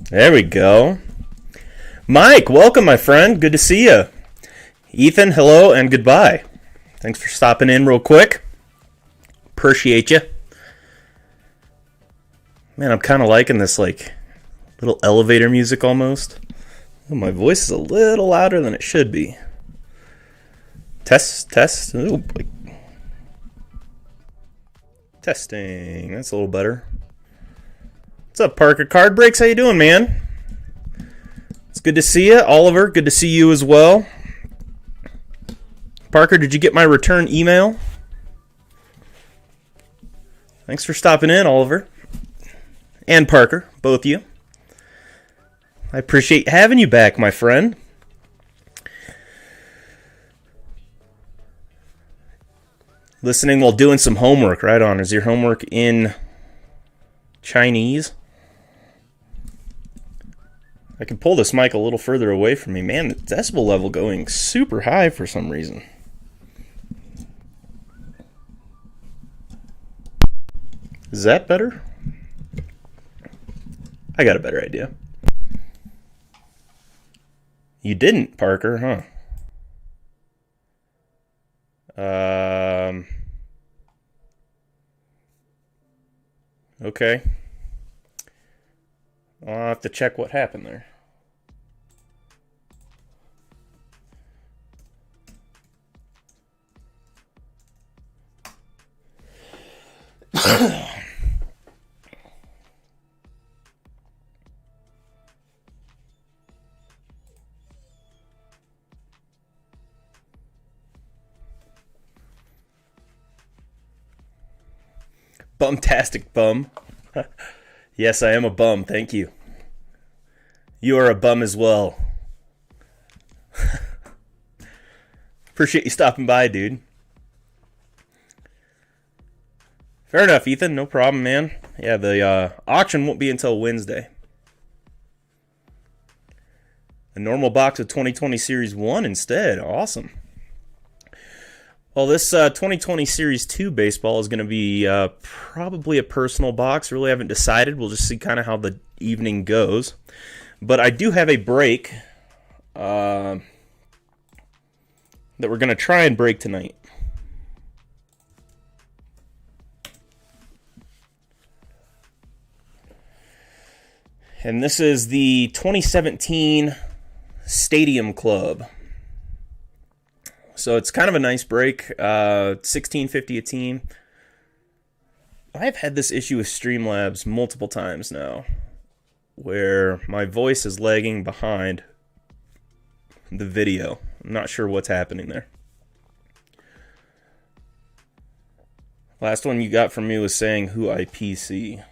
There we go. Mike, welcome, my friend. Good to see you. Ethan, hello and goodbye. Thanks for stopping in real quick. Appreciate you. Man, I'm kind of liking this, like, little elevator music almost. Oh, my voice is a little louder than it should be. Test. Ooh, boy. Testing. That's a little better. What's up, Parker Card Breaks? How you doing, man? It's good to see you. Oliver, good to see you as well. Parker, did you get my return email? Thanks for stopping in, Oliver. And Parker, both of you. I appreciate having you back, my friend. Listening while doing some homework, right on. Is your homework in Chinese? I can pull this mic a little further away from me. Man, the decibel level going super high for some reason. Is that better? I got a better idea. You didn't, Parker, huh? Okay. I'll have to check what happened there. Bumtastic bum. Yes, I am a bum. Thank you. You are a bum as well. Appreciate you stopping by, dude. Fair enough, Ethan. No problem, man. Yeah, the auction won't be until Wednesday. A normal box of 2020 Series 1 instead. Awesome. Well, this 2020 Series 2 baseball is going to be probably a personal box. Really haven't decided. We'll just see kind of how the evening goes. But I do have a break that we're going to try and break tonight. And this is the 2017 Stadium Club. So it's kind of a nice break. $16.50 a team. I've had this issue with Streamlabs multiple times now, where my voice is lagging behind the video. I'm not sure what's happening there. Last one you got from me was saying who I PC.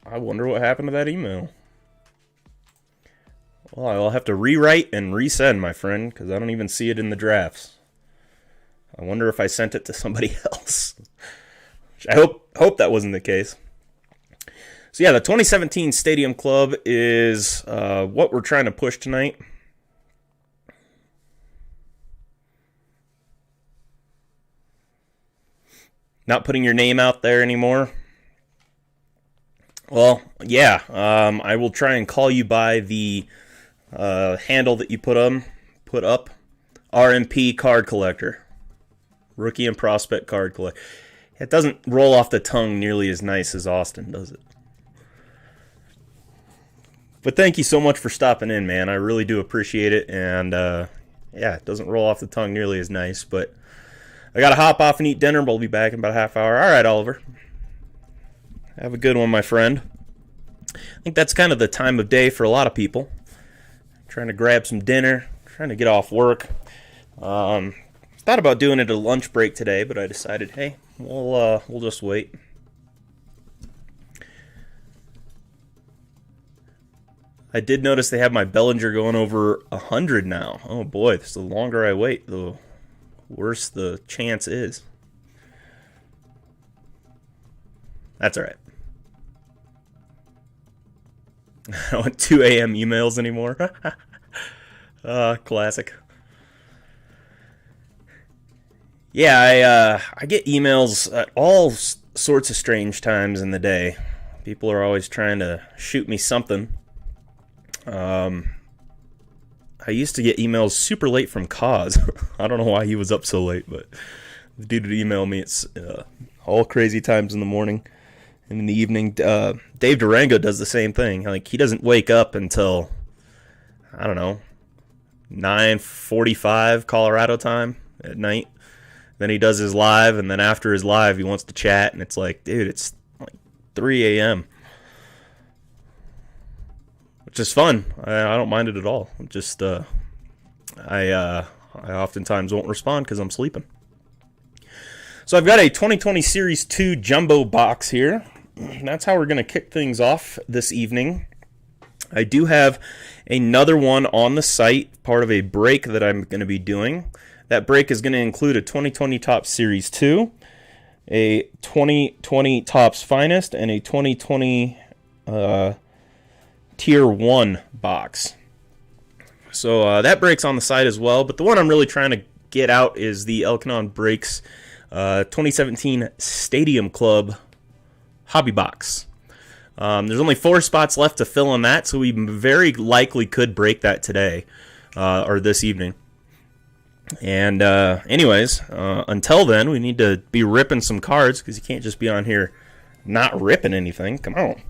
I wonder what happened to that email. Well, I'll have to rewrite and resend, my friend, because I don't even see it in the drafts. I wonder if I sent it to somebody else. I hope that wasn't the case. So yeah, the 2017 Stadium Club is what we're trying to push tonight. Not putting your name out there anymore. Well, yeah, I will try and call you by the handle that you put up, RMP Card Collector, Rookie and Prospect Card Collector. It doesn't roll off the tongue nearly as nice as Austin, does it? But thank you so much for stopping in, man. I really do appreciate it, and yeah, it doesn't roll off the tongue nearly as nice, but I gotta hop off and eat dinner, but I'll be back in about a half hour. All right, Oliver. Have a good one, my friend. I think that's kind of the time of day for a lot of people. Trying to grab some dinner, trying to get off work. Thought about doing it at a lunch break today, but I decided, hey, we'll just wait. I did notice they have my Bellinger going over 100 now. Oh boy, the longer I wait, the worse the chance is. That's all right. I don't want 2 a.m. emails anymore. Classic. Yeah, I get emails at all sorts of strange times in the day. People are always trying to shoot me something. I used to get emails super late from Cause. I don't know why he was up so late, but the dude would email me. It's all crazy times in the morning and in the evening. Dave Durango does the same thing. Like, he doesn't wake up until, I don't know, 9:45 Colorado time at night. Then he does his live, and then after his live, he wants to chat, and it's like, dude, it's like 3 a.m., which is fun. I don't mind it at all. Just I oftentimes won't respond because I'm sleeping. So I've got a 2020 Series 2 Jumbo box here. That's how we're going to kick things off this evening. I do have another one on the site, part of a break that I'm going to be doing. That break is going to include a 2020 Topps Series 2, a 2020 Topps Finest, and a 2020 Tier 1 box. So that break's on the site as well, but the one I'm really trying to get out is the Elkanon Breaks 2017 Stadium Club Hobby Box. There's only 4 spots left to fill on that, so we very likely could break that today or this evening. And anyways, until then, we need to be ripping some cards because you can't just be on here not ripping anything. Come on.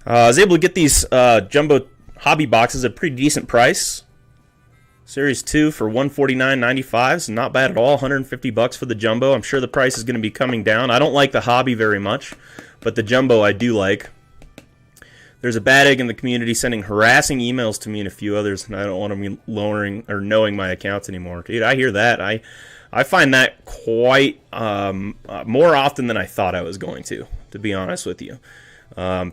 I was able to get these jumbo hobby boxes at a pretty decent price. Series 2 for $149.95, so not bad at all. $150 for the jumbo. I'm sure the price is going to be coming down. I don't like the hobby very much, but the jumbo I do like. There's a bad egg in the community sending harassing emails to me and a few others, and I don't want to be lowering or knowing my accounts anymore. Dude, I hear that. I find that quite more often than I thought I was going to be honest with you.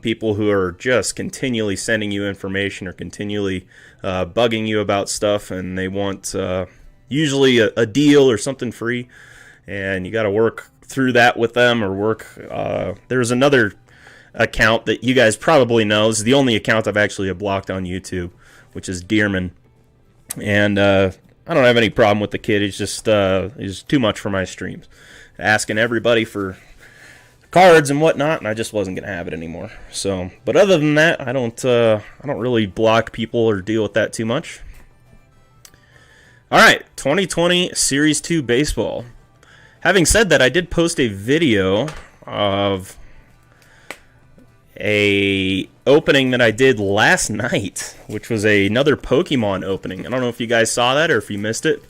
People who are just continually sending you information or continually bugging you about stuff, and they want usually a deal or something free, and you got to work through that with them or work. There's another account that you guys probably know. This is the only account I've actually blocked on YouTube, which is Dearman. And I don't have any problem with the kid. He's just he's too much for my streams. Asking everybody for cards and whatnot, and I just wasn't going to have it anymore. So, but other than that, I don't really block people or deal with that too much. All right, 2020 Series 2 Baseball. Having said that, I did post a video of a opening that I did last night, which was another Pokemon opening. I don't know if you guys saw that or if you missed it.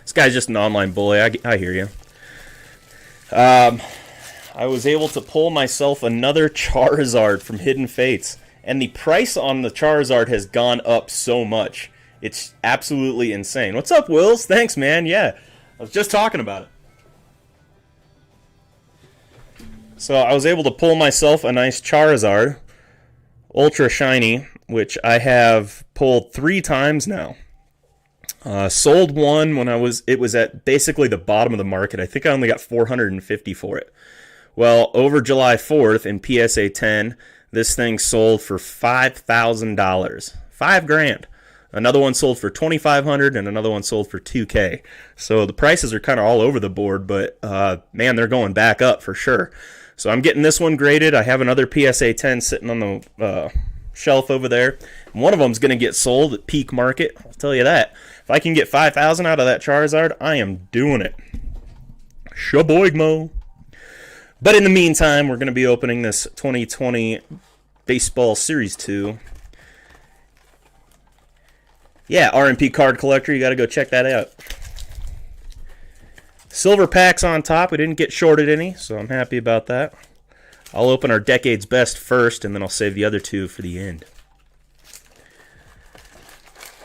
This guy's just an online bully. I hear you. I was able to pull myself another Charizard from Hidden Fates, and the price on the Charizard has gone up so much. It's absolutely insane. What's up, Wills? Thanks, man. Yeah, I was just talking about it. So I was able to pull myself a nice Charizard, Ultra Shiny, which I have pulled 3 times now. Sold one when it was at basically the bottom of the market. I think I only got $450 for it. Well, over July 4th in PSA 10, this thing sold for $5,000. $5,000. Another one sold for $2,500 and another one sold for $2,000. So the prices are kind of all over the board, but man, they're going back up for sure. So I'm getting this one graded. I have another PSA 10 sitting on the shelf over there. One of them is going to get sold at peak market. I'll tell you that. If I can get $5,000 out of that Charizard, I am doing it. Shaboigmo. But in the meantime, we're going to be opening this 2020 Baseball Series 2. Yeah, RMP Card Collector. You got to go check that out. Silver packs on top. We didn't get shorted any, so I'm happy about that. I'll open our Decade's Best first, and then I'll save the other 2 for the end.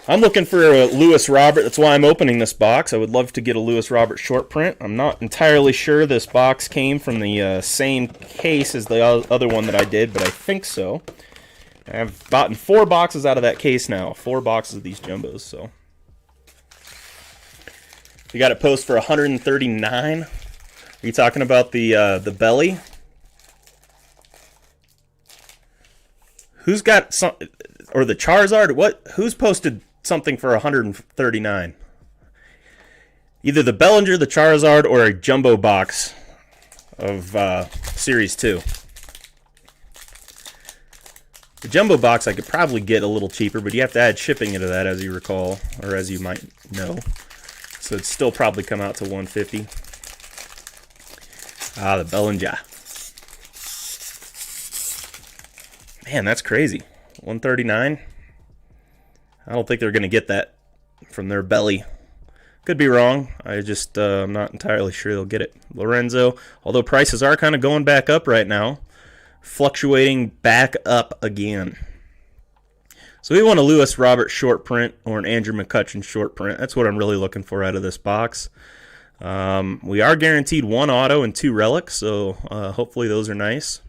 I'm looking for a Lewis Robert. That's why I'm opening this box. I would love to get a Lewis Robert short print. I'm not entirely sure this box came from the same case as the other one that I did, but I think so. I've gotten 4 boxes out of that case now. 4 boxes of these jumbos, so. We got it posted for $139. Are you talking about the belly? Who's got some, or the Charizard? What? Who's posted something for $139? Either the Bellinger, the Charizard, or a jumbo box of Series 2. The jumbo box I could probably get a little cheaper, but you have to add shipping into that, as you recall, or as you might know. So it'd still probably come out to $150. Ah, the Bellinger. Man, that's crazy. $139. I don't think they're going to get that from their belly. Could be wrong. I just I'm not entirely sure they'll get it. Lorenzo, although prices are kind of going back up right now, fluctuating back up again. So we want a Lewis Robert short print or an Andrew McCutchen short print. That's what I'm really looking for out of this box. We are guaranteed 1 auto and 2 relics, so hopefully those are nice.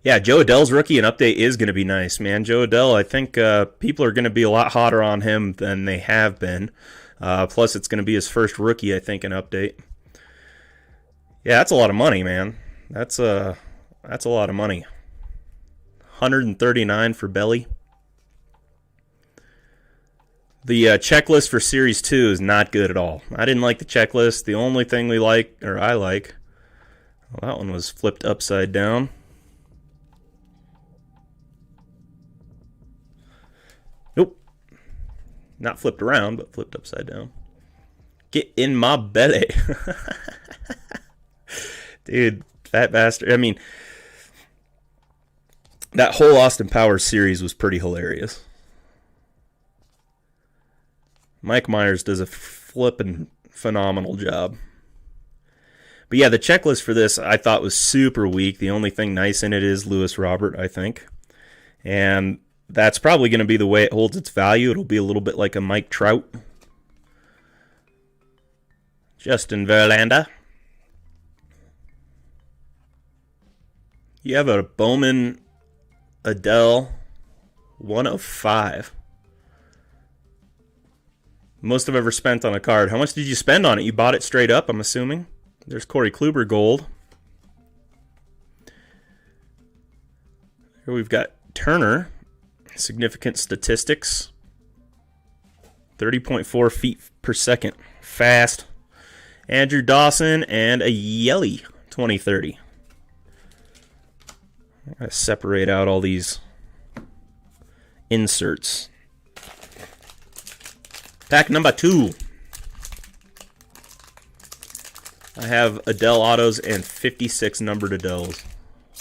Yeah, Joe Adell's rookie and update is going to be nice, man. Joe Adell, I think people are going to be a lot hotter on him than they have been. Plus, it's going to be his first rookie, I think, in update. Yeah, that's a lot of money, man. That's a lot of money. $139 for Belly. The checklist for Series 2 is not good at all. I didn't like the checklist. The only thing we like, or I like, well, that one was flipped upside down. Nope. Not flipped around, but flipped upside down. Get in my belly. Dude, fat bastard. I mean, that whole Austin Powers series was pretty hilarious. Mike Myers does a flippin' phenomenal job. But yeah, the checklist for this I thought was super weak. The only thing nice in it is Lewis Robert, I think. And that's probably going to be the way it holds its value. It'll be a little bit like a Mike Trout. Justin Verlander. You have a Bowman Adele 1 of 5. Most I've ever spent on a card. How much did you spend on it? You bought it straight up, I'm assuming. There's Corey Kluber gold. Here we've got Turner. Significant statistics. 30.4 feet per second. Fast. Andrew Dawson and a Yelly 2030. I'm going to separate out all these inserts. Pack number 2. I have Adele autos and 56 numbered Adeles.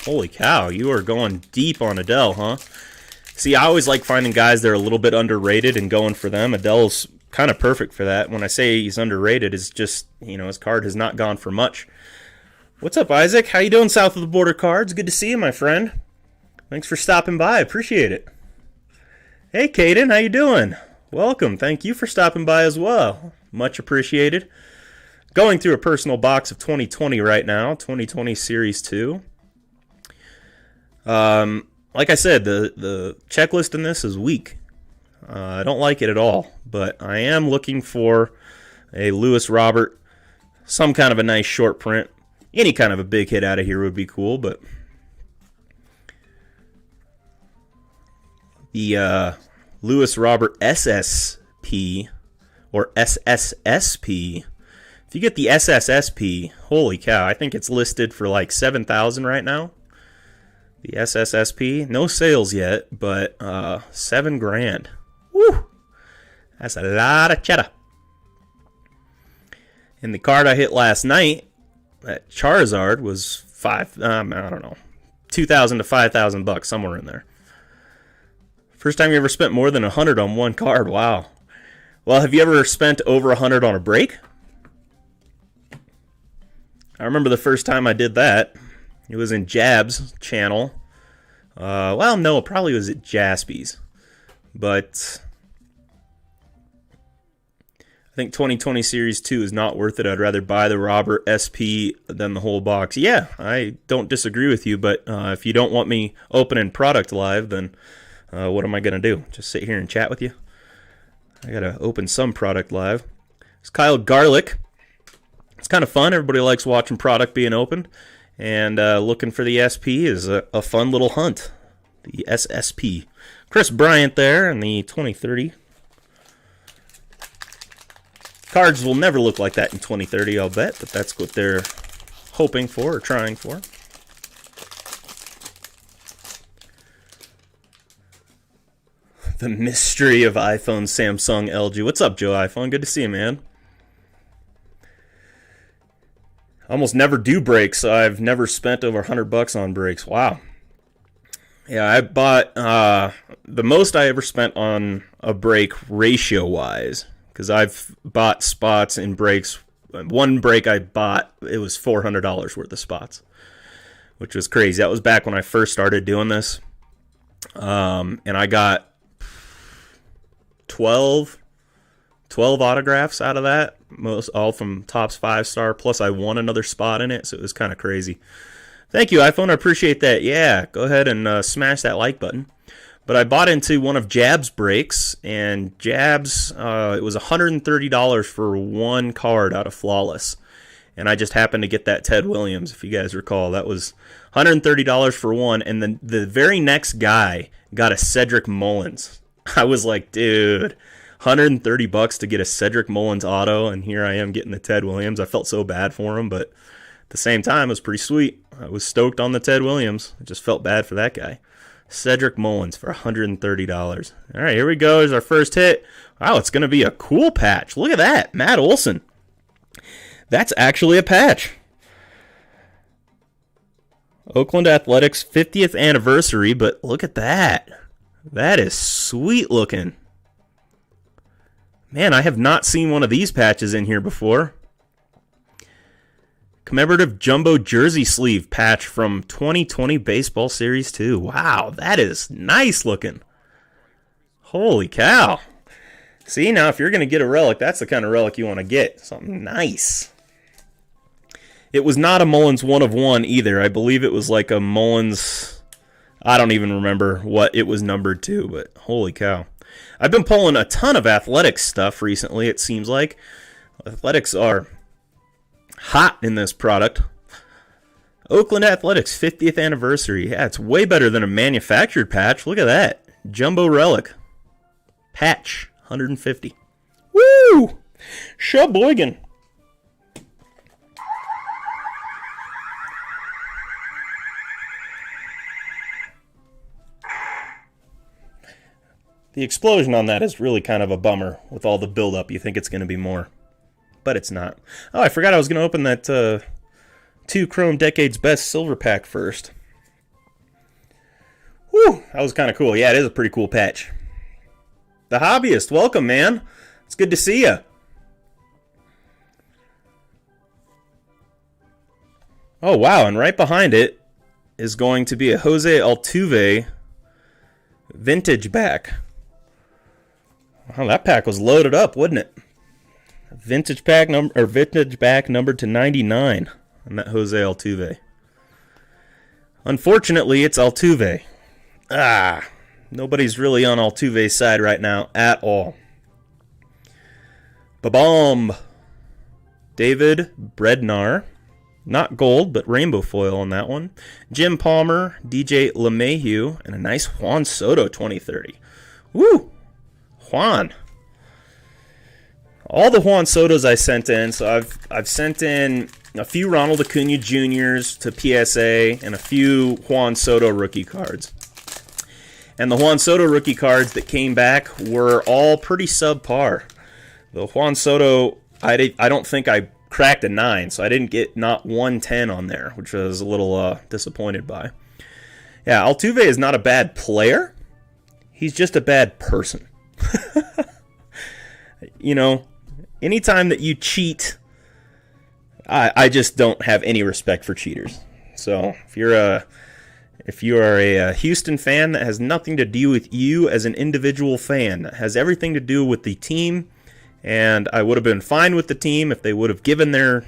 Holy cow, you are going deep on Adele, huh? See, I always like finding guys that are a little bit underrated and going for them. Adele's kind of perfect for that. When I say he's underrated, it's just, you know, his card has not gone for much. What's up, Isaac? How you doing, south of the border cards? Good to see you, my friend. Thanks for stopping by. I appreciate it. Hey, Caden, how you doing? Welcome. Thank you for stopping by as well. Much appreciated. Going through a personal box of 2020 right now. 2020 Series 2. Like I said, the checklist in this is weak. I don't like it at all. But I am looking for a Lewis Robert. Some kind of a nice short print. Any kind of a big hit out of here would be cool, but the Lewis Robert SSP or SSSP. If you get the SSSP, holy cow, I think it's listed for like $7,000 right now. The SSSP, no sales yet, but $7,000. Woo! That's a lot of cheddar. And the card I hit last night, that Charizard, was I don't know, $2,000 to $5,000, somewhere in there. First time you ever spent more than $100 on one card. Wow. Well, have you ever spent over $100 on a break? I remember the first time I did that. It was in Jab's channel. Well, no, it probably was at Jaspy's. But I think 2020 Series 2 is not worth it. I'd rather buy the Robert SP than the whole box. Yeah, I don't disagree with you, but if you don't want me opening product live, then what am I going to do? Just sit here and chat with you? I got to open some product live. It's Kyle Garlick. It's kind of fun. Everybody likes watching product being opened. And looking for the SP is a fun little hunt. The SSP. Chris Bryant there in the 2030. Cards will never look like that in 2030, I'll bet, but that's what they're hoping for or trying for. The mystery of iPhone, Samsung, LG. What's up, Joe iPhone? Good to see you, man. I almost never do breaks, so I've never spent over $100 on breaks. Wow. Yeah, I bought the most I ever spent on a break ratio-wise, because I've bought spots in breaks. One break I bought, it was $400 worth of spots, which was crazy. That was back when I first started doing this. And I got 12 autographs out of that, all from Topps 5-star, plus I won another spot in it, so it was kind of crazy. Thank you, iPhone. I appreciate that. Yeah, go ahead and smash that like button. But I bought into one of Jab's breaks, and Jab's, it was $130 for one card out of Flawless. And I just happened to get that Ted Williams, if you guys recall. That was $130 for one, and then the very next guy got a Cedric Mullins. I was like, dude, $130 to get a Cedric Mullins auto, and here I am getting the Ted Williams. I felt so bad for him, but at the same time, it was pretty sweet. I was stoked on the Ted Williams. I just felt bad for that guy. Cedric Mullins for $130. All right, here we go. Here's our first hit. Wow, it's going to be a cool patch. Look at that. Matt Olson. That's actually a patch. Oakland Athletics 50th anniversary, but look at that. That is sweet looking. Man, I have not seen one of these patches in here before. Commemorative Jumbo Jersey Sleeve patch from 2020 Baseball Series 2. Wow, that is nice looking. Holy cow. See, now if you're going to get a relic, that's the kind of relic you want to get. Something nice. It was not a Mullins 1 of 1 either. I believe it was like a Mullins, I don't even remember what it was numbered to, but holy cow. I've been pulling a ton of Athletics stuff recently, it seems like. Athletics are hot in this product. Oakland Athletics 50th anniversary. Yeah, it's way better than a manufactured patch. Look at that. Jumbo relic. Patch. 150. Woo! Sheboygan. The explosion on that is really kind of a bummer with all the buildup. You think it's going to be more, but it's not. Oh, I forgot I was going to open that 2 Chrome Decades Best Silver Pack first. Whew, that was kind of cool. Yeah, it is a pretty cool patch. The Hobbyist, welcome, man. It's good to see you. Oh, wow, and right behind it is going to be a Jose Altuve vintage back. Wow, that pack was loaded up, wasn't it? Vintage pack vintage back numbered to 99 on that Jose Altuve. Unfortunately, it's Altuve. Nobody's really on Altuve's side right now at all. Ba-bomb. David Brednar. Not gold, but rainbow foil on that one. Jim Palmer, DJ LeMahieu, and a nice Juan Soto 2030. Woo! Juan. All the Juan Sotos I sent in, so I've sent in a few Ronald Acuna Jr.'s to PSA and a few Juan Soto rookie cards. And the Juan Soto rookie cards that came back were all pretty subpar. The Juan Soto, I don't think I cracked a 9, so I didn't get not 110 on there, which I was a little disappointed by. Yeah, Altuve is not a bad player. He's just a bad person. You know, anytime that you cheat, I just don't have any respect for cheaters. So if you are a Houston fan, that has nothing to do with you as an individual fan. That has everything to do with the team. And I would have been fine with the team if they would have given their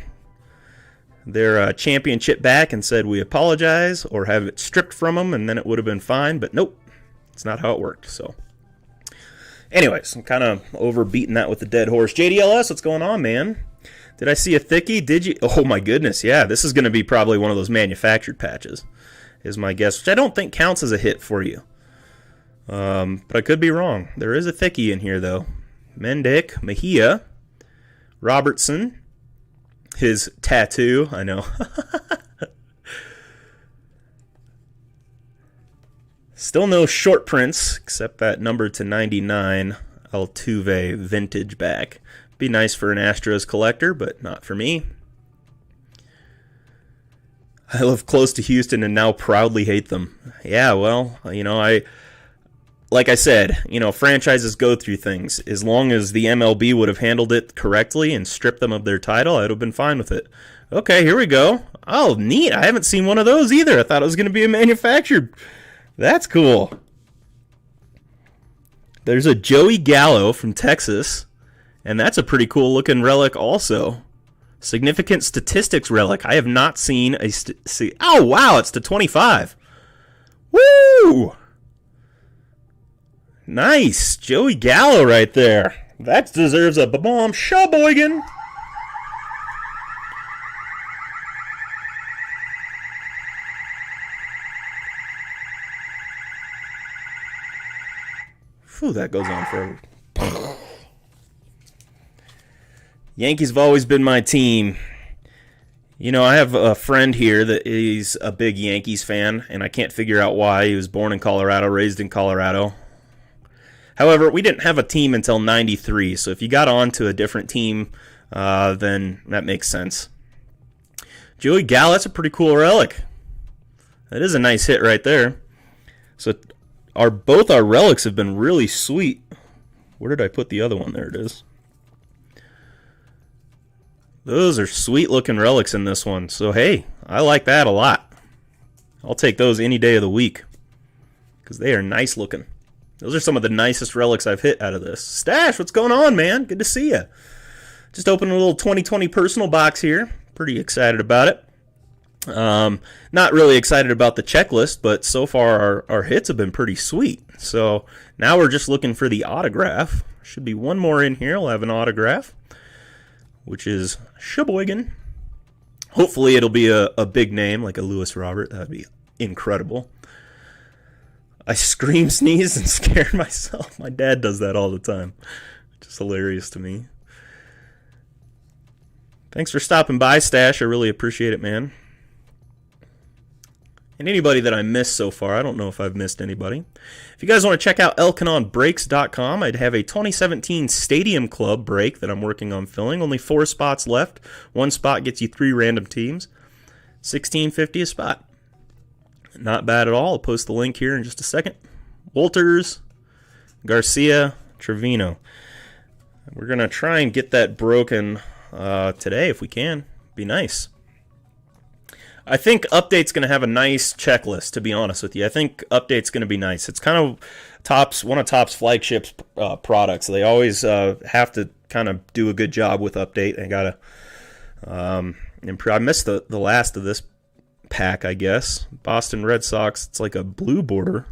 championship back and said we apologize, or have it stripped from them, and then it would have been fine. But nope, it's not how it worked. So anyways, I'm kind of over beating that with the dead horse. JDLS, what's going on, man? Did I see a thickie? Did you? Oh my goodness, yeah. This is going to be probably one of those manufactured patches, is my guess, which I don't think counts as a hit for you. But I could be wrong. There is a thickie in here, though. Mendick, Mejia, Robertson, his tattoo, I know. Still no short prints, except that number /99 Altuve vintage back. Be nice for an Astros collector, but not for me. I live close to Houston and now proudly hate them. Yeah, well, like I said, franchises go through things. As long as the MLB would have handled it correctly and stripped them of their title, I'd have been fine with it. Okay, here we go. Oh, neat. I haven't seen one of those either. I thought it was going to be a manufactured. That's cool. There's a Joey Gallo from Texas, and that's a pretty cool looking relic also. Significant statistics relic. I have not seen a... Oh, wow, it's /25. Woo! Nice. Joey Gallo right there. That deserves a bomb sheboygan. Whew, that goes on forever. Yankees have always been my team. I have a friend here that is a big Yankees fan, and I can't figure out why. He was born in Colorado, raised in Colorado. However, we didn't have a team until '93, so if you got on to a different team, then that makes sense. Joey Gallo, that's a pretty cool relic. That is a nice hit right there. So both our relics have been really sweet. Where did I put the other one? There it is. Those are sweet looking relics in this one. So hey, I like that a lot. I'll take those any day of the week because they are nice looking. Those are some of the nicest relics I've hit out of this. Stash, what's going on, man? Good to see you. Just opened a little 2020 personal box here. Pretty excited about it. Not really excited about the checklist, but so far our hits have been pretty sweet. So now we're just looking for the autograph. Should be one more in here. We'll have an autograph, which is Sheboygan. Hopefully it'll be a big name like a Lewis Robert. That'd be incredible. I scream, sneezed, and scared myself. My dad does that all the time. Just hilarious to me. Thanks for stopping by, Stash. I really appreciate it, man. And anybody that I missed so far, I don't know if I've missed anybody. If you guys want to check out elkanonbreaks.com, I'd have a 2017 Stadium Club break that I'm working on filling. Only 4 spots left. 1 spot gets you 3 random teams. $16.50 a spot. Not bad at all. I'll post the link here in just a second. Walters, Garcia, Trevino. We're going to try and get that broken today if we can. Be nice. I think Update's going to have a nice checklist, to be honest with you. I think Update's going to be nice. It's kind of one of Topps flagship products. They always have to kind of do a good job with Update. I got to improve. I missed the last of this pack, I guess. Boston Red Sox, it's like a blue border,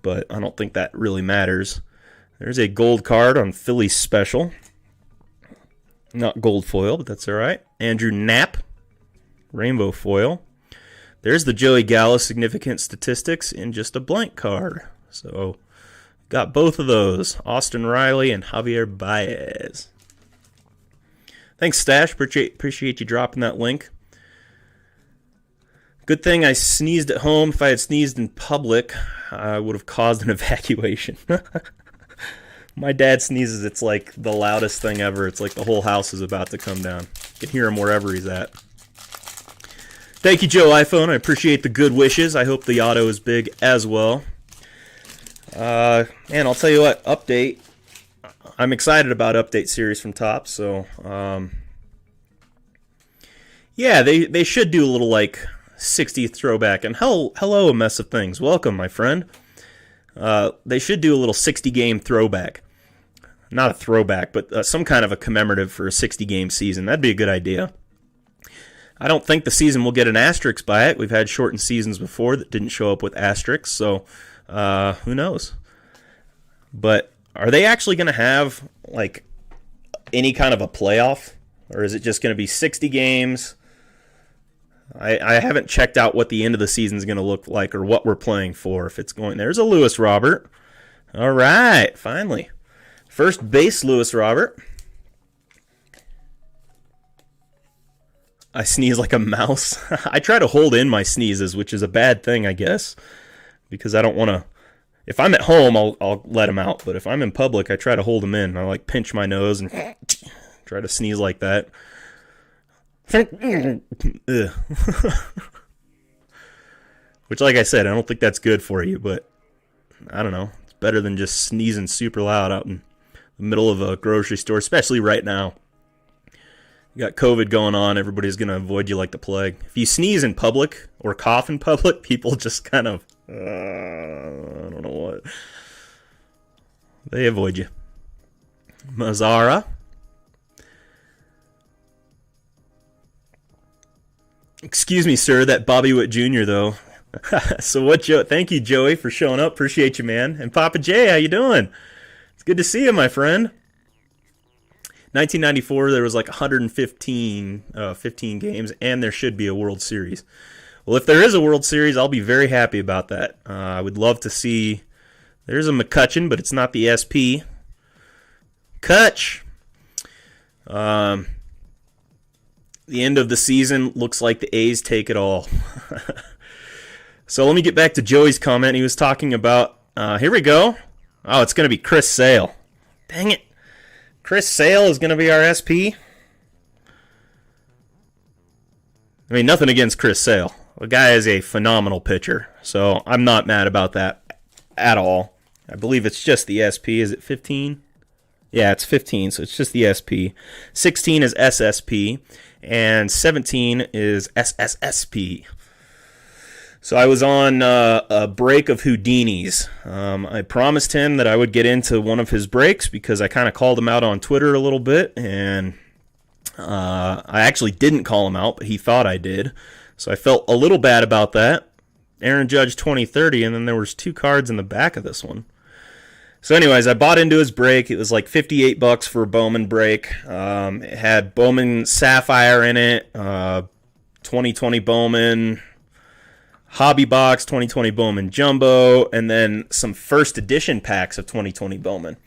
but I don't think that really matters. There's a gold card on Phillies special. Not gold foil, but that's all right. Andrew Knapp, rainbow foil. There's the Joey Gallo significant statistics in just a blank card. So got both of those, Austin Riley and Javier Baez. Thanks, Stash. Appreciate you dropping that link. Good thing I sneezed at home. If I had sneezed in public, I would have caused an evacuation. My dad sneezes, it's like the loudest thing ever. It's like the whole house is about to come down. You can hear him wherever he's at. Thank you, Joe iPhone. I appreciate the good wishes. I hope the auto is big as well. And I'll tell you what, Update. I'm excited about Update series from Topps. So, yeah, they should do a little like 60th throwback. And hello, a mess of things. Welcome, my friend. They should do a little 60-game throwback. Not a throwback, but some kind of a commemorative for a 60-game season. That'd be a good idea. I don't think the season will get an asterisk by it. We've had shortened seasons before that didn't show up with asterisks, so who knows? But are they actually going to have like any kind of a playoff, or is it just going to be 60 games? I haven't checked out what the end of the season is going to look like or what we're playing for. If it's going, there's a Lewis Robert. All right, finally, first base Lewis Robert. I sneeze like a mouse. I try to hold in my sneezes, which is a bad thing, I guess, because I don't want to. If I'm at home, I'll let them out, but if I'm in public, I try to hold them in. I like pinch my nose and try to sneeze like that. Which, like I said, I don't think that's good for you, but I don't know. It's better than just sneezing super loud out in the middle of a grocery store, especially right now. You got COVID going on. Everybody's going to avoid you like the plague. If you sneeze in public or cough in public, people just kind of, I don't know what. They avoid you. Mazzara. Excuse me, sir, that Bobby Witt Jr., though. So what, Joe? Thank you, Joey, for showing up. Appreciate you, man. And Papa J, how you doing? It's good to see you, my friend. 1994, there was like 115 15 games, and there should be a World Series. Well, if there is a World Series, I'll be very happy about that. I would love to see. There's a McCutcheon, but it's not the SP. Kutch. The end of the season looks like the A's take it all. So let me get back to Joey's comment. He was talking about, here we go. Oh, it's going to be Chris Sale. Dang it. Chris Sale is going to be our SP. I mean, nothing against Chris Sale. The guy is a phenomenal pitcher, so I'm not mad about that at all. I believe it's just the SP. Is it 15? Yeah, it's 15, so it's just the SP. 16 is SSP, and 17 is SSSP. So I was on a break of Houdini's. I promised him that I would get into one of his breaks because I kind of called him out on Twitter a little bit, and I actually didn't call him out, but he thought I did. So I felt a little bad about that. Aaron Judge 2030, and then there was 2 cards in the back of this one. So anyways, I bought into his break. It was like $58 for a Bowman break. It had Bowman Sapphire in it, 2020 Bowman, Hobby Box, 2020 Bowman Jumbo, and then some first edition packs of 2020 Bowman.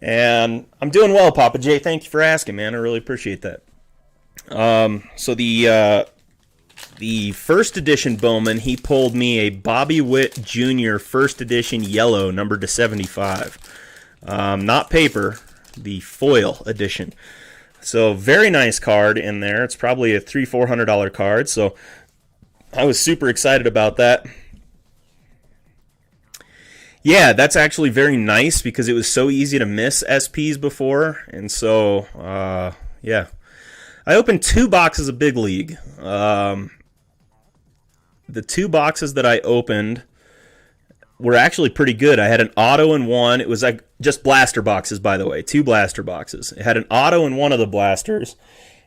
And I'm doing well, Papa J. Thank you for asking, man. I really appreciate that. So the first edition Bowman, he pulled me a Bobby Witt Jr. first edition yellow, numbered to 75. Not paper, the foil edition. So very nice card in there. It's probably a $300-$400 card. So I was super excited about that. Yeah, that's actually very nice because it was so easy to miss SPs before. And so, yeah. I opened 2 boxes of Big League. The 2 boxes that I opened were actually pretty good. I had an auto in one. It was like just blaster boxes, by the way. 2 blaster boxes. It had an auto in one of the blasters,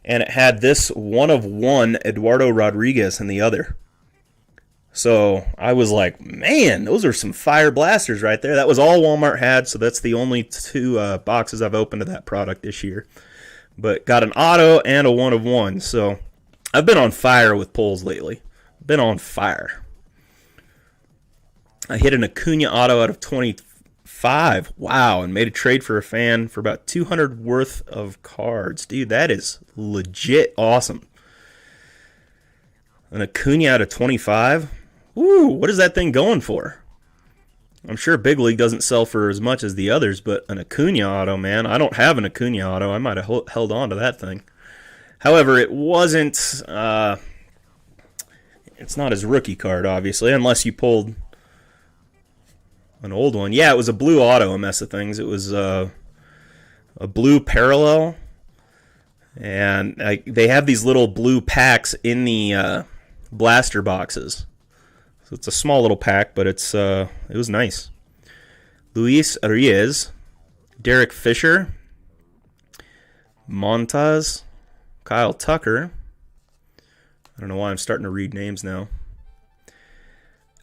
and it had this 1/1 Eduardo Rodriguez in the other. So I was like, man, those are some fire blasters right there. That was all Walmart had, so that's the only 2 boxes I've opened of that product this year. But got an auto and a 1/1. So I've been on fire with pulls lately. Been on fire. I hit an Acuna auto out of 25. Wow, and made a trade for a fan for about 200 worth of cards. Dude, that is legit awesome. An Acuna out of 25? Ooh, what is that thing going for? I'm sure Big League doesn't sell for as much as the others, but an Acuna auto, man. I don't have an Acuna auto. I might have held on to that thing. However, it wasn't... it's not his rookie card, obviously, unless you pulled an old one. Yeah, it was a blue auto, a mess of things. It was a blue parallel. And they have these little blue packs in the blaster boxes. So it's a small little pack, but it was nice. Luis Reyes, Derek Fisher, Montaz, Kyle Tucker. I don't know why I'm starting to read names now.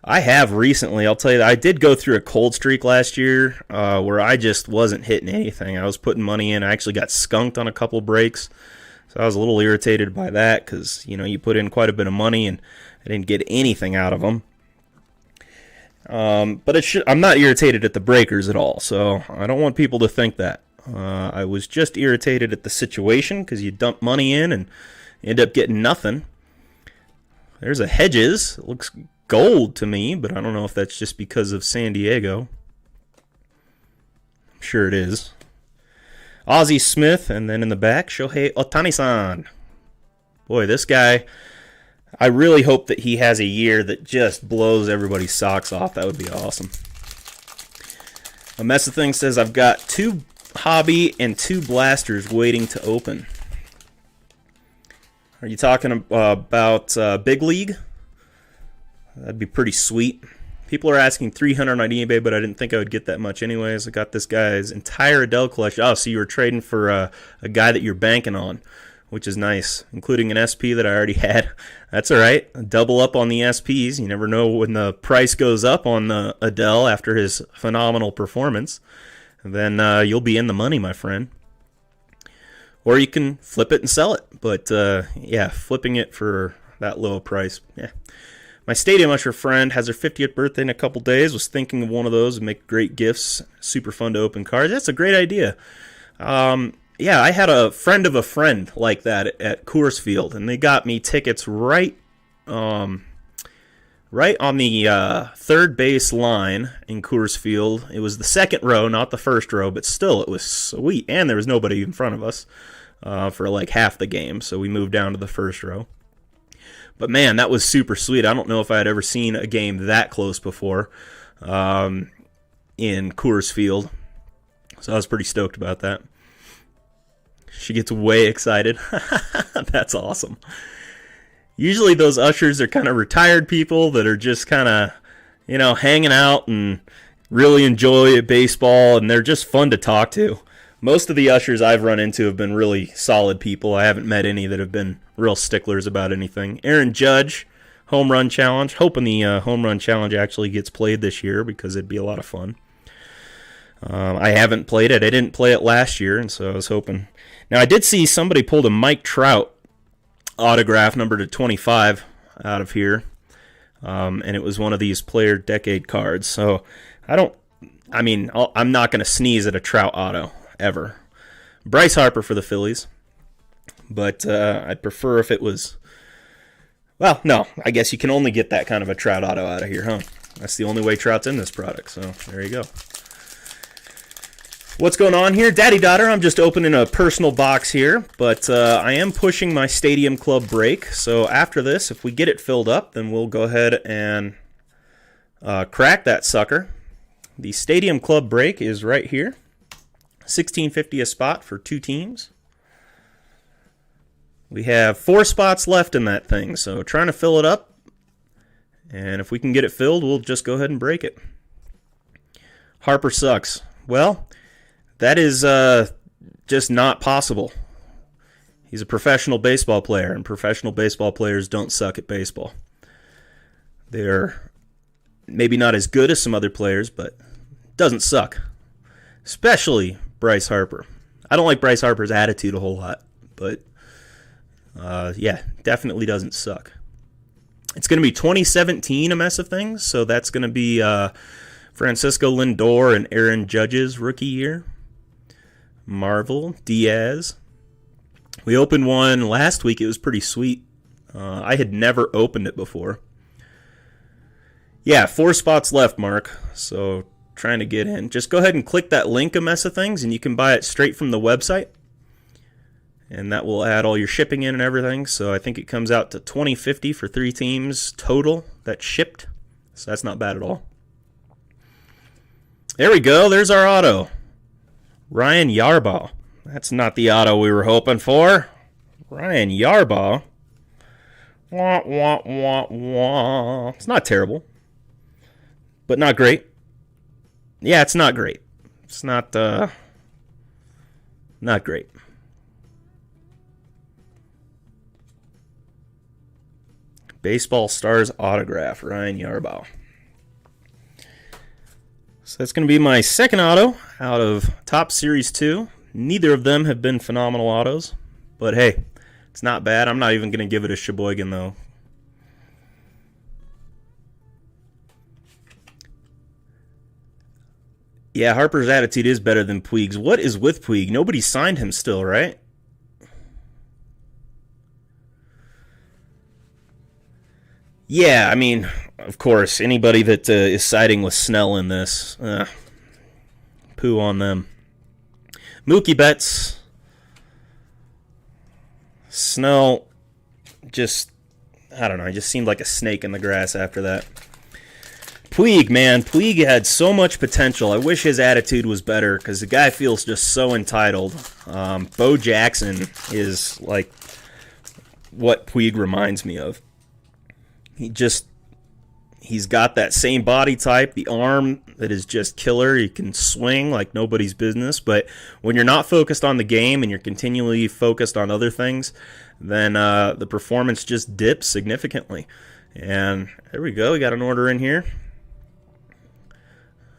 I have recently, I'll tell you that I did go through a cold streak last year where I just wasn't hitting anything. I was putting money in. I actually got skunked on a couple breaks. So I was a little irritated by that because, you put in quite a bit of money and I didn't get anything out of them. But I'm not irritated at the breakers at all. So I don't want people to think that. I was just irritated at the situation because you dump money in and End up getting nothing. There's a Hedges. It looks gold to me, but I don't know if that's just because of San Diego. I'm sure it is. Ozzie Smith, and then in the back, Shohei Ohtani-san. Boy, this guy, I really hope that he has a year that just blows everybody's socks off. That would be awesome. A mess of things says I've got 2 hobby and 2 blasters waiting to open. Are you talking about Big League? That'd be pretty sweet. People are asking 300 on eBay, but I didn't think I would get that much anyways. I got this guy's entire Adele collection. Oh, so you were trading for a guy that you're banking on, which is nice, including an SP that I already had. That's all right. Double up on the SPs. You never know when the price goes up on the Adele after his phenomenal performance. And then you'll be in the money, my friend. Or you can flip it and sell it. But, yeah, flipping it for that low price, yeah. My Stadium Usher friend has her 50th birthday in a couple days. Was thinking of one of those and make great gifts. Super fun to open cards. That's a great idea. Yeah, I had a friend of a friend like that at Coors Field, and they got me tickets right on the third base line in Coors Field. It was the second row, not the first row, but still, it was sweet. And there was nobody in front of us for like half the game, so we moved down to the first row. But man, that was super sweet. I don't know if I had ever seen a game that close before in Coors Field, so I was pretty stoked about that. She gets way excited. That's awesome. Usually those ushers are kind of retired people that are just kind of, you know, hanging out and really enjoy baseball, and they're just fun to talk to. Most of the ushers I've run into have been really solid people. I haven't met any that have been real sticklers about anything. Aaron Judge, Home Run Challenge. Hoping the Home Run Challenge actually gets played this year because it'd be a lot of fun. I haven't played it. I didn't play it last year, and so I was hoping. Now, I did see somebody pulled a Mike Trout autograph number to 25 out of here, and it was one of these Player Decade cards. So I'm not going to sneeze at a Trout auto, ever. Bryce Harper for the Phillies, but I'd prefer if it was, well, no, I guess you can only get that kind of a Trout auto out of here, huh? That's the only way Trout's in this product, so there you go. What's going on here? Daddy Daughter, I'm just opening a personal box here, but I am pushing my Stadium Club break, so after this, if we get it filled up, then we'll go ahead and crack that sucker. The Stadium Club break is right here. $16.50 a spot for 2 teams. We have 4 spots left in that thing, so trying to fill it up, and if we can get it filled, we'll just go ahead and break it. Harper sucks. Well, that is just not possible. He's a professional baseball player, and professional baseball players don't suck at baseball. They're maybe not as good as some other players, but doesn't suck. Especially Bryce Harper. I don't like Bryce Harper's attitude a whole lot, but yeah, definitely doesn't suck. It's going to be 2017, a mess of things, so that's going to be Francisco Lindor and Aaron Judge's rookie year. Marvel, Diaz. We opened one last week. It was pretty sweet. I had never opened it before. Yeah, 4 spots left, Mark. So trying to get in. Just go ahead and click that link, a mess of things, and you can buy it straight from the website. And that will add all your shipping in and everything. So I think it comes out to $20.50 for 3 teams total that shipped. So that's not bad at all. There we go. There's our auto. Ryan Yarbrough. That's not the auto we were hoping for. Ryan Yarbrough. Wah, wah, wah, wah. It's not terrible, but not great. Yeah, it's not great. It's not great. Baseball Stars autograph, Ryan Yarbrough. So that's going to be my second auto out of Top Series 2. Neither of them have been phenomenal autos, but hey, it's not bad. I'm not even going to give it a Sheboygan, though. Yeah, Harper's attitude is better than Puig's. What is with Puig? Nobody signed him still, right? Yeah, I mean, of course, anybody that is siding with Snell in this, poo on them. Mookie Betts, Snell, just, I don't know, he just seemed like a snake in the grass after that. Puig, man, Puig had so much potential. I wish his attitude was better because the guy feels just so entitled. Bo Jackson is like what Puig reminds me of. He's got that same body type, the arm that is just killer. He can swing like nobody's business. But when you're not focused on the game and you're continually focused on other things, then the performance just dips significantly. And there we go. We got an order in here.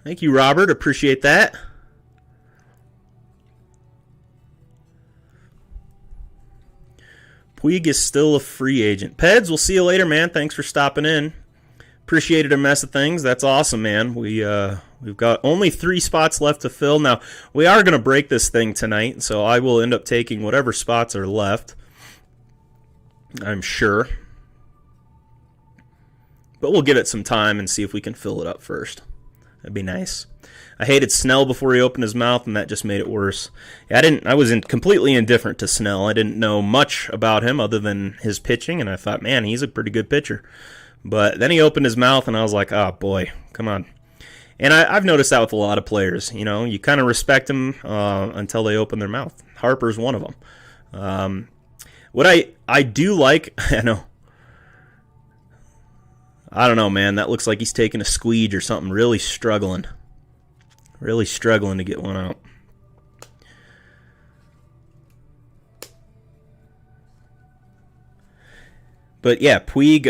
Thank you, Robert. Appreciate that. Puig is still a free agent. Peds, we'll see you later, man. Thanks for stopping in. Appreciated a mess of things. That's awesome, man. We've got only 3 spots left to fill. Now, we are going to break this thing tonight, so I will end up taking whatever spots are left. I'm sure. But we'll give it some time and see if we can fill it up first. That'd be nice. I hated Snell before he opened his mouth, and that just made it worse. I was completely indifferent to Snell. I didn't know much about him other than his pitching, and I thought, man, he's a pretty good pitcher. But then he opened his mouth, and I was like, oh, boy, come on. And I've noticed that with a lot of players. You know, you kind of respect them until they open their mouth. Harper's one of them. What I do like, I don't know, man. That looks like he's taking a squeege or something. Really struggling to get one out. But yeah, Puig,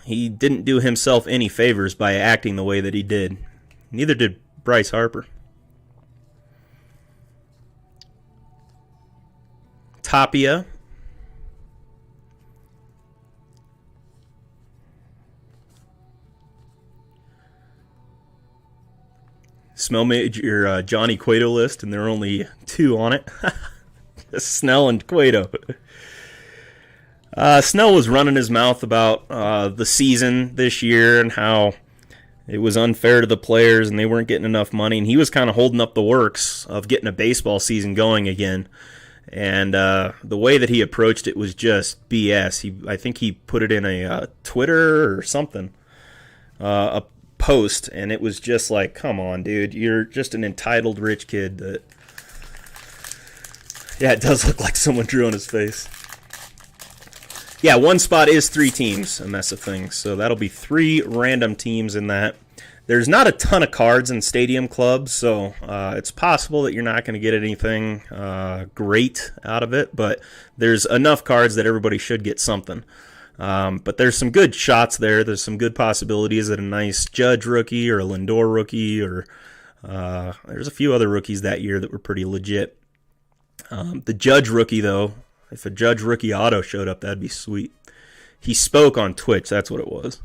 he didn't do himself any favors by acting the way that he did. Neither did Bryce Harper. Tapia. Smell made your Johnny Cueto list, and there are only 2 on it. Snell and Cueto. Snell was running his mouth about the season this year and how it was unfair to the players and they weren't getting enough money. And he was kind of holding up the works of getting a baseball season going again. And the way that he approached it was just BS. I think he put it in a Twitter or something, a post, and it was just like, come on, dude, you're just an entitled rich kid that, yeah, it does look like someone drew on his face. Yeah, 1 spot is 3 teams, a mess of things, so that'll be 3 random teams in that. There's not a ton of cards in Stadium Clubs, so it's possible that you're not going to get anything great out of it, but there's enough cards that everybody should get something. But there's some good shots there. There's some good possibilities at a nice Judge rookie or a Lindor rookie, or there's a few other rookies that year that were pretty legit. The Judge rookie, though, if a Judge rookie auto showed up, that'd be sweet. He spoke on Twitch, that's what it was.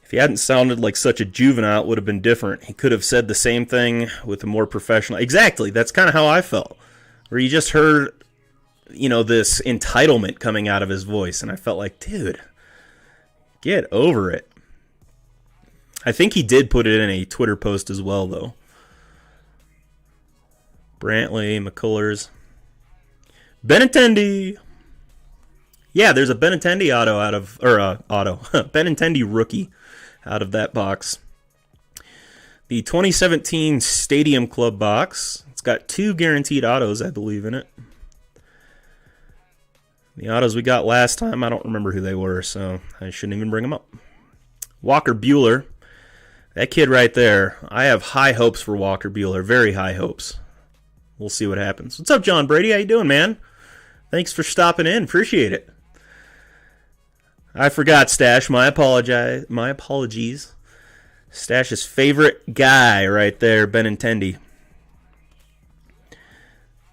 If he hadn't sounded like such a juvenile, it would have been different. He could have said the same thing with a more professional... Exactly, that's kind of how I felt. Where you just heard, this entitlement coming out of his voice, and I felt like, dude, get over it. I think he did put it in a Twitter post as well, though. Brantley, McCullers. Benintendi. Yeah, there's a Benintendi auto Benintendi rookie out of that box. The 2017 Stadium Club box. It's got 2 guaranteed autos, I believe, in it. The autos we got last time, I don't remember who they were, so I shouldn't even bring them up. Walker Buehler. That kid right there. I have high hopes for Walker Buehler. Very high hopes. We'll see what happens. What's up, John Brady? How you doing, man? Thanks for stopping in. Appreciate it. I forgot Stash. My apologies. Stash's favorite guy right there, Benintendi.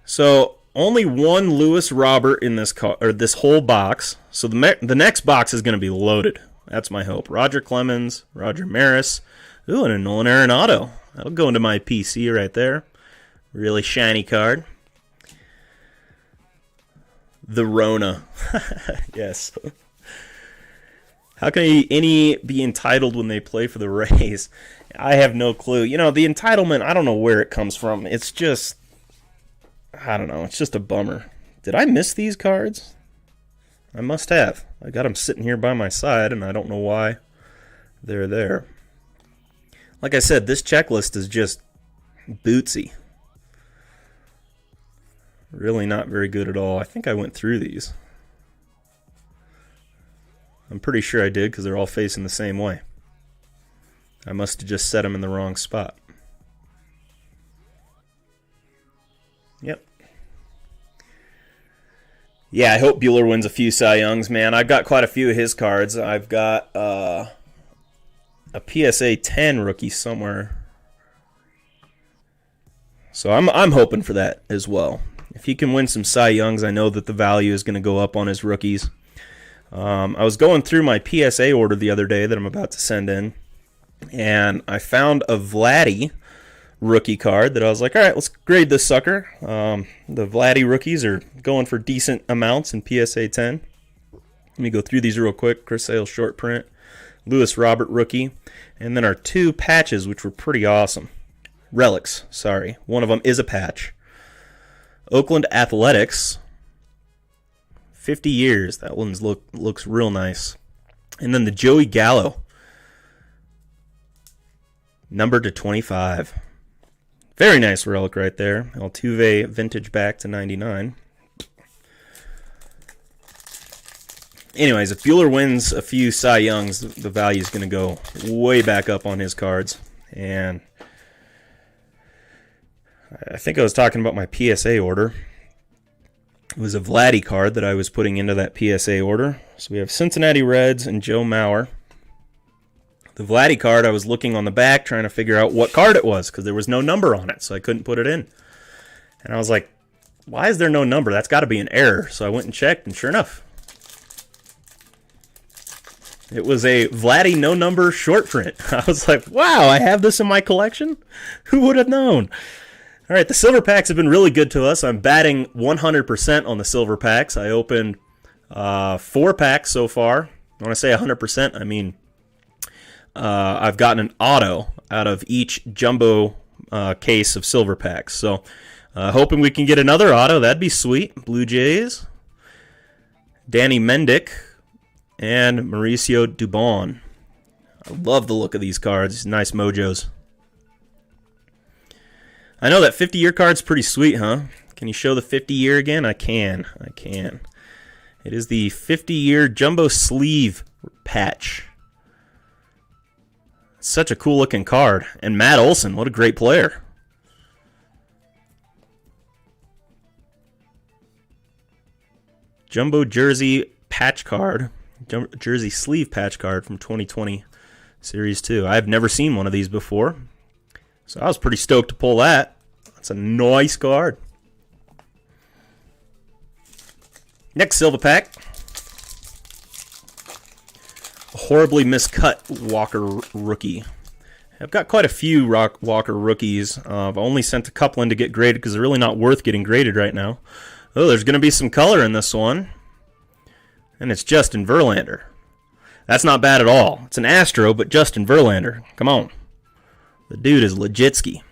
So only 1 Lewis Robert in this this whole box. So the next box is going to be loaded. That's my hope. Roger Clemens, Roger Maris. Ooh, and a Nolan Arenado. That'll go into my PC right there. Really shiny card. The Rona. Yes. How can any be entitled when they play for the Rays? I have no clue. You know, the entitlement, I don't know where it comes from. It's just, I don't know. It's just a bummer. Did I miss these cards? I must have. I got them sitting here by my side, and I don't know why they're there. Like I said, this checklist is just bootsy. Really not very good at all. I think I went through these. I'm pretty sure I did because they're all facing the same way. I must have just set them in the wrong spot. Yep. Yeah, I hope Buehler wins a few Cy Youngs, man. I've got quite a few of his cards. I've got a PSA 10 rookie somewhere. So I'm hoping for that as well. If he can win some Cy Youngs, I know that the value is going to go up on his rookies. I was going through my PSA order the other day that I'm about to send in, and I found a Vladdy rookie card that I was like, all right, let's grade this sucker. The Vladdy rookies are going for decent amounts in PSA 10. Let me go through these real quick. Chris Sale short print, Lewis Robert rookie, and then our two patches, which were pretty awesome. Relics, sorry. One of them is a patch. Oakland Athletics, 50 years. That one looks real nice. And then the Joey Gallo, numbered to 25. Very nice relic right there. Altuve vintage back to 99. Anyways, if Buehler wins a few Cy Youngs, the value is going to go way back up on his cards. And I think I was talking about my PSA order. It was a Vladdy card that I was putting into that PSA order. So we have Cincinnati Reds and Joe Mauer. The Vladdy card, I was looking on the back trying to figure out what card it was because there was no number on it, so I couldn't put it in. And I was like, why is there no number? That's got to be an error. So I went and checked, and sure enough, it was a Vladdy no number short print. I was like, wow, I have this in my collection? Who would have known? All right, the silver packs have been really good to us. I'm batting 100% on the silver packs. I opened 4 packs so far. When I say 100%, I mean I've gotten an auto out of each jumbo case of silver packs. So hoping we can get another auto. That'd be sweet. Blue Jays, Danny Mendick, and Mauricio Dubon. I love the look of these cards. Nice mojos. I know that 50-year card's pretty sweet, huh? Can you show the 50-year again? I can. It is the 50-year jumbo sleeve patch. Such a cool looking card. And Matt Olson, what a great player. Jumbo jersey patch card. Jersey sleeve patch card from 2020 Series 2. I've never seen one of these before. So I was pretty stoked to pull that. That's a nice card. Next silver pack. A horribly miscut Walker rookie. I've got quite a few Walker rookies. I've only sent a couple in to get graded because they're really not worth getting graded right now. Oh, there's going to be some color in this one. And it's Justin Verlander. That's not bad at all. It's an Astro, but Justin Verlander. Come on. The dude is legitski.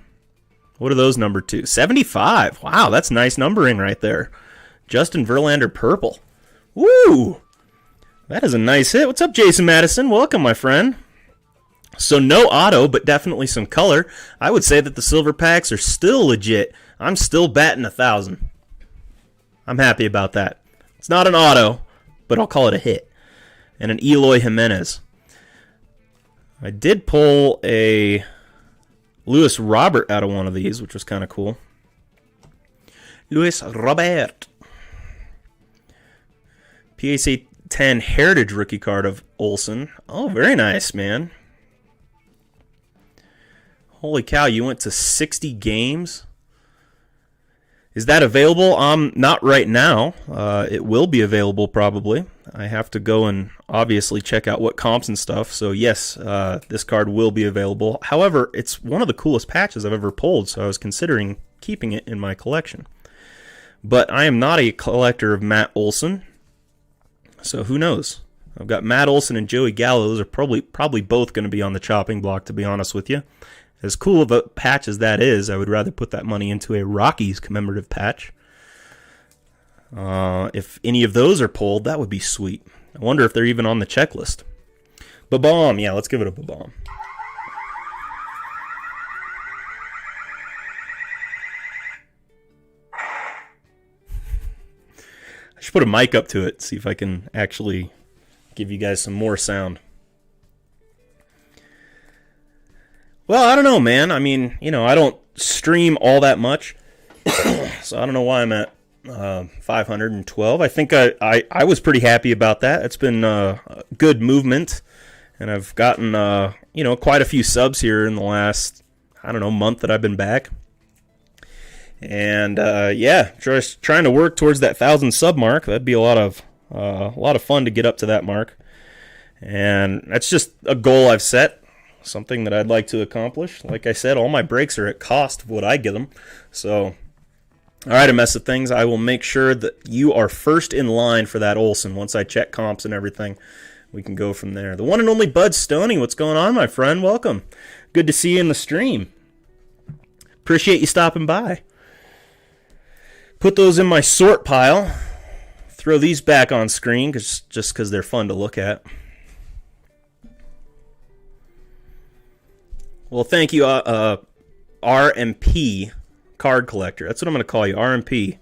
What are those numbered to? 75. Wow, that's nice numbering right there. Justin Verlander purple. Woo! That is a nice hit. What's up, Jason Madison? Welcome, my friend. So no auto, but definitely some color. I would say that the silver packs are still legit. I'm still batting 1,000. I'm happy about that. It's not an auto, but I'll call it a hit. And an Eloy Jimenez. I did pull a Lewis Robert out of one of these, which was kind of cool. Lewis Robert. PSA 10 Heritage rookie card of Olsen. Oh, very nice, man. Holy cow, you went to 60 games? Is that available? Not right now. It will be available probably. I have to go and obviously check out what comps and stuff. So yes, this card will be available. However, it's one of the coolest patches I've ever pulled, so I was considering keeping it in my collection. But I am not a collector of Matt Olson, so who knows? I've got Matt Olson and Joey Gallo. Those are probably both going to be on the chopping block, to be honest with you. As cool of a patch as that is, I would rather put that money into a Rockies commemorative patch. If any of those are pulled, that would be sweet. I wonder if they're even on the checklist. Ba-bomb. Yeah, let's give it a ba-bomb. I should put a mic up to it, see if I can actually give you guys some more sound. Well, I don't know, man. I mean, I don't stream all that much, so I don't know why I'm at 512. I think I was pretty happy about that. It's been good movement, and I've gotten quite a few subs here in the last month that I've been back. And just trying to work towards that 1,000 sub mark. That'd be a lot of fun to get up to that mark, and that's just a goal I've set. Something that I'd like to accomplish. Like I said, all my breaks are at cost of what I get them. So, all right, a mess of things. I will make sure that you are first in line for that Olsen. Once I check comps and everything, we can go from there. The one and only Bud Stoney. What's going on, my friend? Welcome. Good to see you in the stream. Appreciate you stopping by. Put those in my sort pile. Throw these back on screen just because they're fun to look at. Well, thank you, RMP card collector. That's what I'm going to call you, RMP.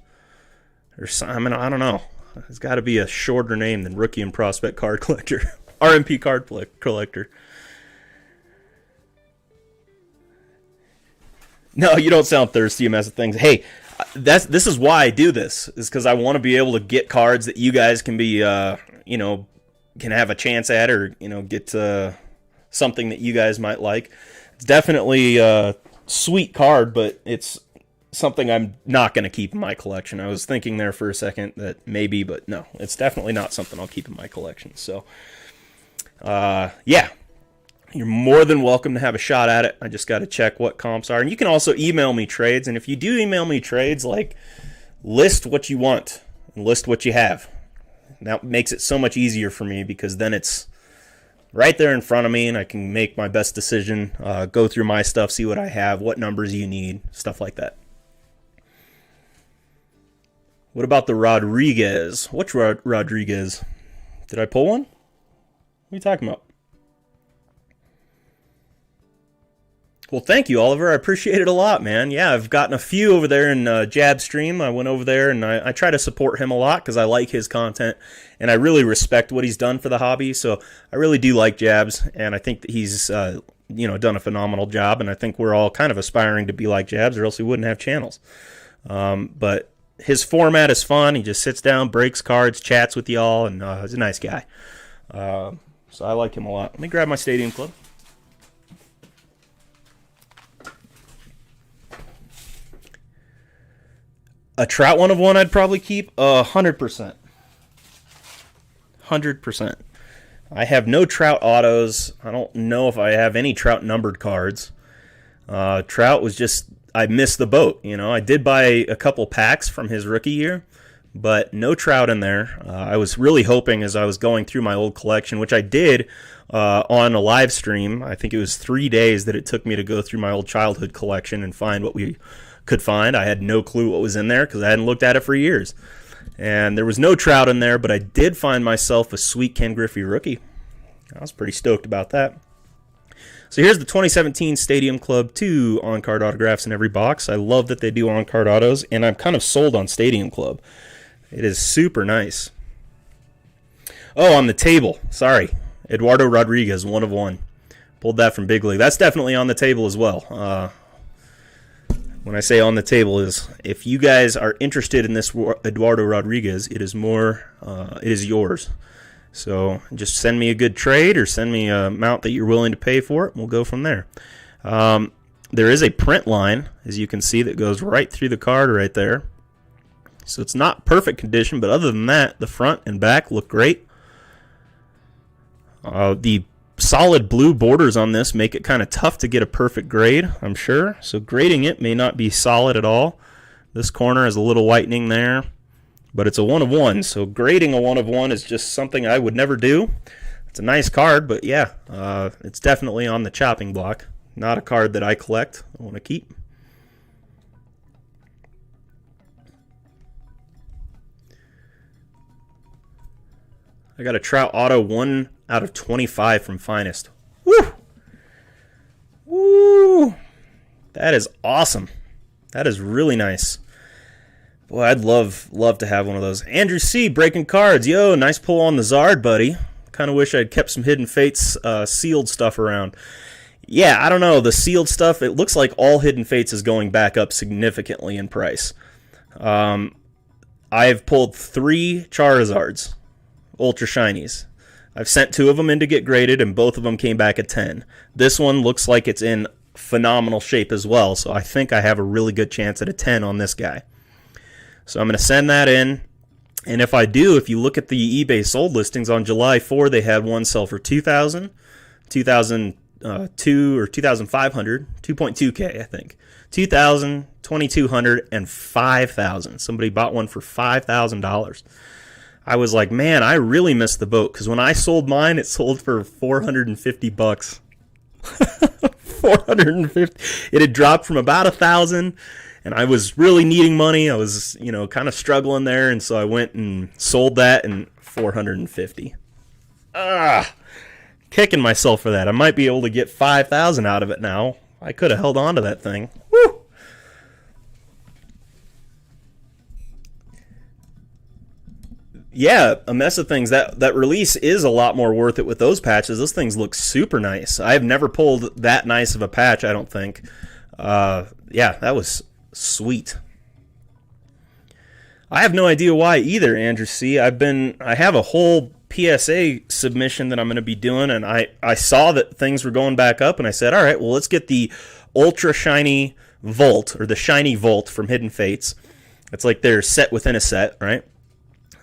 Or Simon, I don't know. There's got to be a shorter name than Rookie and Prospect card collector. RMP card collector. No, you don't sound thirsty, a mess of things. Hey, this is why I do this. Is because I want to be able to get cards that you guys can be, can have a chance at, or get something that you guys might like. It's definitely a sweet card, but it's something I'm not going to keep in my collection. I was thinking there for a second that maybe, but no, it's definitely not something I'll keep in my collection. So, you're more than welcome to have a shot at it. I just got to check what comps are. And you can also email me trades. And if you do email me trades, list what you want and list what you have. That makes it so much easier for me, because then it's right there in front of me, and I can make my best decision, go through my stuff, see what I have, what numbers you need, stuff like that. What about the Rodriguez? Which Rodriguez? Did I pull one? What are you talking about? Well, thank you, Oliver. I appreciate it a lot, man. Yeah, I've gotten a few over there in Jab Stream. I went over there, and I try to support him a lot because I like his content, and I really respect what he's done for the hobby. So I really do like Jabs, and I think that he's done a phenomenal job, and I think we're all kind of aspiring to be like Jabs, or else we wouldn't have channels. But his format is fun. He just sits down, breaks cards, chats with y'all, and he's a nice guy. So I like him a lot. Let me grab my Stadium Club. A Trout 1/1 I'd probably keep 100%. 100%. I have no Trout autos. I don't know if I have any Trout numbered cards. Trout was just, I missed the boat. I did buy a couple packs from his rookie year, but no Trout in there. I was really hoping, as I was going through my old collection, which I did on a live stream. I think it was 3 days that it took me to go through my old childhood collection and find what we could find. I had no clue what was in there because I hadn't looked at it for years. And there was no Trout in there, but I did find myself a sweet Ken Griffey rookie. I was pretty stoked about that. So here's the 2017 Stadium Club 2 on-card autographs in every box. I love that they do on-card autos, and I'm kind of sold on Stadium Club. It is super nice. Oh, on the table. Sorry. Eduardo Rodriguez, 1/1. Pulled that from Big League. That's definitely on the table as well. When I say on the table, is if you guys are interested in this Eduardo Rodriguez, it is yours. So just send me a good trade, or send me an amount that you're willing to pay for it, and we'll go from there. There is a print line, as you can see, that goes right through the card right there. So it's not perfect condition, but other than that, the front and back look great. The solid blue borders on this make it kind of tough to get a perfect grade, I'm sure. So grading it may not be solid at all. This corner has a little whitening there. but it's a 1 of 1, so grading a 1 of 1 is just something I would never do. It's a nice card, but yeah, it's definitely on the chopping block. Not a card that I collect. I want to keep. I got a Trout Auto 1 out of 25 from Finest. Woo! Woo! That is awesome. That is really nice. Boy, I'd love to have one of those. Andrew C. breaking cards. Yo, nice pull on the Zard, buddy. Kind of wish I'd kept some Hidden Fates sealed stuff around. Yeah, I don't know. The sealed stuff, it looks like all Hidden Fates is going back up significantly in price. I've pulled 3 Charizards, Ultra Shinies. I've sent 2 of them in to get graded, and both of them came back at 10. This one looks like it's in phenomenal shape as well, so I think I have a really good chance at a 10 on this guy. So I'm going to send that in, and if I do, if you look at the eBay sold listings on July 4, they had one sell for $2,000, $2,002 or $2,500, 2.2K I think, $2,000, $2,200, and $5,000. Somebody bought one for $5,000. I was like, man, I really missed the boat, because when I sold mine, it sold for $450. 450. It had dropped from about 1,000, and I was really needing money. I was, kind of struggling there, and so I went and sold that and 450. Kicking myself for that. I might be able to get 5,000 out of it now. I could have held on to that thing. Woo! Yeah, a mess of things. That release is a lot more worth it with those patches. Those things look super nice. I've never pulled that nice of a patch, I don't think. Yeah, that was sweet. I have no idea why either, Andrew C. I have a whole PSA submission that I'm going to be doing, and I saw that things were going back up, and I said, all right, well, let's get the Ultra Shiny Volt, or the Shiny Volt from Hidden Fates. It's like they're set within a set, right?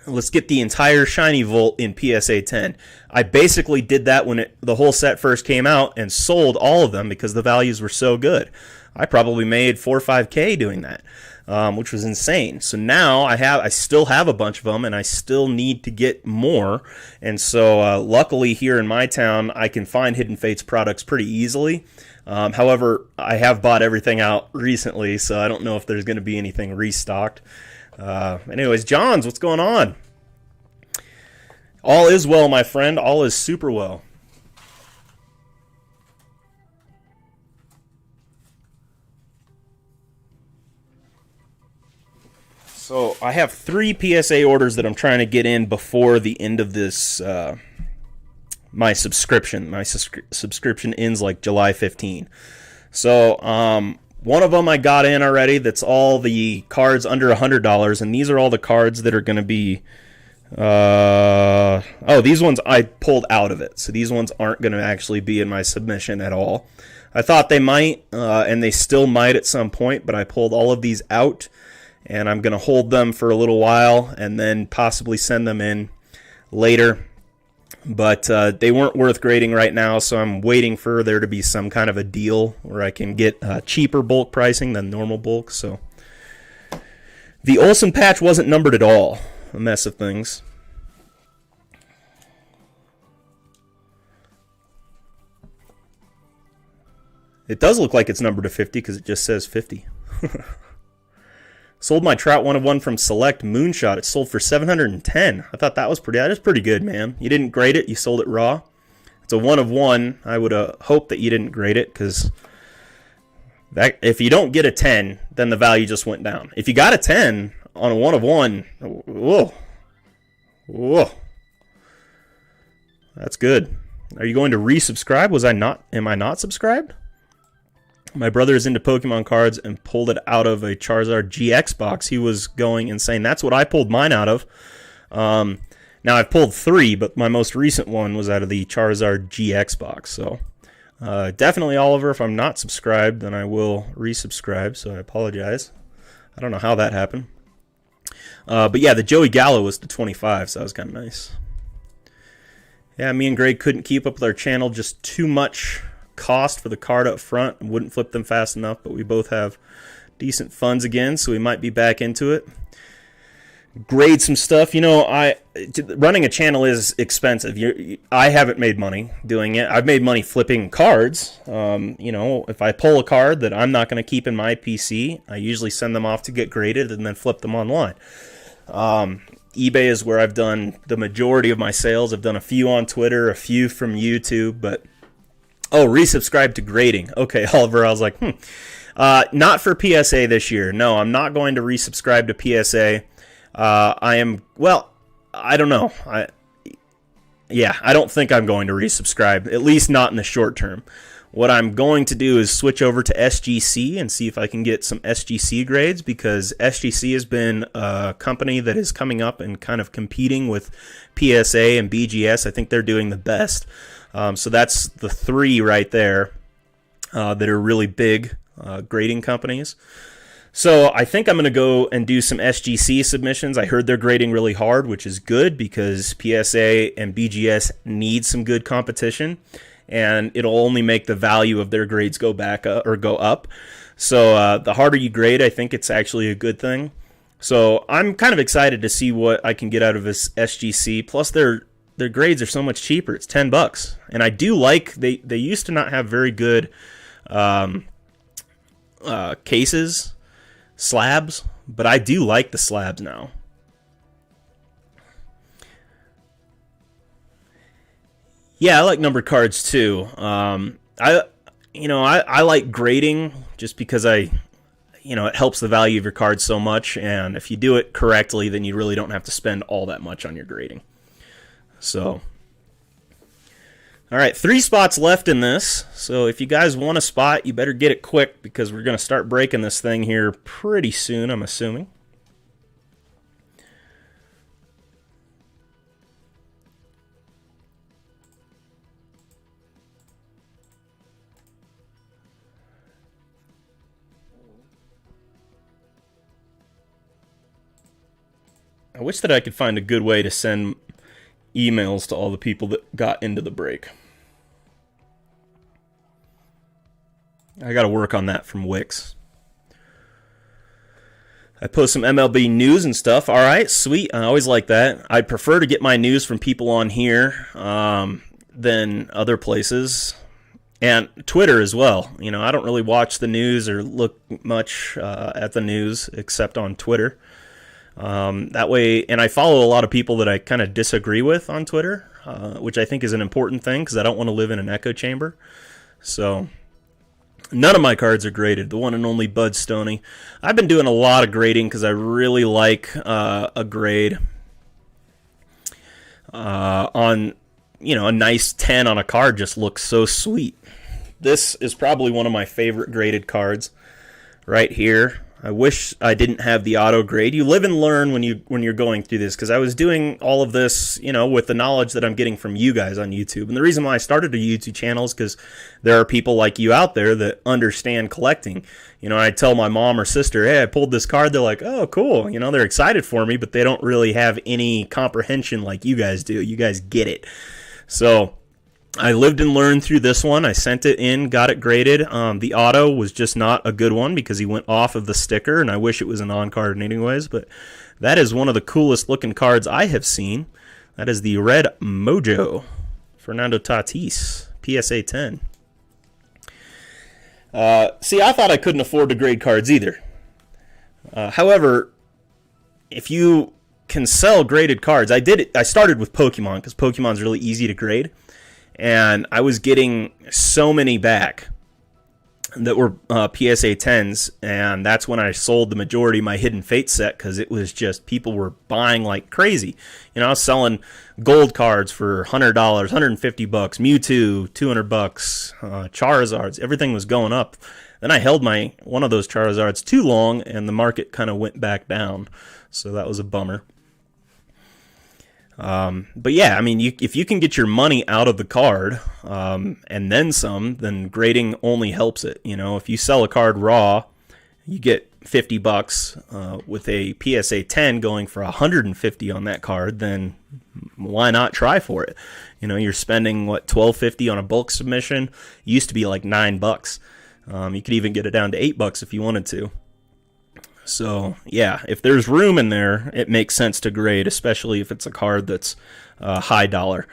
Let's get the entire Shiny Volt in PSA 10. I basically did that when the whole set first came out and sold all of them because the values were so good. I probably made 4 or 5K doing that, which was insane. So now I still have a bunch of them, and I still need to get more. And so luckily here in my town, I can find Hidden Fates products pretty easily. However, I have bought everything out recently, so I don't know if there's going to be anything restocked. Anyways, Johns, what's going on? All is well, my friend. All is super well. So I have 3 PSA orders that I'm trying to get in before the end of this, my subscription. My subscription ends like July 15. So, one of them I got in already. That's all the cards under $100, and these are all the cards that are going to be... these ones I pulled out of it, so these ones aren't going to actually be in my submission at all. I thought they might, and they still might at some point, but I pulled all of these out, and I'm going to hold them for a little while and then possibly send them in later. But they weren't worth grading right now, so I'm waiting for there to be some kind of a deal where I can get cheaper bulk pricing than normal bulk. So the Olsen patch wasn't numbered at all. A mess of things. It does look like it's numbered to 50 because it just says 50. Sold my Trout 1 of 1 from Select Moonshot. It sold for $710. I thought that was pretty good, man. You didn't grade it. You sold it raw. It's a 1 of 1. I would hope that you didn't grade it, because if you don't get a 10, then the value just went down. If you got a 10 on a 1 of 1, whoa. Whoa. That's good. Are you going to resubscribe? Am I not subscribed? My brother is into Pokemon cards and pulled it out of a Charizard GX box. He was going insane. That's what I pulled mine out of. Now, I've pulled 3, but my most recent one was out of the Charizard GX box. So, definitely, Oliver, if I'm not subscribed, then I will resubscribe. So, I apologize. I don't know how that happened. But yeah, the Joey Gallo was the 25, so that was kind of nice. Yeah, me and Greg couldn't keep up with our channel. Just too much cost for the card up front, and wouldn't flip them fast enough, but we both have decent funds again, so we might be back into it. grade some stuff. Running a channel is expensive. I haven't made money doing it. I've made money flipping cards. If I pull a card that I'm not going to keep in my PC, I usually send them off to get graded and then flip them online. eBay is where I've done the majority of my sales. I've done a few on Twitter, a few from YouTube, but resubscribe to grading. Okay, Oliver, I was like, not for PSA this year. No, I'm not going to resubscribe to PSA. I don't know. I don't think I'm going to resubscribe, at least not in the short term. What I'm going to do is switch over to SGC and see if I can get some SGC grades, because SGC has been a company that is coming up and kind of competing with PSA and BGS. I think they're doing the best. So that's the three right there that are really big grading companies. So I think I'm going to go and do some SGC submissions. I heard they're grading really hard, which is good because PSA and BGS need some good competition, and it'll only make the value of their grades go back up, or go up. So the harder you grade, I think it's actually a good thing. So I'm kind of excited to see what I can get out of this SGC. Plus their grades are so much cheaper. It's $10, and I do like they used to not have very good cases. Slabs, but I do like the slabs now. Yeah, I like numbered cards too. I like grading just because it helps the value of your cards so much, and if you do it correctly, then you really don't have to spend all that much on your grading. So, all right, 3 spots left in this. So if you guys want a spot, you better get it quick, because we're going to start breaking this thing here pretty soon, I'm assuming. I wish that I could find a good way to send emails to all the people that got into the break. I got to work on that from Wix. I post some MLB news and stuff. All right, sweet. I always like that. I'd prefer to get my news from people on here than other places. And Twitter as well. I don't really watch the news or look much at the news except on Twitter. That way, and I follow a lot of people that I kind of disagree with on Twitter, which I think is an important thing, because I don't want to live in an echo chamber. So, none of my cards are graded. The one and only Bud Stoney. I've been doing a lot of grading because I really like a grade on, a nice 10 on a card just looks so sweet. This is probably one of my favorite graded cards right here. I wish I didn't have the auto grade. You live and learn when you're going through this, because I was doing all of this, with the knowledge that I'm getting from you guys on YouTube. And the reason why I started a YouTube channel is because there are people like you out there that understand collecting. I tell my mom or sister, hey, I pulled this card. They're like, oh, cool. They're excited for me, but they don't really have any comprehension like you guys do. You guys get it. So I lived and learned through this one. I sent it in, got it graded. The auto was just not a good one because he went off of the sticker, and I wish it was an on-card anyways, but that is one of the coolest looking cards I have seen. That is the Red Mojo, Fernando Tatis, PSA 10. See, I thought I couldn't afford to grade cards either. However, if you can sell graded cards, I started with Pokemon because Pokemon's really easy to grade. And I was getting so many back that were PSA 10s, and that's when I sold the majority of my Hidden Fate set, because it was just, people were buying like crazy. I was selling gold cards for $100, $150, Mewtwo, $200, Charizards, everything was going up. Then I held one of those Charizards too long, and the market kind of went back down, so that was a bummer. But yeah, if you can get your money out of the card, and then some, then grading only helps it. If you sell a card raw, you get $50, with a PSA 10 going for $150 on that card, then why not try for it? You're spending $12.50 on a bulk submission. It used to be like $9. You could even get it down to $8 if you wanted to. So, yeah, if there's room in there, it makes sense to grade, especially if it's a card that's high dollar.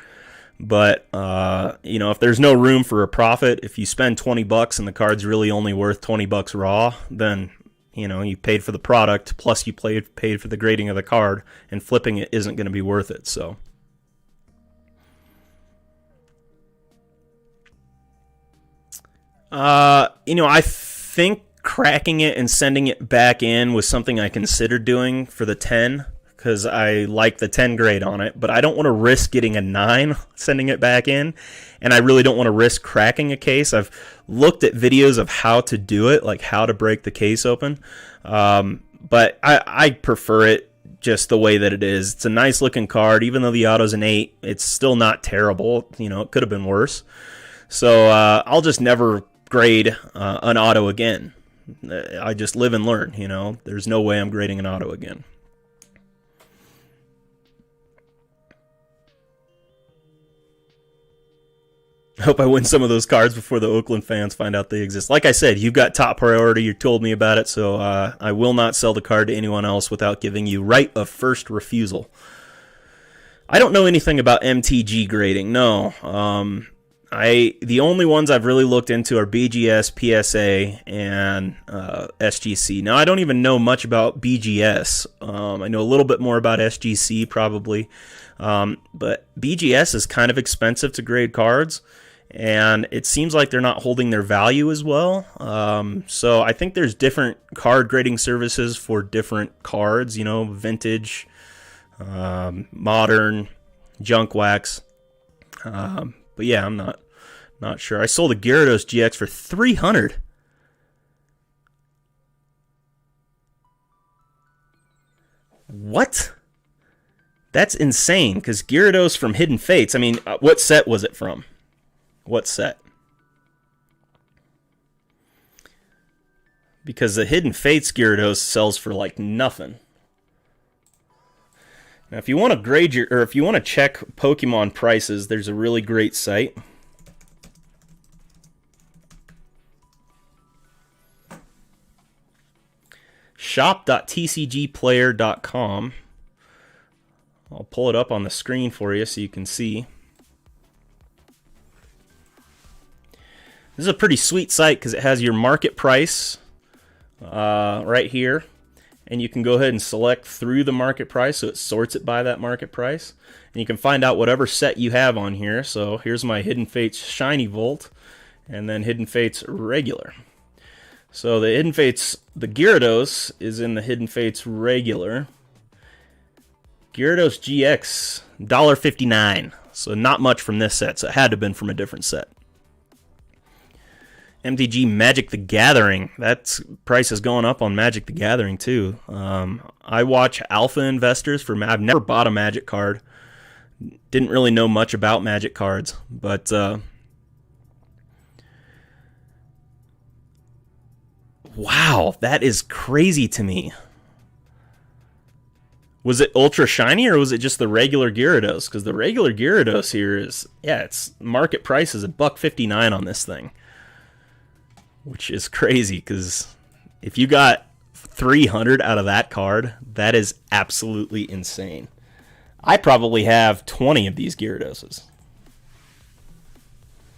But, if there's no room for a profit, if you spend $20 and the card's really only worth $20 raw, then, you paid for the product, plus you paid for the grading of the card, and flipping it isn't going to be worth it, so. I think cracking it and sending it back in was something I considered doing for the 10, because I like the 10 grade on it, but I don't want to risk getting a 9 sending it back in, and I really don't want to risk cracking a case. I've looked at videos of how to do it, like how to break the case open, but I prefer it just the way that it is. It's a nice looking card. Even though the auto's an 8, it's still not terrible. It could have been worse. So I'll just never grade an auto again. I just live and learn, There's no way I'm grading an auto again. I hope I win some of those cards before the Oakland fans find out they exist. Like I said, you've got top priority. You told me about it, so I will not sell the card to anyone else without giving you right of first refusal. I don't know anything about MTG grading, no. The only ones I've really looked into are BGS, PSA, and SGC. Now, I don't even know much about BGS. I know a little bit more about SGC, probably. But BGS is kind of expensive to grade cards, and it seems like they're not holding their value as well. So I think there's different card grading services for different cards, vintage, modern, junk wax. But yeah, I'm not sure. I sold a Gyarados GX for $300. What? That's insane, because Gyarados from Hidden Fates, what set was it from? What set? Because the Hidden Fates Gyarados sells for like nothing. Now, if you want to grade if you want to check Pokemon prices, there's a really great site. Shop.tcgplayer.com. I'll pull it up on the screen for you so you can see. This is a pretty sweet site because it has your market price right here. And you can go ahead and select through the market price, so it sorts it by that market price. And you can find out whatever set you have on here. So here's my Hidden Fates Shiny Volt, and then Hidden Fates Regular. So the Hidden Fates, the Gyarados is in the Hidden Fates Regular. Gyarados GX, $1.59. So not much from this set, so it had to have been from a different set. MTG Magic the Gathering. That price is going up on Magic the Gathering too. I watch alpha investors for. I've never bought a Magic card. Didn't really know much about Magic cards, but wow, that is crazy to me. Was it ultra shiny or was it just the regular Gyarados? Because the regular Gyarados here is, its market price is $1.59 on this thing. Which is crazy, because if you got 300 out of that card, that is absolutely insane. I probably have 20 of these Gyarados.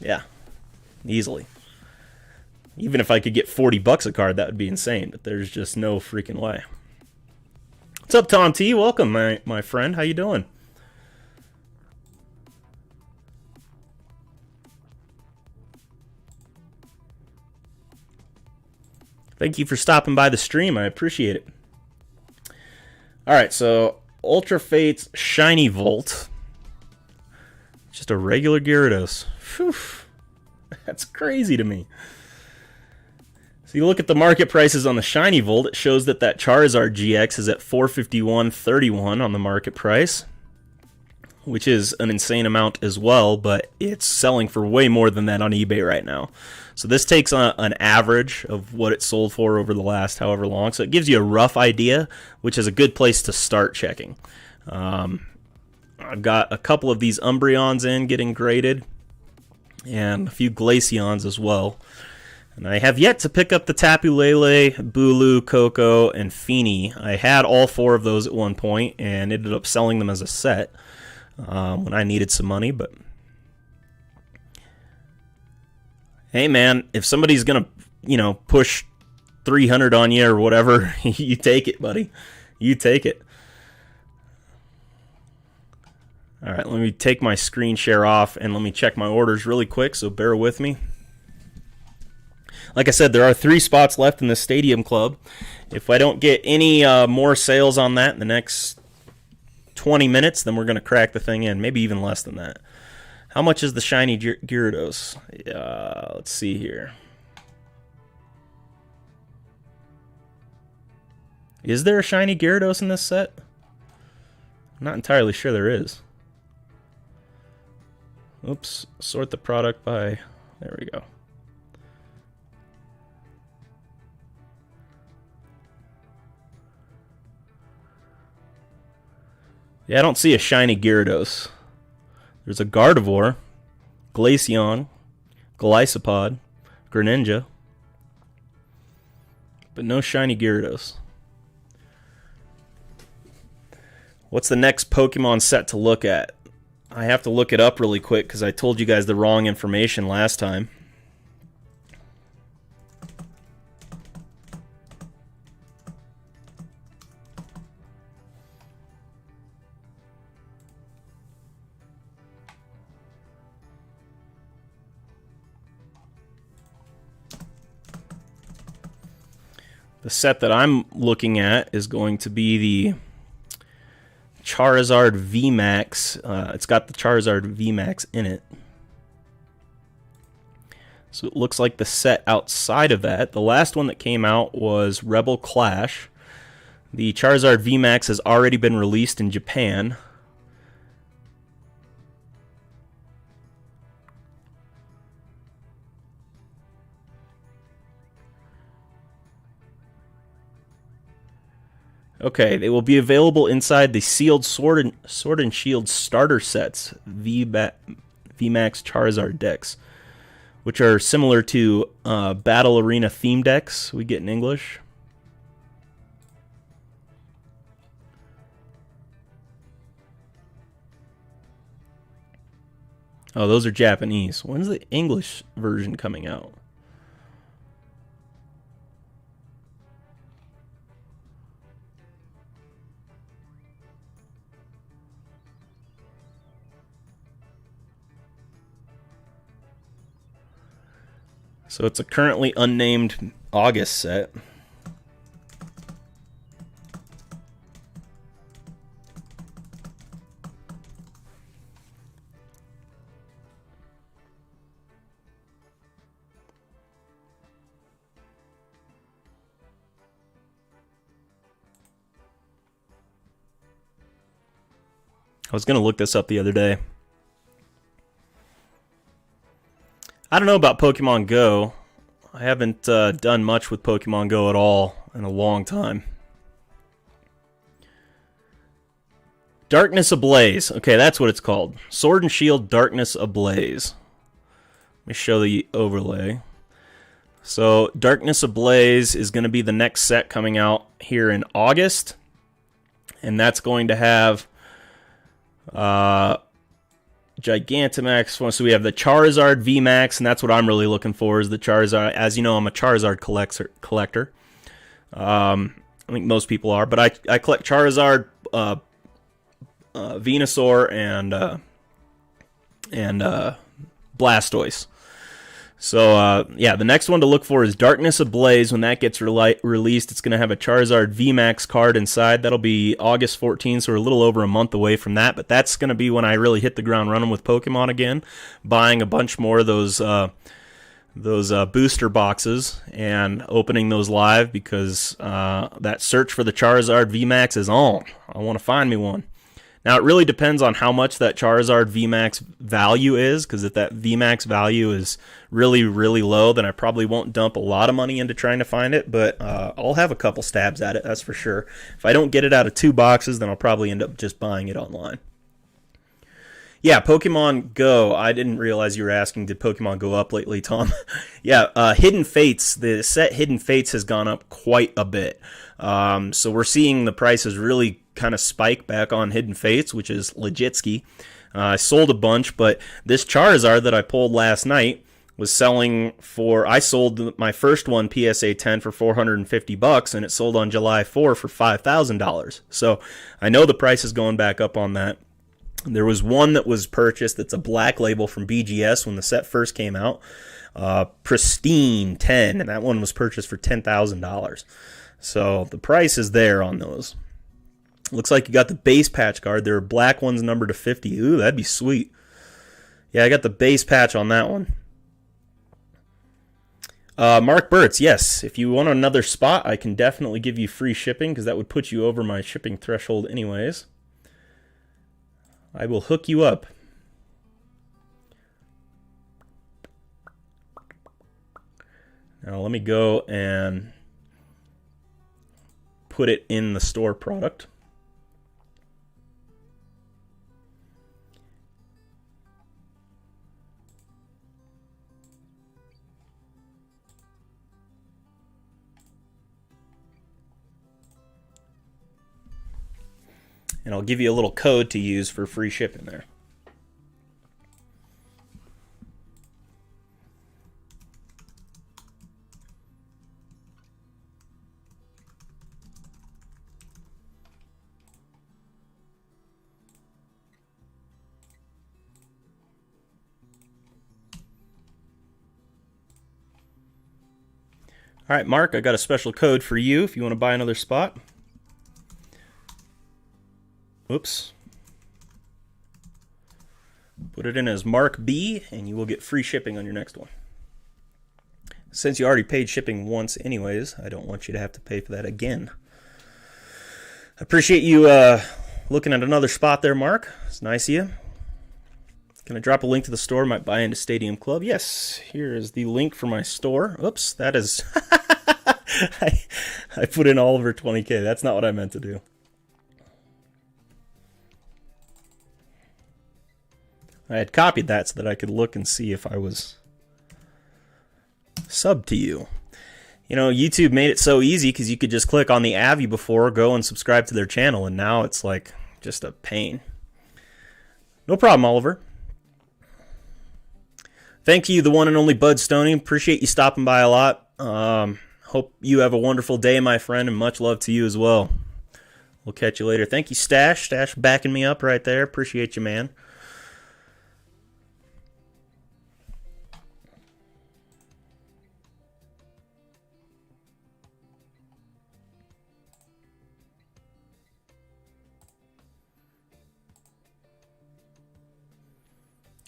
Yeah, easily. Even if I could get $40 a card, that would be insane, but there's just no freaking way. What's up, Tom T? Welcome, my friend. How you doing? Thank you for stopping by the stream. I appreciate it. Alright, so Ultra Fates Shiny Volt. Just a regular Gyarados. Whew. That's crazy to me. So you look at the market prices on the Shiny Volt, it shows that Charizard GX is at $451.31 on the market price, which is an insane amount as well, but it's selling for way more than that on eBay right now. So this takes an average of what it sold for over the last however long. So it gives you a rough idea, which is a good place to start checking. I've got a couple of these Umbreons in getting graded, and a few Glaceons as well. And I have yet to pick up the Tapu Lele, Bulu, Coco, and Feeny. I had all 4 of those at one point and ended up selling them as a set when I needed some money. But hey, man, if somebody's gonna, push 300 on you or whatever, you take it, buddy. You take it. All right, let me take my screen share off and let me check my orders really quick. So bear with me. Like I said, there are 3 spots left in the Stadium Club. If I don't get any more sales on that in the next 20 minutes, then we're going to crack the thing in. Maybe even less than that. How much is the shiny Gyarados? Let's see here. Is there a shiny Gyarados in this set? I'm not entirely sure there is. Oops, sort the product by... There we go. Yeah, I don't see a shiny Gyarados. There's a Gardevoir, Glaceon, Golisopod, Greninja, but no shiny Gyarados. What's the next Pokemon set to look at? I have to look it up really quick because I told you guys the wrong information last time. The set that I'm looking at is going to be the Charizard VMAX. It's got the Charizard VMAX in it. So it looks like the set outside of that. The last one that came out was Rebel Clash. The Charizard VMAX has already been released in Japan. Okay, they will be available inside the sealed Sword and Shield starter sets, VMAX Charizard decks, which are similar to Battle Arena theme decks we get in English. Oh, those are Japanese. When's the English version coming out? So it's a currently unnamed August set. I was going to look this up the other day. I don't know about Pokemon Go. I haven't done much with Pokemon Go at all in a long time. Darkness Ablaze. Okay, that's what it's called. Sword and Shield Darkness Ablaze. Let me show the overlay. So, Darkness Ablaze is going to be the next set coming out here in August. And that's going to have Gigantamax. So we have the Charizard VMAX, and that's what I'm really looking for, is the Charizard. As you know, I'm a Charizard collector. I think most people are, but I collect Charizard, Venusaur, and Blastoise. So, yeah, the next one to look for is Darkness Ablaze. When that gets released, it's going to have a Charizard VMAX card inside. That'll be August 14th, so we're a little over a month away from that. But that's going to be when I really hit the ground running with Pokemon again, buying a bunch more of those booster boxes and opening those live, because that search for the Charizard VMAX is on. I want to find me one. Now, it really depends on how much that Charizard VMAX value is, because if that VMAX value is really, really low, then I probably won't dump a lot of money into trying to find it, but I'll have a couple stabs at it, that's for sure. If I don't get it out of 2 boxes, then I'll probably end up just buying it online. Yeah, Pokemon Go. I didn't realize you were asking, did Pokemon go up lately, Tom? Yeah, Hidden Fates, the set Hidden Fates has gone up quite a bit. So we're seeing the prices really kind of spike back on Hidden Fates, which is legitski. I sold a bunch, but this Charizard that I pulled last night was selling for, I sold my first one, PSA 10, for $450, and it sold on July 4 for $5,000. So I know the price is going back up on that. There was one that was purchased that's a black label from BGS when the set first came out. Pristine 10, and that one was purchased for $10,000. So the price is there on those. Looks like you got the base patch card. There are black ones numbered to 50. Ooh, that'd be sweet. Yeah, I got the base patch on that one. Mark Burtz, yes. If you want another spot, I can definitely give you free shipping because that would put you over my shipping threshold anyways. I will hook you up. Now let me go and put it in the store product. And I'll give you a little code to use for free shipping there. All right, Mark, I got a special code for you if you want to buy another spot. Oops. Put it in as Mark B, and you will get free shipping on your next one. Since you already paid shipping once anyways, I don't want you to have to pay for that again. I appreciate you looking at another spot there, Mark. It's nice of you. Can I drop a link to the store? Might buy into Stadium Club. Yes, here is the link for my store. Oops, that is... I put in Oliver 20K. That's not what I meant to do. I had copied that so that I could look and see if I was subbed to you. You know, YouTube made it so easy because you could just click on the Avi before, go and subscribe to their channel, and now it's like just a pain. No problem, Oliver. Thank you, the one and only Bud Stoney. Appreciate you stopping by a lot. Hope you have a wonderful day, my friend, and much love to you as well. We'll catch you later. Thank you, Stash. Stash backing me up right there. Appreciate you, man.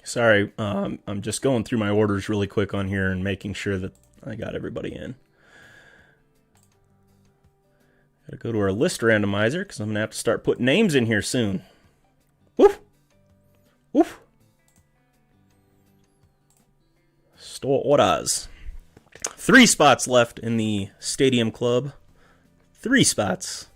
Sorry, I'm just going through my orders really quick on here and making sure that I got everybody in. Gotta go to our list randomizer because I'm gonna have to start putting names in here soon. Woof! Woof! Store orders. 3 spots left in the Stadium Club. 3 spots.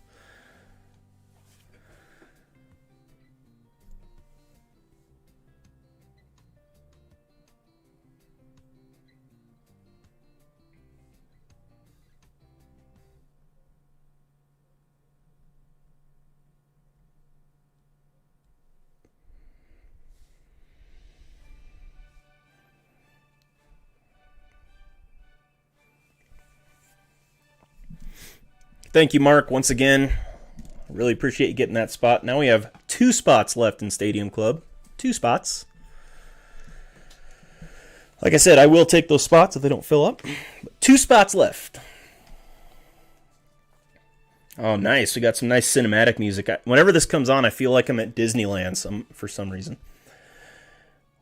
Thank you, Mark, once again. Really appreciate you getting that spot. Now we have 2 spots left in Stadium Club. 2 spots. Like I said, I will take those spots if they don't fill up. But 2 spots left. Oh, nice. We got some nice cinematic music. Whenever this comes on, I feel like I'm at Disneyland for some reason.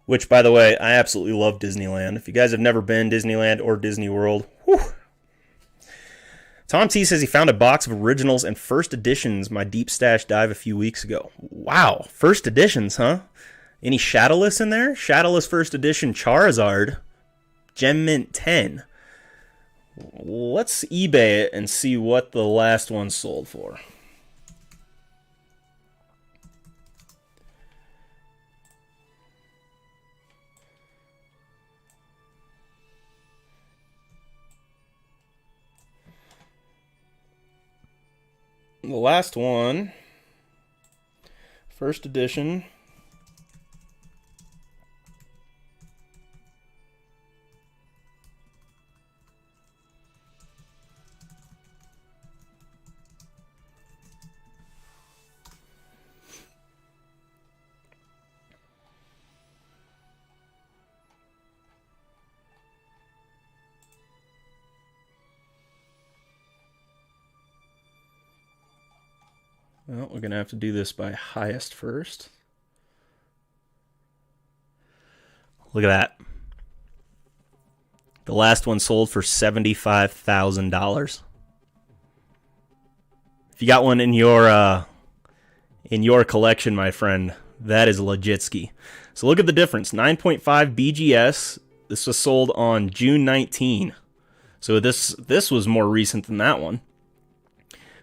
Which, by the way, I absolutely love Disneyland. If you guys have never been Disneyland or Disney World, whew. Tom T says he found a box of originals and first editions my deep stash dive a few weeks ago. Wow, first editions, huh? Any Shadowless in there? Shadowless first edition Charizard, Gem Mint 10. Let's eBay it and see what the last one sold for. the last one, first edition. Well, we're going to have to do this by highest first. Look at that. The last one sold for $75,000. If you got one in your collection, my friend, that is legitski. So look at the difference. 9.5 BGS. This was sold on June 19. So this was more recent than that one.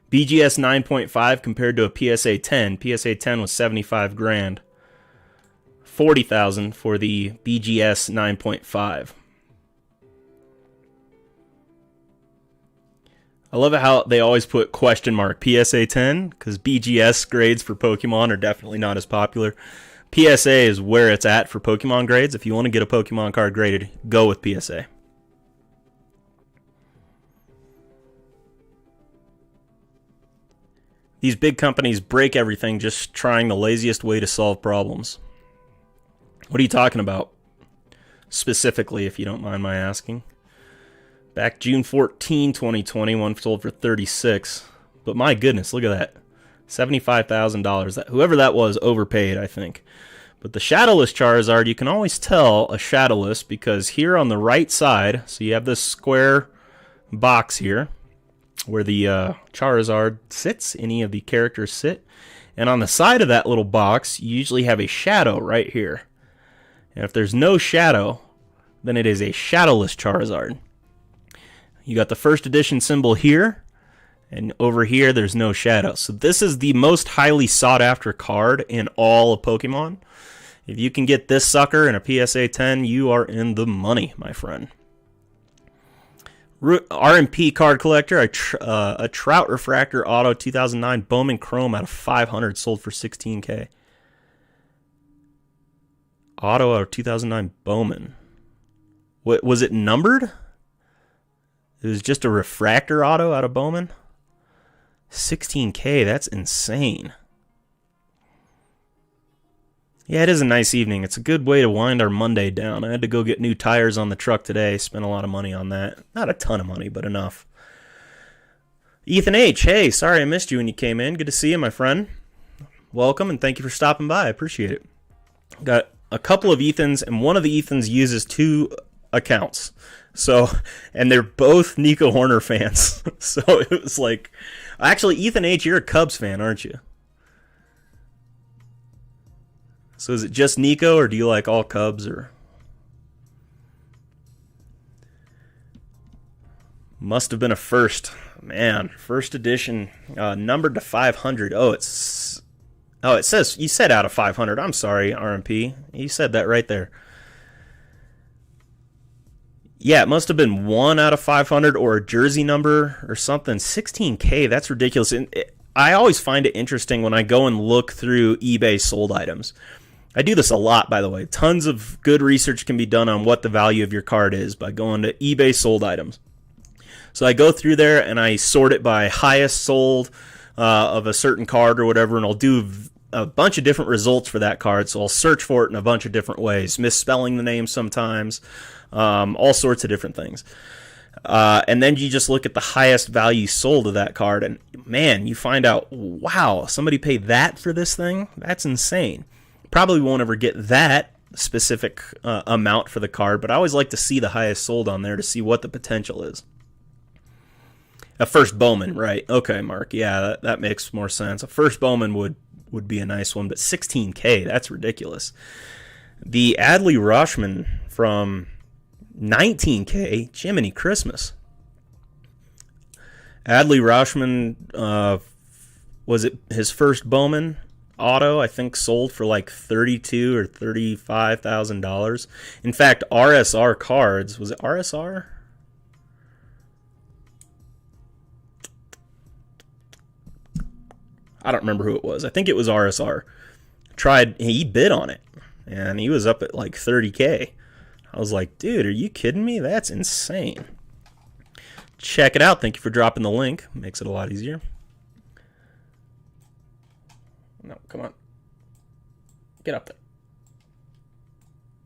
BGS 9.5 compared to a PSA 10. PSA 10 was 75 grand. 40,000 for the BGS 9.5. I love how they always put question mark PSA 10 because BGS grades for Pokemon are definitely not as popular. PSA is where it's at for Pokemon grades. If you want to get a Pokemon card graded, go with PSA. These big companies break everything just trying the laziest way to solve problems. What are you talking about? Specifically, if you don't mind my asking. Back June 14, 2020, one sold for $36. But my goodness, look at that. $75,000. Whoever that was overpaid, I think. But the Shadowless Charizard, you can always tell a Shadowless because here on the right side, so you have this square box here, where the Charizard sits, any of the characters sit. And on the side of that little box, you usually have a shadow right here. And if there's no shadow, then it is a Shadowless Charizard. You got the first edition symbol here, and over here there's no shadow. So this is the most highly sought after card in all of Pokemon. If you can get this sucker in a PSA 10, you are in the money, my friend. RMP card collector, a Trout Refractor Auto 2009 Bowman Chrome out of 500 sold for $16K. Auto out of 2009 Bowman. What was it numbered? It was just a refractor auto out of Bowman. $16K, that's insane. Yeah, it is a nice evening. It's a good way to wind our Monday down. I had to go get new tires on the truck today. Spent a lot of money on that. Not a ton of money, but enough. Ethan H., hey, sorry I missed you when you came in. Good to see you, my friend. Welcome, and thank you for stopping by. I appreciate it. Got a couple of Ethans, and one of the Ethans uses 2 accounts. So, and they're both Nico Horner fans. So it was like, actually, Ethan H., you're a Cubs fan, aren't you? So is it just Nico, or do you like all Cubs? Or must have been a first, man. First edition, numbered to 500. It says you said out of 500. I'm sorry, RMP. You said that right there. Yeah, it must have been 1 out of 500 or a jersey number or something. $16K. That's ridiculous. And I always find it interesting when I go and look through eBay sold items. I do this a lot, by the way. Tons of good research can be done on what the value of your card is by going to eBay sold items. So I go through there and I sort it by highest sold of a certain card or whatever, and I'll do a bunch of different results for that card. So I'll search for it in a bunch of different ways, misspelling the name sometimes, all sorts of different things. And then you just look at the highest value sold of that card, and man, you find out, wow, somebody paid that for this thing? That's insane. Probably won't ever get that specific amount for the card, but I always like to see the highest sold on there to see what the potential is. A first Bowman, right? Okay, Mark. Yeah, that makes more sense. A first Bowman would be a nice one, but $16K, that's ridiculous. The Adley Rutschman from $19K, Jiminy Christmas. Adley Rutschman, was it his first Bowman auto? I think sold for like $32,000 or $35,000. In fact, RSR cards, was it RSR? I don't remember who it was. I think it was RSR. He bid on it, and he was up at like 30K. I was like, dude, are you kidding me? That's insane. Check it out. Thank you for dropping the link. Makes it a lot easier. No, come on. Get up there.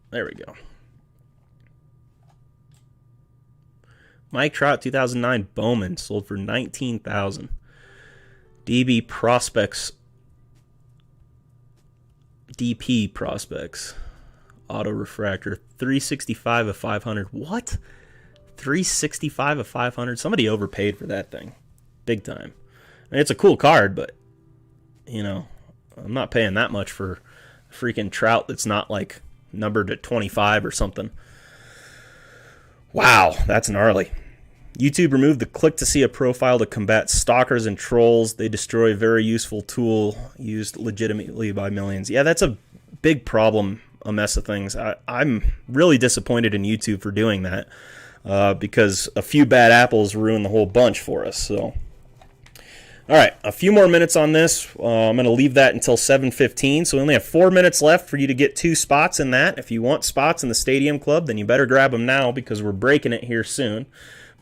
There we go. Mike Trout 2009 Bowman sold for $19,000. DP Prospects Auto Refractor 365 of 500. What? 365 of 500? Somebody overpaid for that thing. Big time. I mean, it's a cool card, but you know, I'm not paying that much for a freaking Trout that's not like numbered at 25 or something. Wow, that's gnarly. YouTube removed the click to see a profile to combat stalkers and trolls. They destroy a very useful tool used legitimately by millions. Yeah, that's a big problem, a mess of things. I'm really disappointed in YouTube for doing that because a few bad apples ruin the whole bunch for us. So, all right, a few more minutes on this. I'm going to leave that until 7:15, so we only have 4 minutes left for you to get 2 spots in that. If you want spots in the Stadium Club, then you better grab them now because we're breaking it here soon.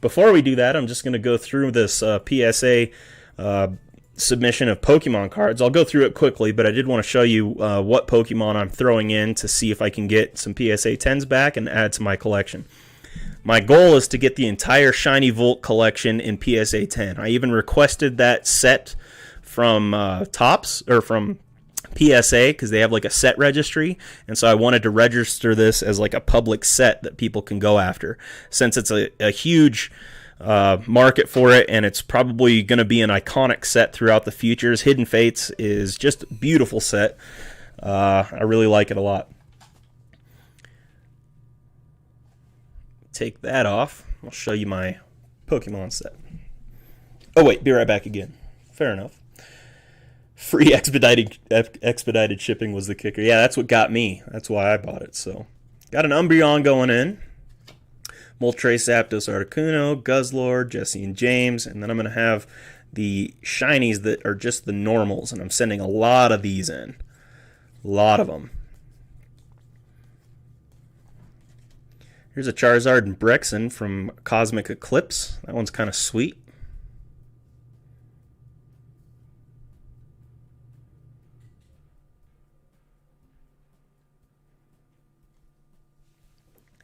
Before we do that, I'm just going to go through this PSA submission of Pokemon cards. I'll go through it quickly, but I did want to show you what Pokemon I'm throwing in to see if I can get some PSA 10s back and add to my collection. My goal is to get the entire Shiny Volt collection in PSA 10. I even requested that set from Topps, or from PSA, because they have like a set registry, and so I wanted to register this as like a public set that people can go after, since it's a huge market for it, and it's probably going to be an iconic set throughout the futures. Hidden Fates is just a beautiful set. I really like it a lot. Take that off. I'll show you my Pokemon set. Oh wait, be right back again. Fair enough. Free expedited shipping was the kicker. Yeah, that's what got me. That's why I bought it. So, got an Umbreon going in. Moltres, Zapdos, Articuno, Guzzlord, Jesse and James, and then I'm going to have the shinies that are just the normals, and I'm sending a lot of these in. A lot of them. Here's a Charizard and Brexen from Cosmic Eclipse. That one's kind of sweet.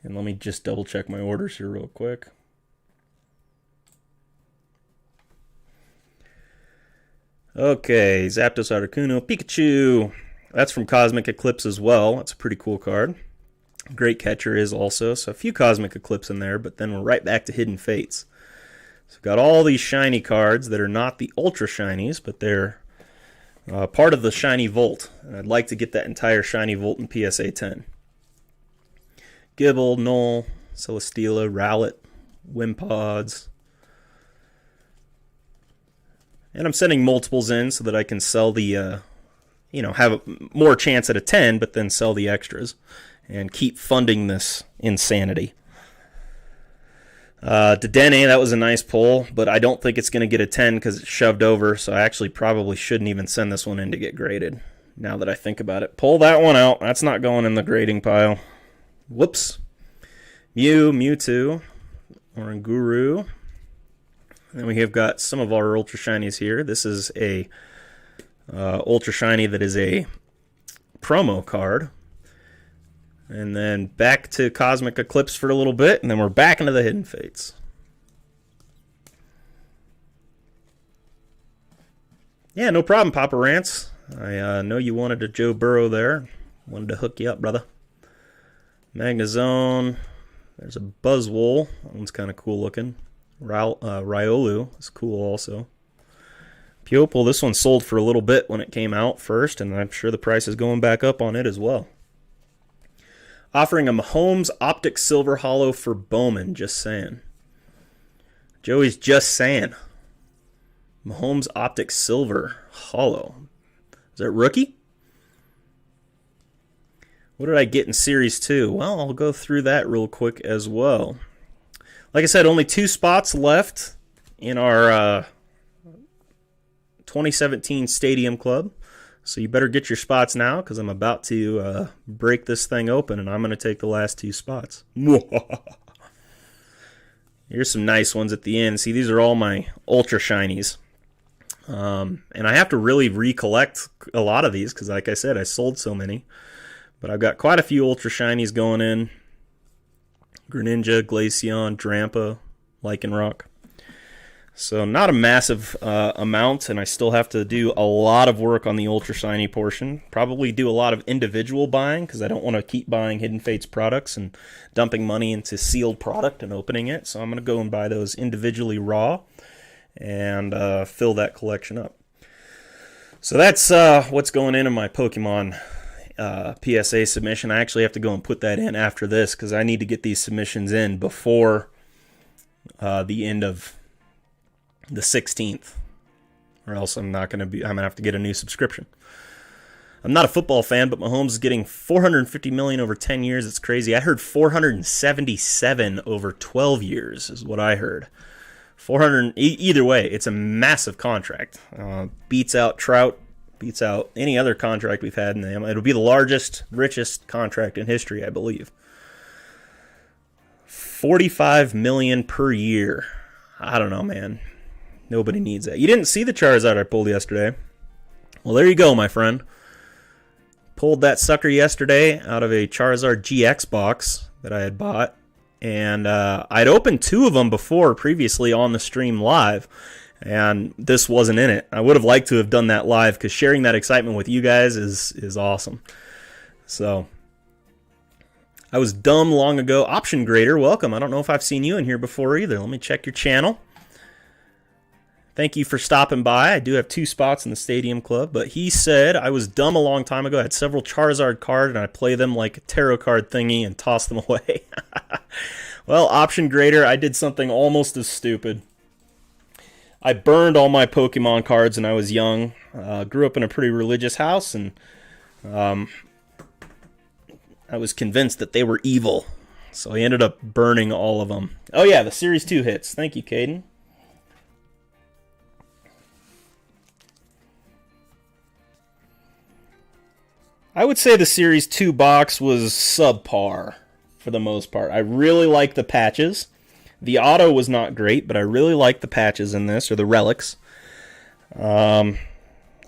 And let me just double check my orders here real quick. Okay, Zapdos, Articuno, Pikachu. That's from Cosmic Eclipse as well. That's a pretty cool card. Great catcher is also. So a few Cosmic Eclipse in there, but then we're right back to Hidden Fates. So got all these shiny cards that are not the Ultra Shinies, but they're part of the Shiny Volt. And I'd like to get that entire Shiny Volt in PSA 10. Gibble, Null, Celesteela, Rowlet, Wimpods. And I'm sending multiples in so that I can sell the, have more chance at a 10, but then sell the extras and keep funding this insanity. Dedenne, that was a nice pull, but I don't think it's going to get a 10 because it's shoved over, so I actually probably shouldn't even send this one in to get graded, now that I think about it. Pull that one out. That's not going in the grading pile. Whoops. Mewtwo, Oranguru. Then we have got some of our Ultra Shinies here. This is a Ultra Shiny that is a promo card. And then back to Cosmic Eclipse for a little bit, and then we're back into the Hidden Fates. Yeah, no problem, Papa Rance. I know you wanted a Joe Burrow there. Wanted to hook you up, brother. Magnezone. There's a Buzzwole. That one's kind of cool looking. Riolu is cool also. Pupil, this one sold for a little bit when it came out first, and I'm sure the price is going back up on it as well. Offering a Mahomes Optic Silver Holo for Bowman, just saying. Joey's just saying. Mahomes Optic Silver Holo. Is that rookie? What did I get in Series 2? Well, I'll go through that real quick as well. Like I said, only 2 spots left in our 2017 Stadium Club. So you better get your spots now because I'm about to break this thing open, and I'm going to take the last 2 spots. Here's some nice ones at the end. See, these are all my Ultra Shinies. And I have to really recollect a lot of these because, like I said, I sold so many. But I've got quite a few Ultra Shinies going in. Greninja, Glaceon, Drampa, Lycanroc. So not a massive amount, and I still have to do a lot of work on the Ultra Shiny portion. Probably do a lot of individual buying because I don't want to keep buying Hidden Fates products and dumping money into sealed product and opening it. So I'm going to go and buy those individually raw and fill that collection up. So that's what's going in my Pokemon PSA submission. I actually have to go and put that in after this because I need to get these submissions in before the end of the 16th, or else I'm gonna have to get a new subscription. I'm not a football fan, but Mahomes is getting $450 million over 10 years. It's crazy. I heard 477 over 12 years is what I heard. 400 either way, it's a massive contract. Beats out Trout, beats out any other contract we've had in them. It'll be the largest, richest contract in history, I believe. $45 million per year. I don't know, man. Nobody needs that. You didn't see the Charizard I pulled yesterday. Well, there you go, my friend. Pulled that sucker yesterday out of a Charizard GX box that I had bought. And I'd opened 2 of them before previously on the stream live. And this wasn't in it. I would have liked to have done that live because sharing that excitement with you guys is awesome. So I was dumb long ago. Option Grader, welcome. I don't know if I've seen you in here before either. Let me check your channel. Thank you for stopping by. I do have 2 spots in the Stadium Club, but he said I was dumb a long time ago. I had several Charizard cards, and I play them like a tarot card thingy and toss them away. Well, Option Grader, I did something almost as stupid. I burned all my Pokemon cards when I was young. Grew up in a pretty religious house, and I was convinced that they were evil. So I ended up burning all of them. Oh yeah, the Series 2 hits. Thank you, Caden. I would say the Series 2 box was subpar for the most part. I really like the patches. The auto was not great, but I really like the patches in this, or the relics. Here,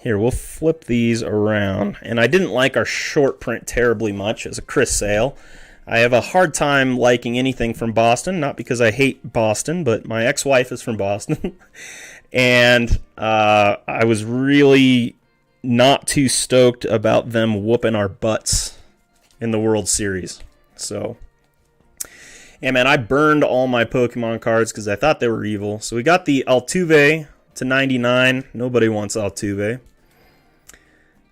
we'll flip these around. And I didn't like our short print terribly much as a Chris Sale. I have a hard time liking anything from Boston, not because I hate Boston, but my ex-wife is from Boston. And I was really not too stoked about them whooping our butts in the World Series. So, yeah, man, I burned all my Pokemon cards because I thought they were evil. So we got the Altuve to 99. Nobody wants Altuve.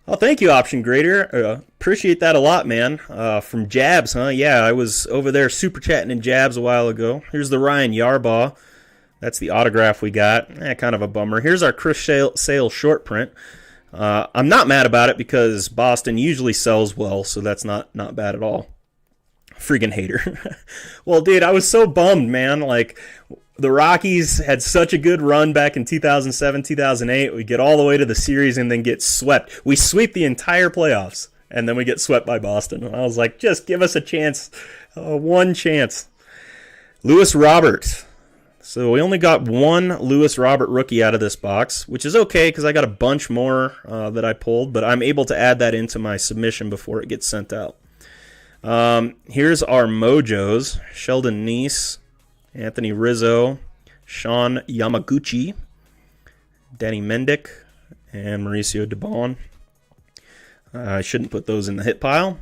Oh, thank you, Option Grader. Appreciate that a lot, man. From Jabs, huh? Yeah, I was over there super chatting in Jabs a while ago. Here's the Ryan Yarbaugh. That's the autograph we got. Kind of a bummer. Here's our Chris Sale short print. I'm not mad about it because Boston usually sells well, so that's not bad at all. Freaking hater. Well, dude, I was so bummed, man. Like, the Rockies had such a good run back in 2007, 2008. We get all the way to the series and then get swept. We sweep the entire playoffs, and then we get swept by Boston. And I was like, just give us a chance. One chance. Lewis Robert. So we only got one Lewis Robert rookie out of this box, which is okay because I got a bunch more that I pulled, but I'm able to add that into my submission before it gets sent out. Here's our Mojos. Sheldon Neese, Anthony Rizzo, Sean Yamaguchi, Danny Mendick, and Mauricio Dubon. I shouldn't put those in the hit pile.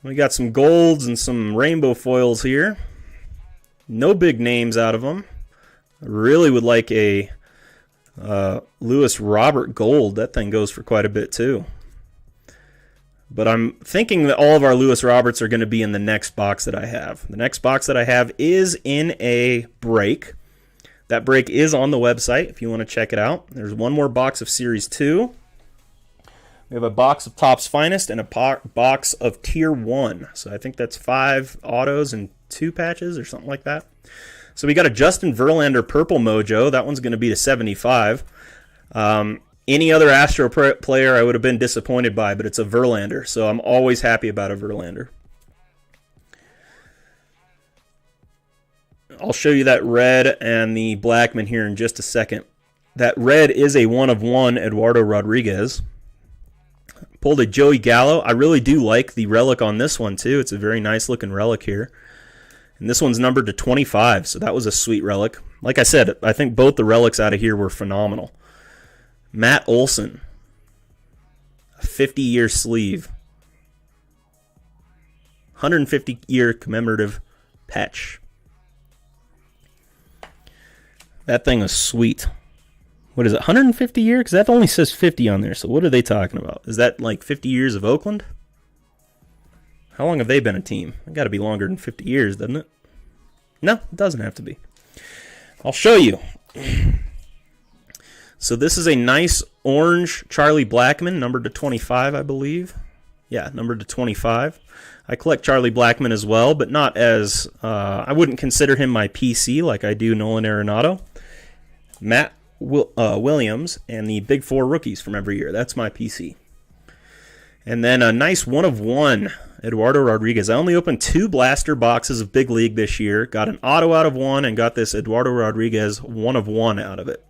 We got some golds and some rainbow foils here. No big names out of them. I really would like a Lewis Robert gold. That thing goes for quite a bit too. But I'm thinking that all of our Lewis Roberts are going to be in the next box that I have. The next box that I have is in a break. That break is on the website if you want to check it out. There's one more box of Series 2. We have a box of Topps Finest and a box of Tier 1. So I think that's 5 autos and 2 patches or something like that. So we got a Justin Verlander Purple Mojo. That one's going to be to 75. In Any other Astro player I would have been disappointed by, but it's a Verlander, so I'm always happy about a Verlander. I'll show you that red and the Blackman here in just a second. That red is a 1/1 Eduardo Rodriguez. Pulled a Joey Gallo. I really do like the relic on this one, too. It's a very nice looking relic here. And this one's numbered to 25, so that was a sweet relic. Like I said, I think both the relics out of here were phenomenal. Matt Olson. A 50-year sleeve. 150-year commemorative patch. That thing is sweet. What is it, 150 year? Because that only says 50 on there, so what are they talking about? Is that like 50 years of Oakland? How long have they been a team? It's got to be longer than 50 years, doesn't it? No, it doesn't have to be. I'll show you. So this is a nice orange Charlie Blackmon, numbered to 25, I believe. Yeah, numbered to 25. I collect Charlie Blackmon as well, but not as... I wouldn't consider him my PC like I do Nolan Arenado. Matt Williams and the Big Four rookies from every year. That's my PC. And then a nice 1/1 Eduardo Rodriguez. I only opened 2 blaster boxes of Big League this year. Got an auto out of one and got this Eduardo Rodriguez 1/1 out of it,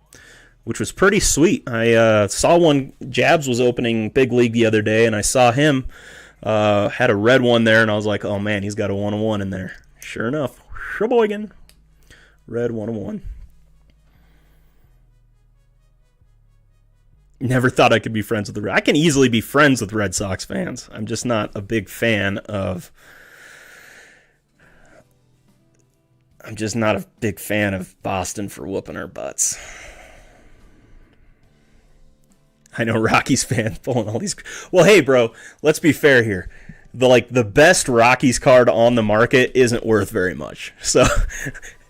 which was pretty sweet. I saw one, Jabs was opening Big League the other day, and I saw him had a red one there, and I was like, oh man, he's got a 1/1 in there. Sure enough, Sheboygan, red 1/1. Never thought I could be friends with I can easily be friends with Red Sox fans. I'm just not a big fan of... I'm just not a big fan of Boston for whooping our butts. I know Rockies fans pulling all these... Well, hey, bro, let's be fair here. The best Rockies card on the market isn't worth very much. So...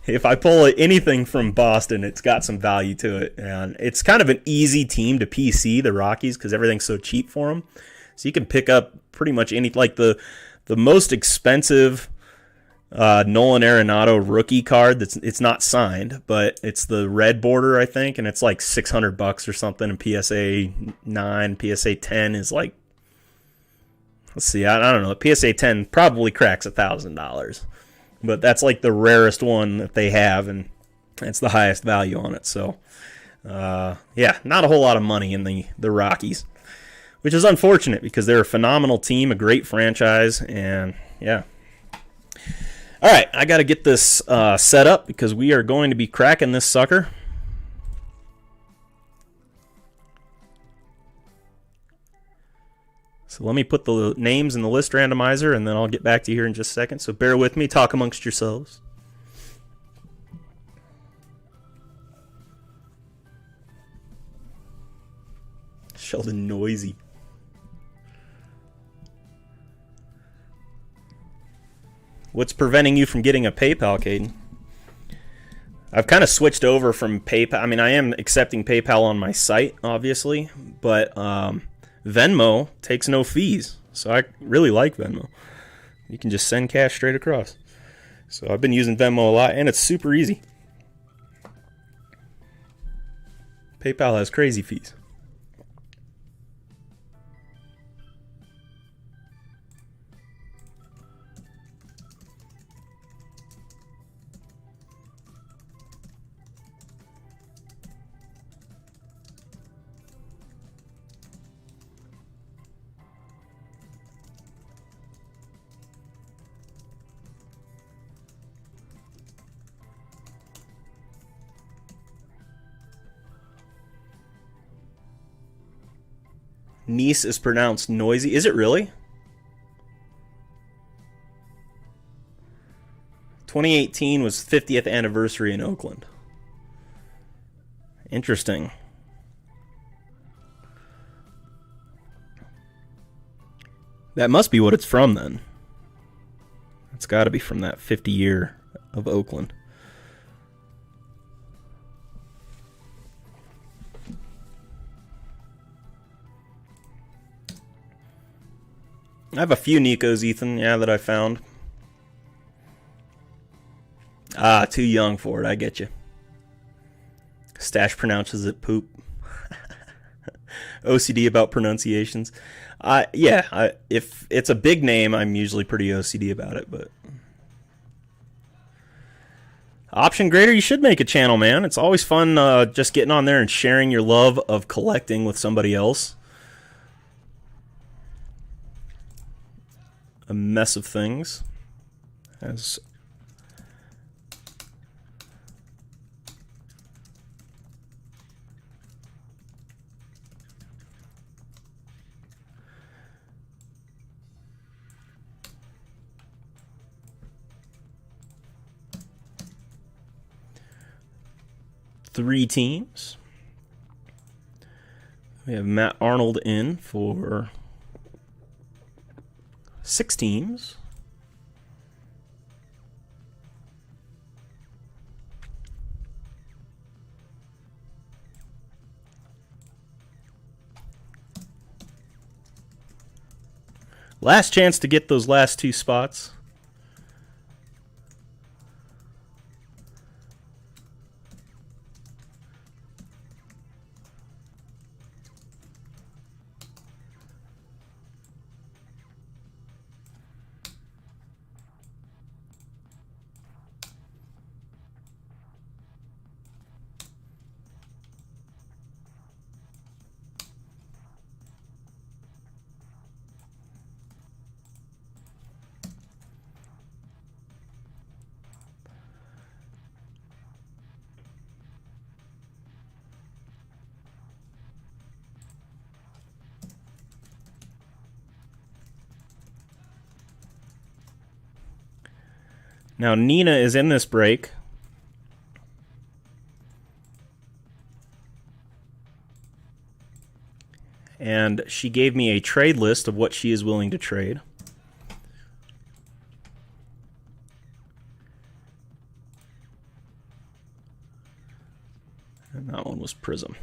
If I pull anything from Boston, it's got some value to it. And it's kind of an easy team to PC, the Rockies, because everything's so cheap for them. So you can pick up pretty much any... Like the most expensive Nolan Arenado rookie card, it's not signed, but it's the red border, I think, and it's like $600 or something. And PSA 9, PSA 10 is like... Let's see, I don't know. PSA 10 probably cracks $1,000. But that's like the rarest one that they have, and it's the highest value on it. So, yeah, not a whole lot of money in the Rockies, which is unfortunate because they're a phenomenal team, a great franchise, and yeah. All right, I got to get this set up because we are going to be cracking this sucker. So let me put the names in the list randomizer, and then I'll get back to you here in just a second. So bear with me. Talk amongst yourselves. Sheldon Noisy. What's preventing you from getting a PayPal, Caden? I've kind of switched over from PayPal. I mean, I am accepting PayPal on my site, obviously, but... Venmo takes no fees, so I really like Venmo. You can just send cash straight across. So I've been using Venmo a lot, and it's super easy. PayPal has crazy fees. Niece is pronounced noisy. Is it really? 2018 was 50th anniversary in Oakland. Interesting. That must be what it's from then. It's got to be from that 50 year of Oakland. I have a few Nikos, Ethan, yeah, that I found. Ah, too young for it, I get you. Stash pronounces it poop. OCD about pronunciations. Yeah, if it's a big name, I'm usually pretty OCD about it. But Option Grader, you should make a channel, man. It's always fun just getting on there and sharing your love of collecting with somebody else. A mess of things. As three teams. We have Matt Arnold in for 6 teams. Last chance to get those last 2 spots. Now Nina is in this break. And she gave me a trade list of what she is willing to trade. And that one was Prizm.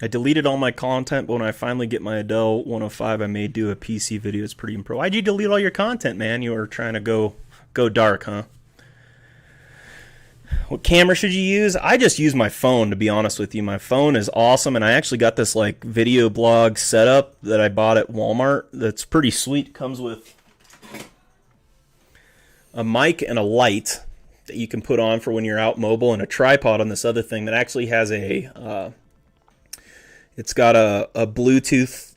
I deleted all my content, but when I finally get my Adele 105, I may do a PC video. It's pretty impressive. Why'd you delete all your content, man? You were trying to go dark, huh? What camera should you use? I just use my phone, to be honest with you. My phone is awesome, and I actually got this like video blog setup that I bought at Walmart that's pretty sweet. It comes with a mic and a light that you can put on for when you're out mobile, and a tripod on this other thing that actually has a it's got a Bluetooth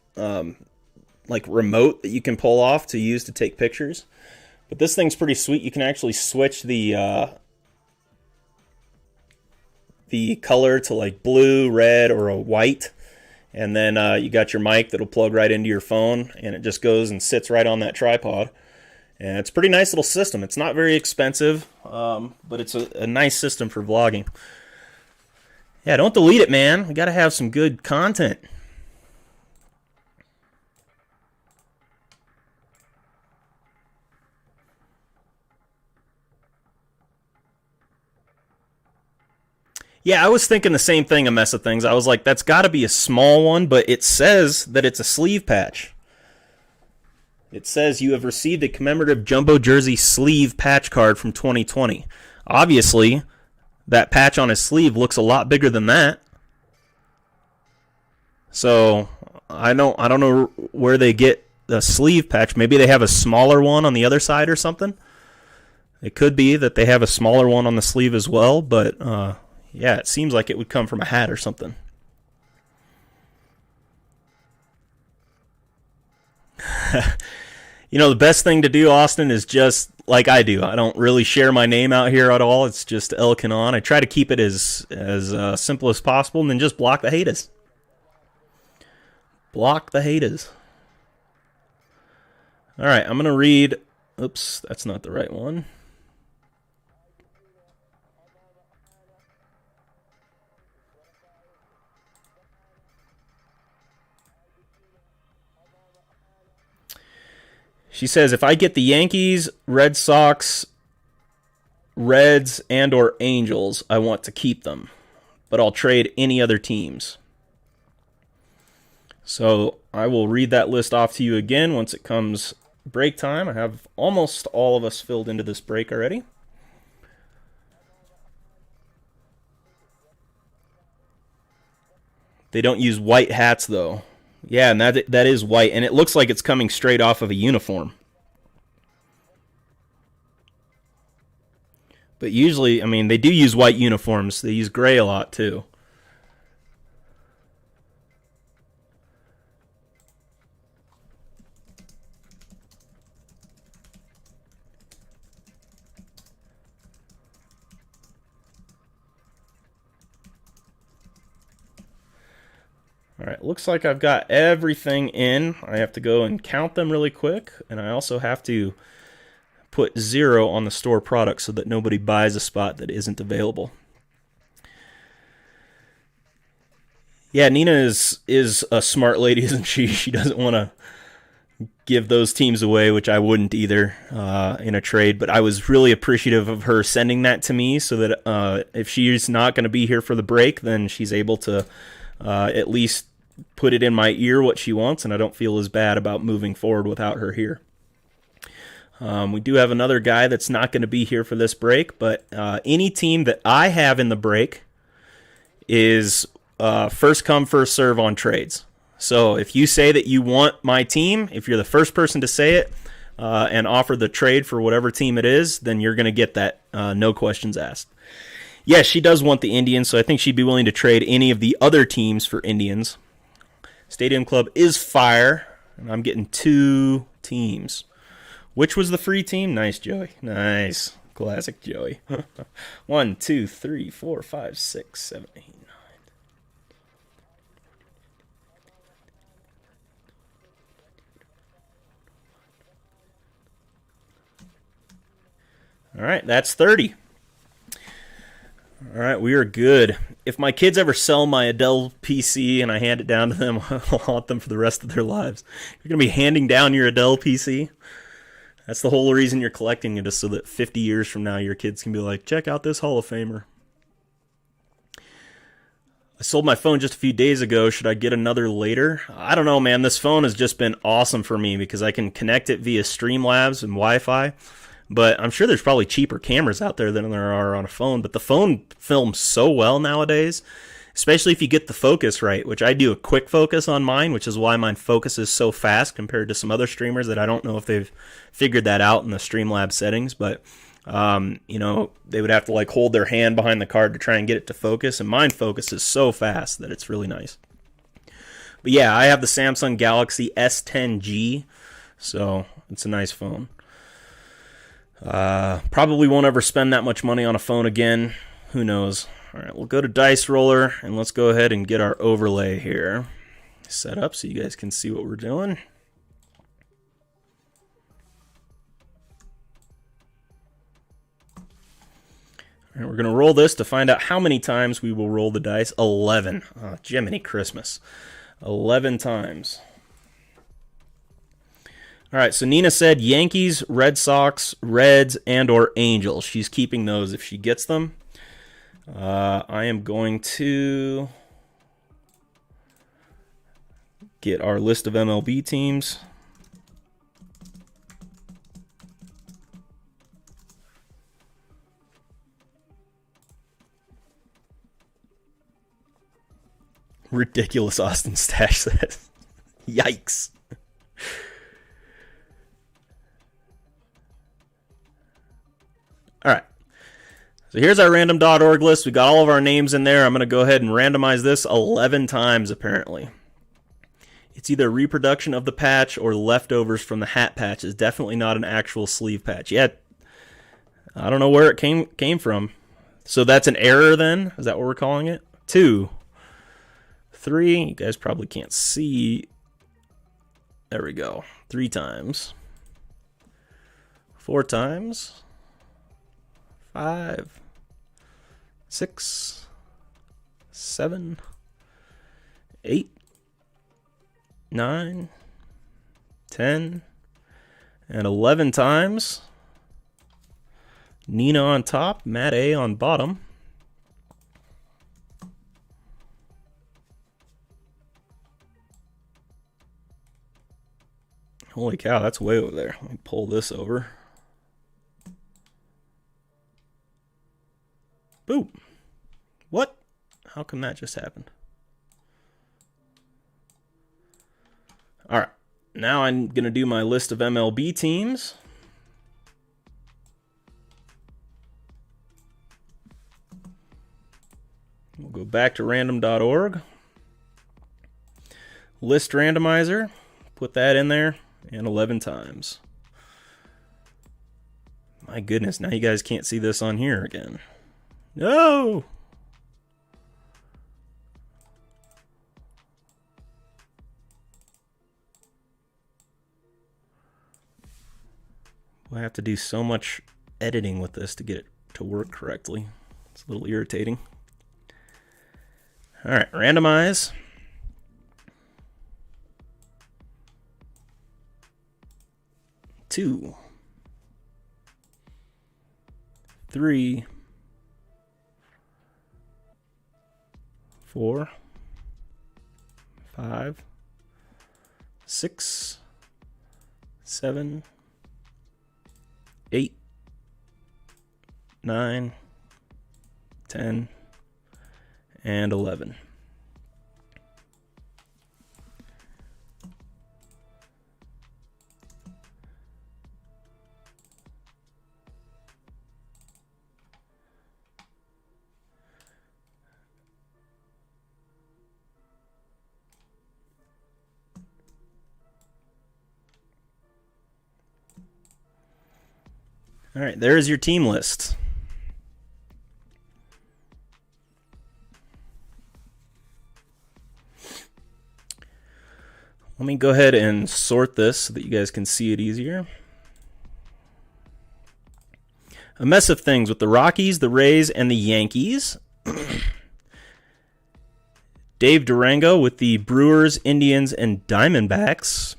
like remote that you can pull off to use to take pictures. But this thing's pretty sweet. You can actually switch the color to like blue, red, or a white. And then you got your mic that'll plug right into your phone, and it just goes and sits right on that tripod. And it's a pretty nice little system. It's not very expensive, but it's a nice system for vlogging. Yeah, don't delete it, man. We got to have some good content. Yeah, I was thinking the same thing, a mess of things. I was like, that's got to be a small one, but it says that it's a sleeve patch. It says you have received a commemorative jumbo jersey sleeve patch card from 2020. Obviously, that patch on his sleeve looks a lot bigger than that. So I don't know where they get the sleeve patch. Maybe they have a smaller one on the other side or something. It could be that they have a smaller one on the sleeve as well, but yeah, it seems like it would come from a hat or something. You know, the best thing to do, Austin, is just like I do. I don't really share my name out here at all. It's just El Canon. I try to keep it as simple as possible, and then just block the haters. Block the haters. All right, I'm going to read. Oops, that's not the right one. She says, if I get the Yankees, Red Sox, Reds, and or Angels, I want to keep them. But I'll trade any other teams. So I will read that list off to you again once it comes break time. I have almost all of us filled into this break already. They don't use white hats, though. Yeah, and that is white, and it looks like it's coming straight off of a uniform. But usually, I mean, they do use white uniforms. They use gray a lot, too. All right, looks like I've got everything in. I have to go and count them really quick, and I also have to put 0 on the store product so that nobody buys a spot that isn't available. Yeah, Nina is a smart lady, isn't she? She doesn't want to give those teams away, which I wouldn't either in a trade, but I was really appreciative of her sending that to me so that if she's not going to be here for the break, then she's able to at least put it in my ear what she wants, and I don't feel as bad about moving forward without her here. We do have another guy that's not going to be here for this break, but any team that I have in the break is first come, first serve on trades. So if you say that you want my team, if you're the first person to say it and offer the trade for whatever team it is, then you're going to get that, no questions asked. Yeah, she does want the Indians, so I think she'd be willing to trade any of the other teams for Indians. Stadium Club is fire, and I'm getting 2 teams. Which was the free team? Nice, Joey. Nice. Classic Joey. 1, 2, 3, 4, 5, 6, 7, 8, 9. All right, that's 30. All right, we are good. If my kids ever sell my Adele PC and I hand it down to them, I'll haunt them for the rest of their lives. You're going to be handing down your Adele PC? That's the whole reason you're collecting it, is so that 50 years from now your kids can be like, check out this Hall of Famer. I sold my phone just a few days ago. Should I get another later? I don't know, man. This phone has just been awesome for me because I can connect it via Streamlabs and Wi-Fi. But I'm sure there's probably cheaper cameras out there than there are on a phone. But the phone films so well nowadays, especially if you get the focus right, which I do a quick focus on mine, which is why mine focuses so fast compared to some other streamers that I don't know if they've figured that out in the Streamlabs settings. But, you know, they would have to like hold their hand behind the card to try and get it to focus. And mine focuses so fast that it's really nice. But yeah, I have the Samsung Galaxy S10G, so it's a nice phone. Probably won't ever spend that much money on a phone again. Who knows? All right, we'll go to Dice Roller, and let's go ahead and get our overlay here set up so you guys can see what we're doing. All right, we're going to roll this to find out how many times we will roll the dice. 11. Oh, Jiminy Christmas. 11 times. All right, so Nina said Yankees, Red Sox, Reds, and or Angels. She's keeping those if she gets them. I am going to get our list of MLB teams. Ridiculous, Austin Stash says. Yikes. All right. So here's our random.org list. We got all of our names in there. I'm going to go ahead and randomize this 11 times, apparently. It's either a reproduction of the patch or leftovers from the hat patch. It's definitely not an actual sleeve patch. Yet, I don't know where it came from. So that's an error then? Is that what we're calling it? 2, 3. You guys probably can't see. There we go. 3 times. 4 times. 5, 6, 7, 8, 9, 10, and 11 times. Nina on top, Matt A on bottom. Holy cow, that's way over there. Let me pull this over. Boom. What? How come that just happened? now I'm going to do my list of MLB teams. We'll go back to random.org. List randomizer. Put that in there, and 11 times. My goodness, now you guys can't see this on here again. No! We'll have to do so much editing with this to get it to work correctly. It's a little irritating. All right, randomize. Two, 3, 4, 5, 6, 7, 8, 9, 10, and 11. All right, there's your team list. Let me go ahead and sort this so that you guys can see it easier. A mess of things with the Rockies, the Rays, and the Yankees. Dave Durango with the Brewers, Indians, and Diamondbacks.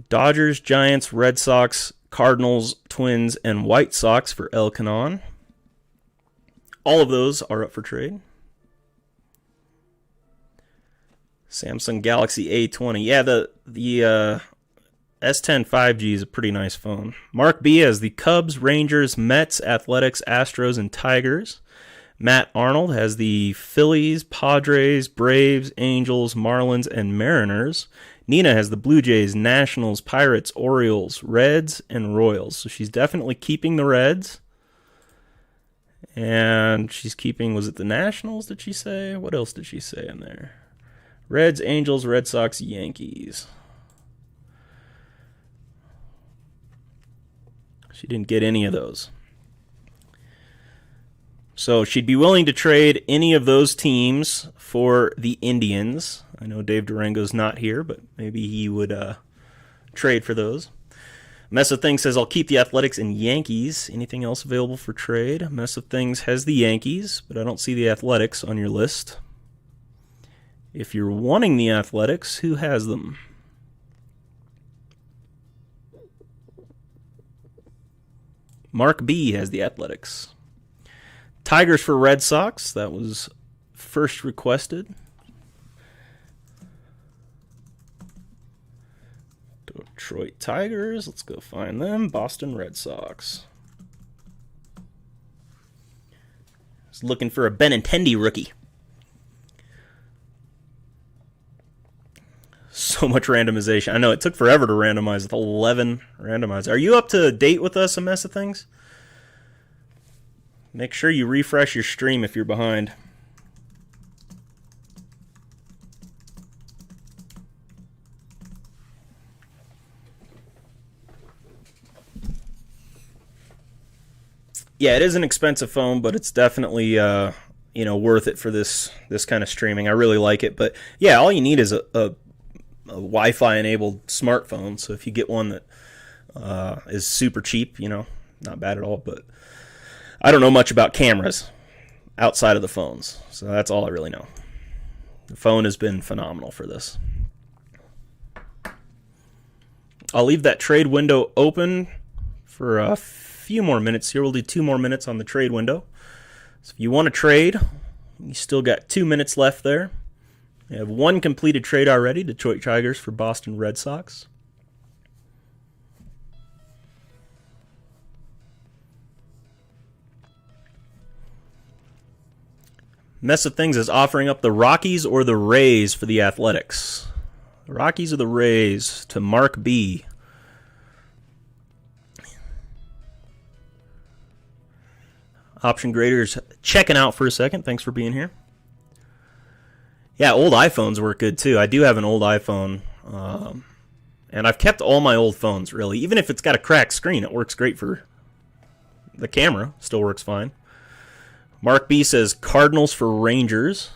Dodgers, Giants, Red Sox, Cardinals, Twins, and White Sox for El Canon. All of those are up for trade. Samsung Galaxy A20. Yeah, the S10 5G is a pretty nice phone. Mark B has the Cubs, Rangers, Mets, Athletics, Astros, and Tigers. Matt Arnold has the Phillies, Padres, Braves, Angels, Marlins, and Mariners. Nina has the Blue Jays, Nationals, Pirates, Orioles, Reds, and Royals. So she's definitely keeping the Reds. And she's keeping, was it the Nationals, did she say? What else did she say in there? Reds, Angels, Red Sox, Yankees. She didn't get any of those. So she'd be willing to trade any of those teams for the Indians. I know Dave Durango's not here, but maybe he would trade for those. Mess of Things says, I'll keep the Athletics and Yankees. Anything else available for trade? Mess of Things has the Yankees, but I don't see the Athletics on your list. If you're wanting the Athletics, who has them? Mark B has the Athletics. Tigers for Red Sox. That was first requested. Detroit Tigers. Let's go find them. Boston Red Sox. Just looking for a Benintendi rookie. So much randomization. I know it took forever to randomize with 11 randomized. Are you up to date with us, A Mess of Things? Make sure you refresh your stream if you're behind. Yeah, it is an expensive phone, but it's definitely worth it for this kind of streaming. I really like it. But yeah, all you need is a Wi-Fi enabled smartphone. So if you get one that is super cheap, not bad at all. But I don't know much about cameras outside of the phones, so that's all I really know. The phone has been phenomenal for this. I'll leave that trade window open for a few more minutes here. We'll do 2 more minutes on the trade window. So if you want to trade, you still got 2 minutes left there. You have 1 completed trade already, Detroit Tigers for Boston Red Sox. Mess of Things is offering up the Rockies or the Rays for the Athletics. Rockies or the Rays to Mark B. Option graders checking out for a second. Thanks for being here. Yeah, old iPhones work good too. I do have an old iPhone, and I've kept all my old phones, really. Even if it's got a cracked screen, it works great for the camera. Still works fine. Mark B says Cardinals for Rangers.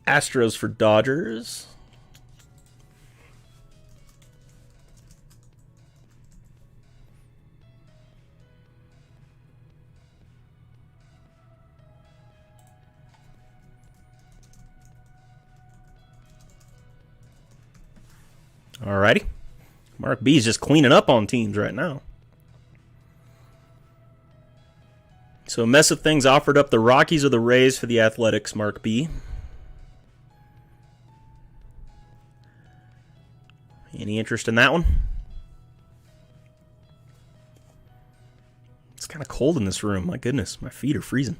Astros for Dodgers. Alrighty. Mark B is just cleaning up on teams right now. So Mess of Things offered up the Rockies or the Rays for the Athletics, Mark B. Any interest in that one? It's kind of cold in this room. My goodness, my feet are freezing.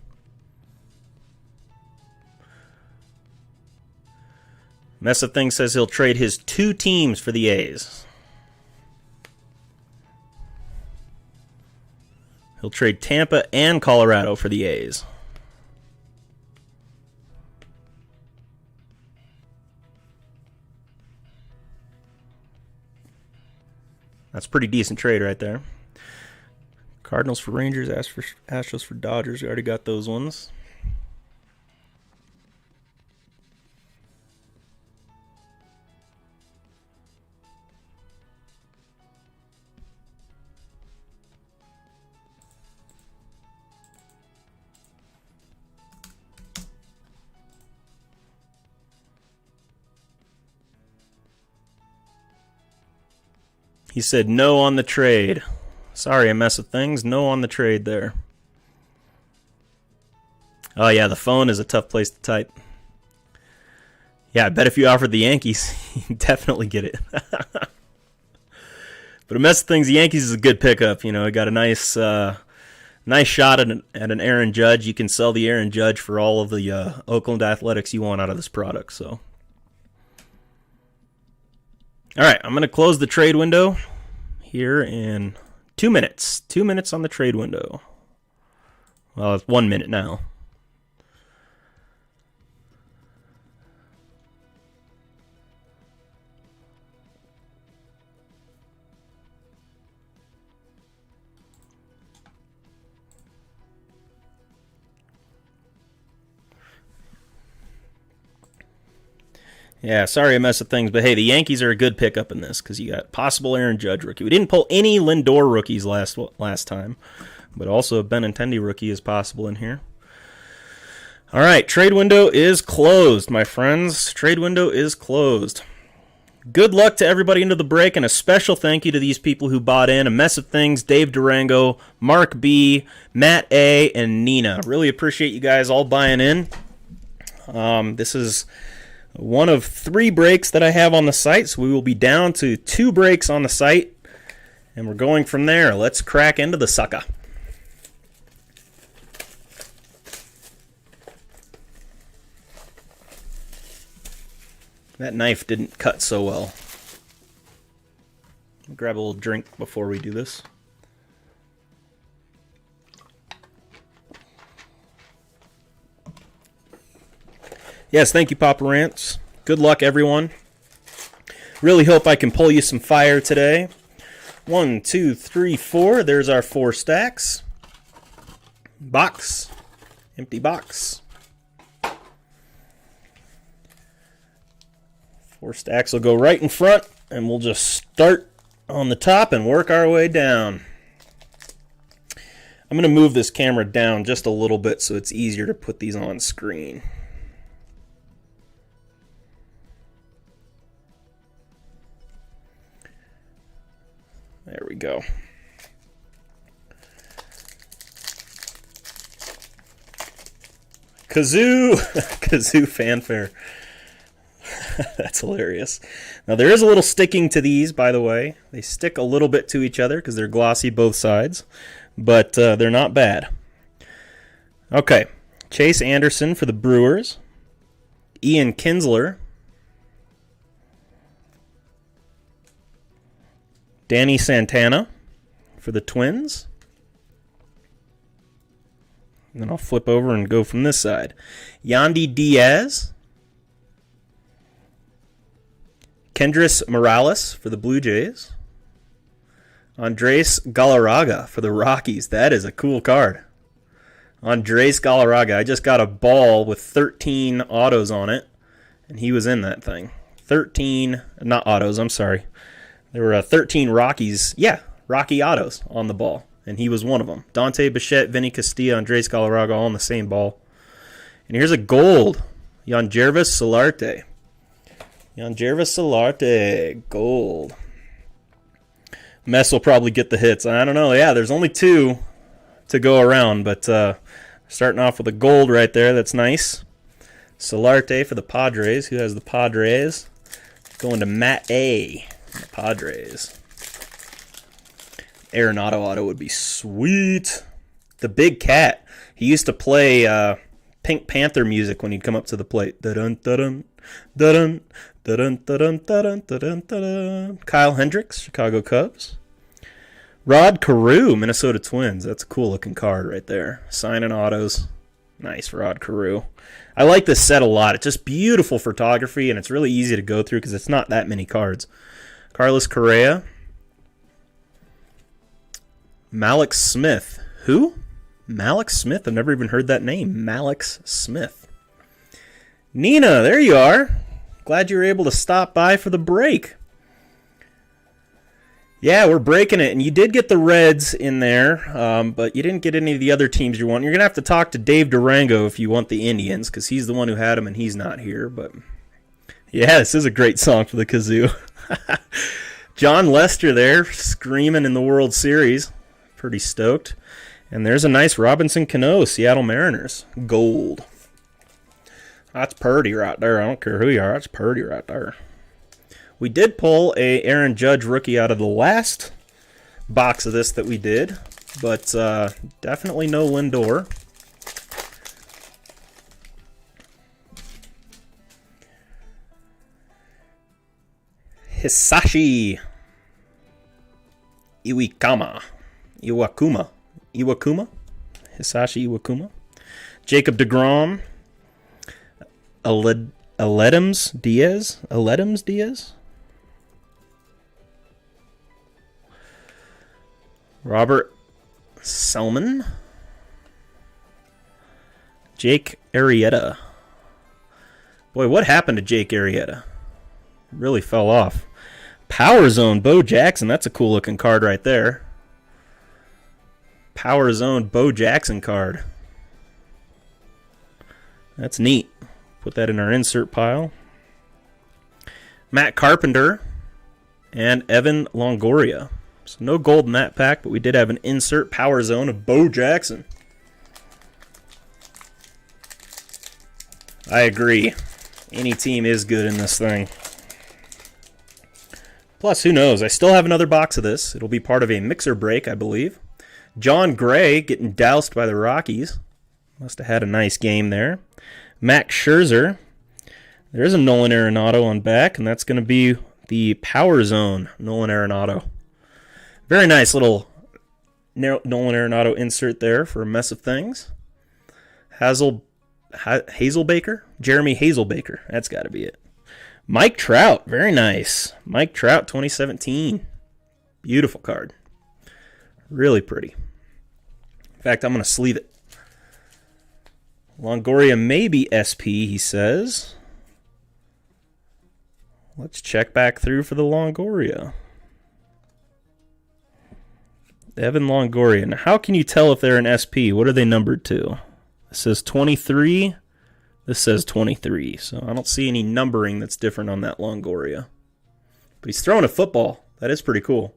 Mess of Things says he'll trade his 2 teams for the A's. He'll trade Tampa and Colorado for the A's. That's a pretty decent trade right there. Cardinals for Rangers, Astros for Dodgers. We already got those ones. He said no on the trade. Sorry, a Mess of Things. No on the trade there. Oh, yeah, the phone is a tough place to type. Yeah, I bet if you offered the Yankees, you'd definitely get it. But a Mess of Things, the Yankees is a good pickup. You know, it got a nice shot at an Aaron Judge. You can sell the Aaron Judge for all of the Oakland Athletics you want out of this product. So, all right, I'm going to close the trade window here in 2 minutes. 2 minutes on the trade window. Well, it's 1 minute now. Yeah, sorry a Mess of Things, but hey, the Yankees are a good pickup in this because you got possible Aaron Judge rookie. We didn't pull any Lindor rookies last time, but also a Benintendi rookie is possible in here. All right, trade window is closed, my friends. Trade window is closed. Good luck to everybody into the break, and a special thank you to these people who bought in. A Mess of Things, Dave Durango, Mark B, Matt A, and Nina. Really appreciate you guys all buying in. This is one of 3 breaks that I have on the site, so we will be down to 2 breaks on the site, and we're going from there. Let's crack into the sucker. That knife didn't cut so well. I'll grab a little drink before we do this. Yes, thank you, Papa Rants. Good luck, everyone. Really hope I can pull you some fire today. 1, 2, 3, 4. There's our 4 stacks. Box. Empty box. 4 stacks will go right in front, and we'll just start on the top and work our way down. I'm going to move this camera down just a little bit so it's easier to put these on screen. There we go. Kazoo! Kazoo fanfare. That's hilarious. Now, there is a little sticking to these, by the way. They stick a little bit to each other because they're glossy both sides. But they're not bad. Okay. Chase Anderson for the Brewers. Ian Kinsler. Danny Santana for the Twins. And then I'll flip over and go from this side. Yandy Diaz. Kendrys Morales for the Blue Jays. Andres Galarraga for the Rockies. That is a cool card. Andres Galarraga. I just got a ball with 13 autos on it, and he was in that thing. 13, not autos, I'm sorry. There were 13 Rockies, Rocky autos on the ball, and he was one of them. Dante Bichette, Vinny Castilla, Andres Galarraga all on the same ball. And here's a gold. Yangervis Solarte. Yangervis Solarte, gold. Mess will probably get the hits. I don't know. Yeah, there's only 2 to go around, but starting off with a gold right there. That's nice. Solarte for the Padres. Who has the Padres? Going to Matt A. The Padres. Arenado auto would be sweet. The Big Cat. He used to play Pink Panther music when he'd come up to the plate. Dun dun dun dun dun dun dun dun. Kyle Hendricks, Chicago Cubs. Rod Carew, Minnesota Twins. That's a cool looking card right there. Signing autos. Nice, Rod Carew. I like this set a lot. It's just beautiful photography, and it's really easy to go through because it's not that many cards. Carlos Correa. Malik Smith. Who? Malik Smith. I've never even heard that name. Malik Smith. Nina, there you are. Glad you were able to stop by for the break. Yeah, we're breaking it, and you did get the Reds in there, but you didn't get any of the other teams you want. You're going to have to talk to Dave Durango if you want the Indians, because he's the one who had them, and he's not here. But yeah, this is a great song for the kazoo. John Lester there, screaming in the World Series. Pretty stoked. And there's a nice Robinson Cano, Seattle Mariners, gold. That's purdy right there. I don't care who you are. That's purdy right there. We did pull a Aaron Judge rookie out of the last box of this that we did, but definitely no Lindor. Hisashi Iwakuma. Hisashi Iwakuma. Jacob deGrom. Aledams Diaz. Robert Selman. Jake Arrieta. Boy, what happened to Jake Arrieta? Really fell off. Power Zone, Bo Jackson. That's a cool looking card right there. Power Zone, Bo Jackson card. That's neat. Put that in our insert pile. Matt Carpenter and Evan Longoria. So no gold in that pack, but we did have an insert Power Zone of Bo Jackson. I agree. Any team is good in this thing. Plus, who knows? I still have another box of this. It'll be part of a mixer break, I believe. John Gray getting doused by the Rockies. Must have had a nice game there. Max Scherzer. There's a Nolan Arenado on back, and that's going to be the Power Zone Nolan Arenado. Very nice little Nolan Arenado insert there for a mess of things. Hazelbaker? Jeremy Hazelbaker. That's got to be it. Mike Trout. Very nice. Mike Trout 2017. Beautiful card. Really pretty. In fact, I'm going to sleeve it. Longoria may be SP, he says. Let's check back through for the Longoria. Evan Longoria. Now, how can you tell if they're an SP? What are they numbered to? This says 23. This says 23. So I don't see any numbering that's different on that Longoria. But he's throwing a football. That is pretty cool.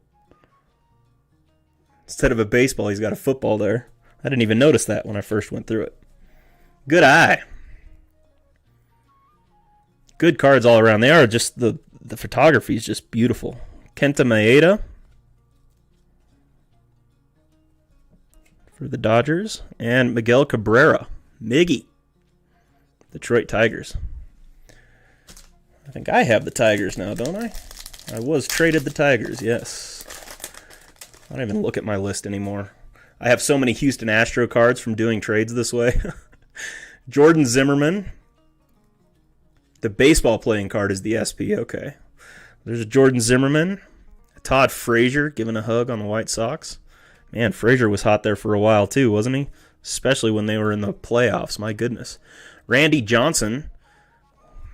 Instead of a baseball, he's got a football there. I didn't even notice that when I first went through it. Good eye. Good cards all around. They are just, the photography is just beautiful. Kenta Maeda for the Dodgers. And Miguel Cabrera. Miggy. Detroit Tigers. I think I have the Tigers now, don't I? I was traded the Tigers, yes. I don't even look at my list anymore. I have so many Houston Astro cards from doing trades this way. Jordan Zimmerman. The baseball playing card is the SP, okay. There's a Jordan Zimmerman. Todd Frazier giving a hug on the White Sox. Man, Frazier was hot there for a while too, wasn't he? Especially when they were in the playoffs, my goodness. Randy Johnson.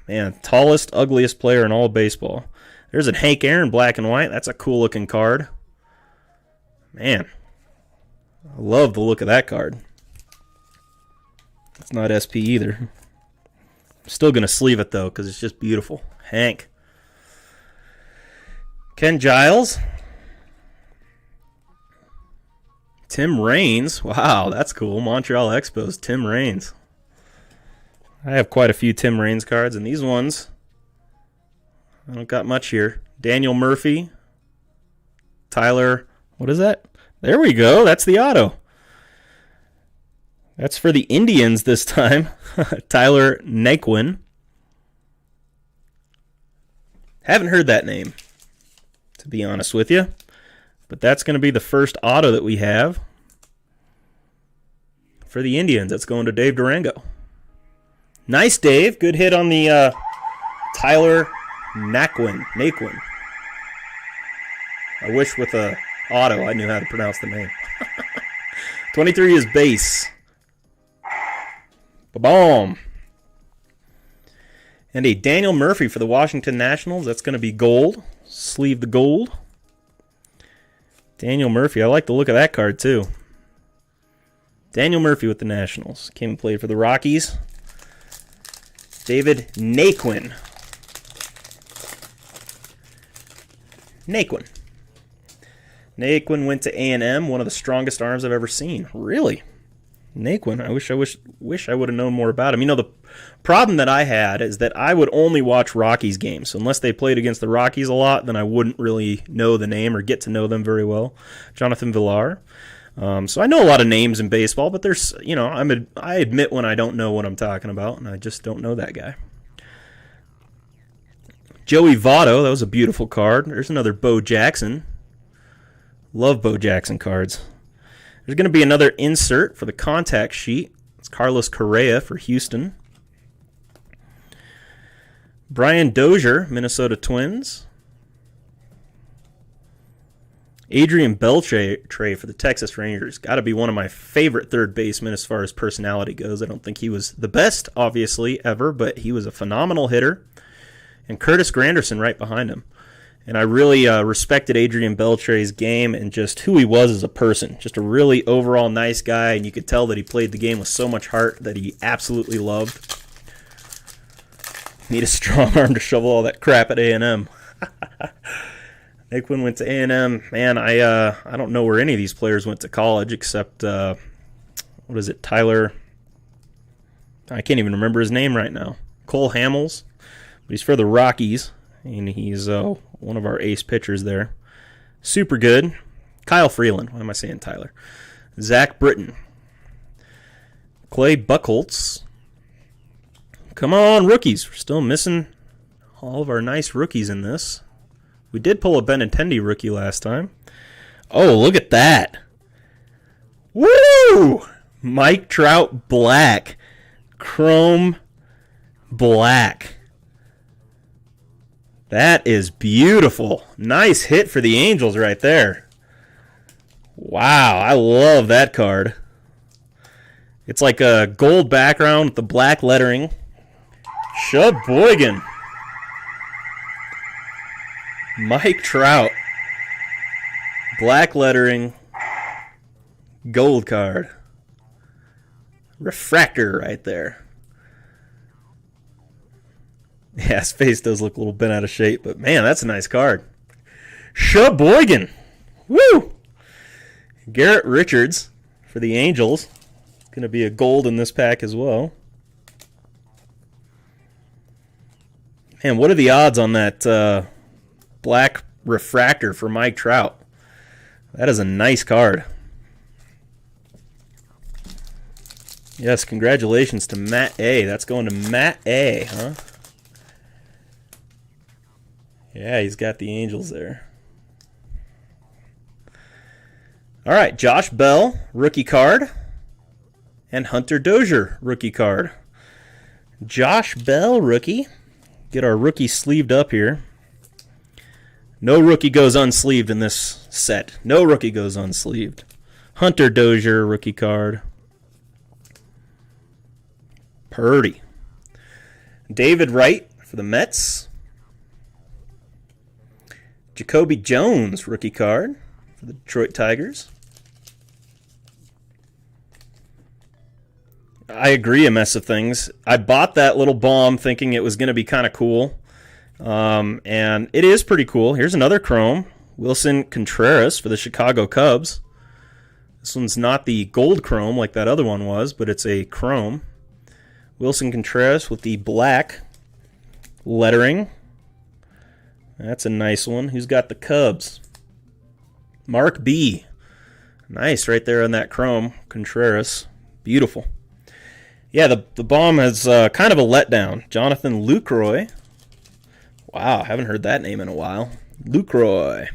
Man, tallest, ugliest player in all of baseball. There's a Hank Aaron black and white. That's a cool looking card. Man, I love the look of that card. It's not SP either. I'm still going to sleeve it though because it's just beautiful. Hank. Ken Giles. Tim Raines. Wow, that's cool. Montreal Expos, Tim Raines. I have quite a few Tim Raines cards, and these ones, I don't got much here. Daniel Murphy. Tyler, what is that? There we go. That's the auto. That's for the Indians this time. Tyler Naquin. Haven't heard that name, to be honest with you. But that's going to be the first auto that we have for the Indians. That's going to Dave Durango. Nice, Dave. Good hit on the Tyler Naquin. I wish with a auto I knew how to pronounce the name. 23 is base. Ba-boom. And a Daniel Murphy for the Washington Nationals. That's going to be gold. Sleeve the gold. Daniel Murphy. I like the look of that card, too. Daniel Murphy with the Nationals. Came and played for the Rockies. David Naquin. Naquin went to A&M, one of the strongest arms I've ever seen. Really? Naquin. I wish I would have known more about him. You know, the problem that I had is that I would only watch Rockies games. So unless they played against the Rockies a lot, then I wouldn't really know the name or get to know them very well. Jonathan Villar. So I know a lot of names in baseball, but there's, you know, I admit when I don't know what I'm talking about, and I just don't know that guy. Joey Votto, that was a beautiful card. There's another Bo Jackson. Love Bo Jackson cards. There's going to be another insert for the contact sheet. It's Carlos Correa for Houston. Brian Dozier, Minnesota Twins. Adrian Beltre for the Texas Rangers. Got to be one of my favorite third basemen as far as personality goes. I don't think he was the best, obviously, ever, but he was a phenomenal hitter. And Curtis Granderson right behind him. And I really respected Adrian Beltre's game and just who he was as a person. Just a really overall nice guy, and you could tell that he played the game with so much heart that he absolutely loved. Need a strong arm to shovel all that crap at A&M. Naquin went to A&M. Man, I don't know where any of these players went to college except, what is it, Tyler? I can't even remember his name right now. Cole Hamels. But he's for the Rockies, and he's one of our ace pitchers there. Super good. Kyle Freeland. Why am I saying Tyler? Zach Britton. Clay Buchholz. Come on, rookies. We're still missing all of our nice rookies in this. We did pull a Benintendi rookie last time. Oh, look at that. Woo! Mike Trout black. Chrome black. That is beautiful. Nice hit for the Angels right there. Wow, I love that card. It's like a gold background with the black lettering. Sheboygan. Mike Trout. Black lettering. Gold card. Refractor right there. Yeah, his face does look a little bent out of shape, but man, that's a nice card. Sheboygan. Woo! Garrett Richards for the Angels. Going to be a gold in this pack as well. Man, what are the odds on that black refractor for Mike Trout? That is a nice card. Yes, congratulations to Matt A. That's going to Matt A, huh? Yeah, he's got the Angels there. All right, Josh Bell, rookie card. And Hunter Dozier, rookie card. Josh Bell, rookie. Get our rookie sleeved up here. No rookie goes unsleeved in this set. No rookie goes unsleeved. Hunter Dozier, rookie card. Purdy. David Wright for the Mets. Jacoby Jones, rookie card for the Detroit Tigers. I agree, a mess of things. I bought that little bomb thinking it was going to be kind of cool. And it is pretty cool. Here's another chrome. Wilson Contreras for the Chicago Cubs. This one's not the gold chrome like that other one was, but it's a chrome. Wilson Contreras with the black lettering. That's a nice one. Who's got the Cubs? Mark B. Nice right there on that chrome. Contreras. Beautiful. Yeah, the bomb has kind of a letdown. Jonathan Lucroy. Wow, haven't heard that name in a while. Lucroy.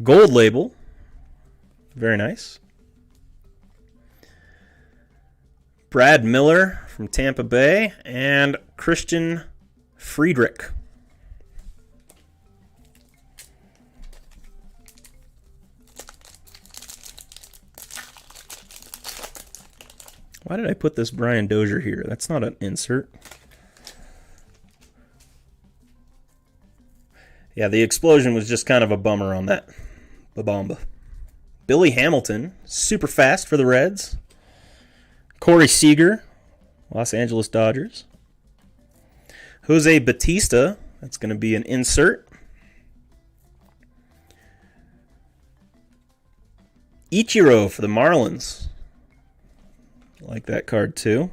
Gold label. Very nice. Brad Miller from Tampa Bay, and Christian Friedrich. Why did I put this Brian Dozier here? That's not an insert. Yeah, the explosion was just kind of a bummer on that. Babamba. Billy Hamilton, super fast for the Reds. Corey Seager, Los Angeles Dodgers. Jose Batista, that's going to be an insert. Ichiro for the Marlins. I like that card too.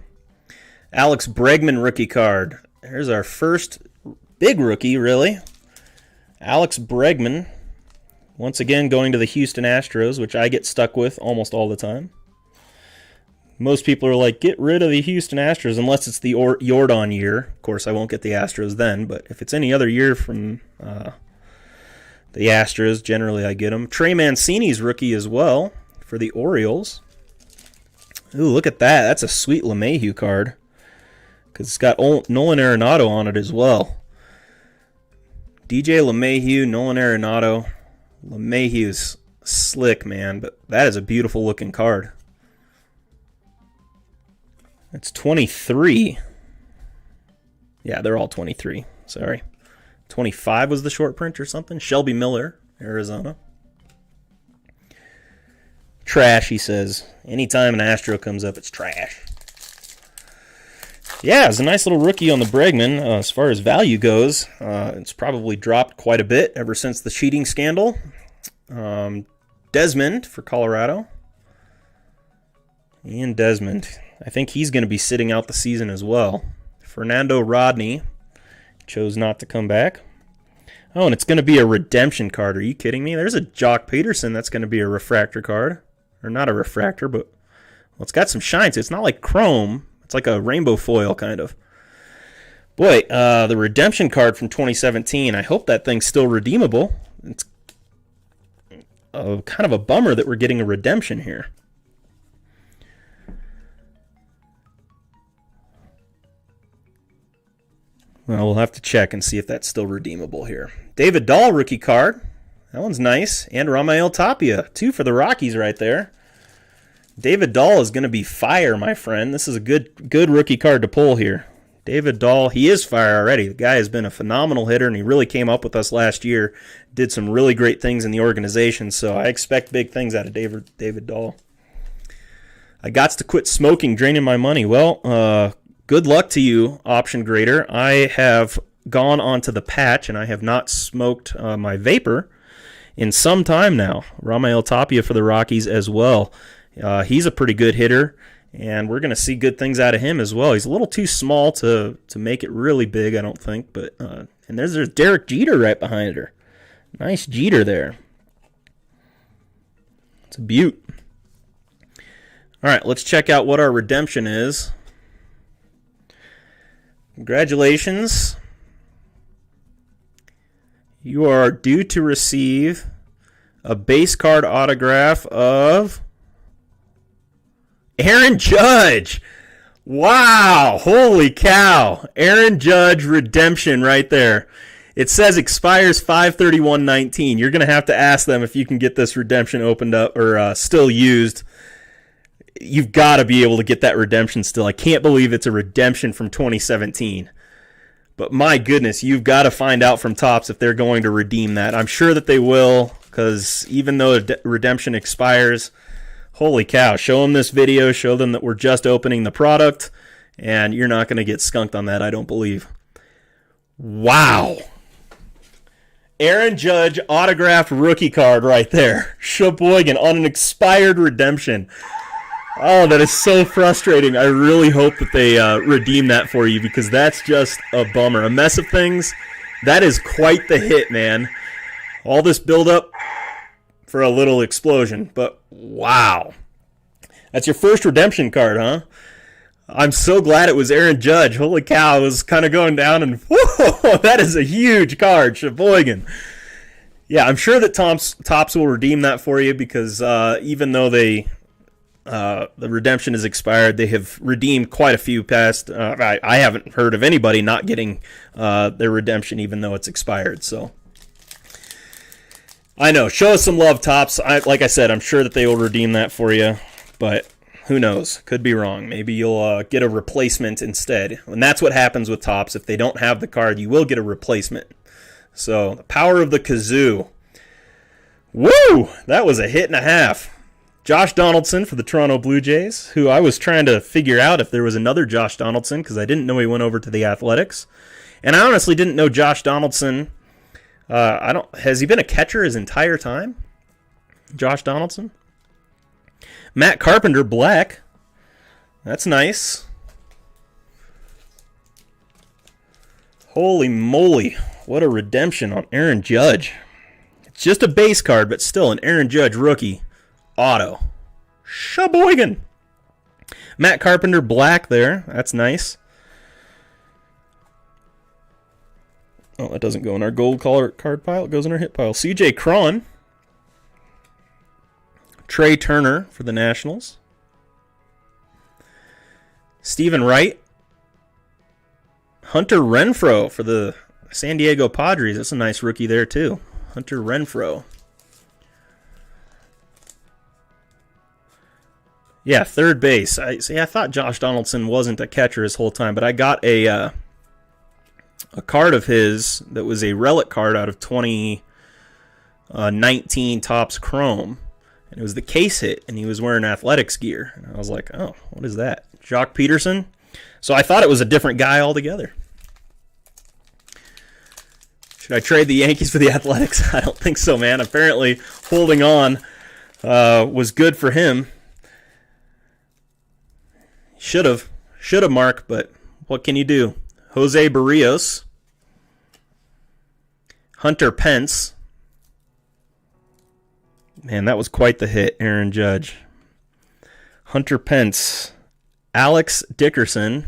Alex Bregman rookie card. Here's our first big rookie, really. Alex Bregman, once again going to the Houston Astros, which I get stuck with almost all the time. Most people are like, get rid of the Houston Astros unless it's the Yordan year. Of course, I won't get the Astros then, but if it's any other year from the Astros, generally I get them. Trey Mancini's rookie as well for the Orioles. Ooh, look at that. That's a sweet LeMahieu card because it's got Nolan Arenado on it as well. DJ LeMahieu, Nolan Arenado. LeMahieu's slick, man, but that is a beautiful looking card. It's 23. Yeah, they're all 23. Sorry. 25 was the short print or something. Shelby Miller, Arizona. Trash, he says. Anytime an Astro comes up, it's trash. Yeah, it's a nice little rookie on the Bregman. As far as value goes, it's probably dropped quite a bit ever since the cheating scandal. Desmond for Colorado. Ian Desmond. I think he's going to be sitting out the season as well. Fernando Rodney chose not to come back. Oh, and it's going to be a redemption card. Are you kidding me? There's a Jock Peterson that's going to be a refractor card. Or not a refractor, but well, it's got some shines. It's not like chrome. It's like a rainbow foil kind of. Boy, the redemption card from 2017, I hope that thing's still redeemable. It's kind of a bummer that we're getting a redemption here. Well, we'll have to check and see if that's still redeemable here. David Dahl rookie card. That one's nice. And Ramael Tapia. 2 for the Rockies right there. David Dahl is going to be fire, my friend. This is a good rookie card to pull here. David Dahl, he is fire already. The guy has been a phenomenal hitter, and he really came up with us last year. Did some really great things in the organization, so I expect big things out of David Dahl. I got to quit smoking, draining my money. Well, good luck to you, option grader. I have gone onto the patch, and I have not smoked my vapor in some time now. Ramael Tapia for the Rockies as well. He's a pretty good hitter, And we're going to see good things out of him as well. He's a little too small to make it really big, I don't think. But and there's Derek Jeter right behind her. Nice Jeter there. It's a beaut. All right, let's check out what our redemption is. Congratulations. You are due to receive a base card autograph of Aaron Judge. Wow. Holy cow. Aaron Judge redemption right there. It says expires 5/31/19. You're going to have to ask them if you can get this redemption opened up or still used. You've got to be able to get that redemption still. I can't believe it's a redemption from 2017. But my goodness, you've got to find out from Topps if they're going to redeem that. I'm sure that they will, because even though redemption expires, holy cow, show them this video, show them that we're just opening the product, and you're not going to get skunked on that, I don't believe. Wow. Aaron Judge autographed rookie card right there. Sheboygan on an expired redemption. Oh, that is so frustrating. I really hope that they redeem that for you, because that's just a bummer. A mess of things. That is quite the hit, man. All this build-up for a little explosion, but wow. That's your first redemption card, huh? I'm so glad it was Aaron Judge. Holy cow, I was kind of going down, and whoa, that is a huge card, Sheboygan. Yeah, I'm sure that Topps will redeem that for you, because even though the redemption is expired, they have redeemed quite a few past. I haven't heard of anybody not getting their redemption even though it's expired. So I know, show us some love, Topps. Like I said, I'm sure that they will redeem that for you, but who knows? Could be wrong. Maybe you'll get a replacement instead, and that's what happens with Topps. If they don't have the card, you will get a replacement. So the power of the kazoo. Woo! That was a hit and a half. Josh Donaldson for the Toronto Blue Jays, who I was trying to figure out if there was another Josh Donaldson, because I didn't know he went over to the Athletics. And I honestly didn't know Josh Donaldson. Has he been a catcher his entire time? Josh Donaldson? Matt Carpenter, black. That's nice. Holy moly. What a redemption on Aaron Judge. It's just a base card, but still an Aaron Judge rookie. Auto. Sheboygan. Matt Carpenter, black there. That's nice. Oh, that doesn't go in our gold card pile. It goes in our hit pile. CJ Cron. Trey Turner for the Nationals. Stephen Wright. Hunter Renfroe for the San Diego Padres. That's a nice rookie there, too. Hunter Renfroe. Yeah, third base. I thought Josh Donaldson wasn't a catcher his whole time, but I got a card of his that was a relic card out of 2019 Topps Chrome. And it was the case hit, and he was wearing Athletics gear. And I was like, oh, what is that? Jock Peterson? So I thought it was a different guy altogether. Should I trade the Yankees for the Athletics? I don't think so, man. Apparently holding on was good for him. Should have, Mark, but what can you do? Jose Barrios. Hunter Pence. Man, that was quite the hit, Aaron Judge. Hunter Pence. Alex Dickerson.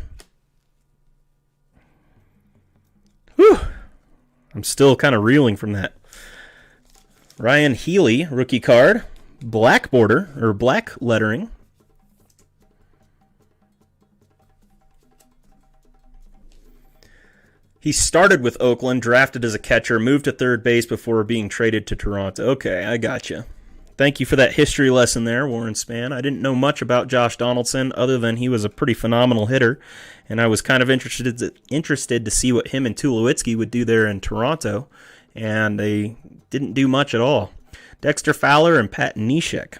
Whew. I'm still kind of reeling from that. Ryan Healy, rookie card. Black border, or black lettering. He started with Oakland, drafted as a catcher, moved to third base before being traded to Toronto. Okay, I gotcha. Thank you for that history lesson there, Warren Span. I didn't know much about Josh Donaldson other than he was a pretty phenomenal hitter, and I was kind of interested to see what him and Tulowitzki would do there in Toronto, and they didn't do much at all. Dexter Fowler and Pat Neshek.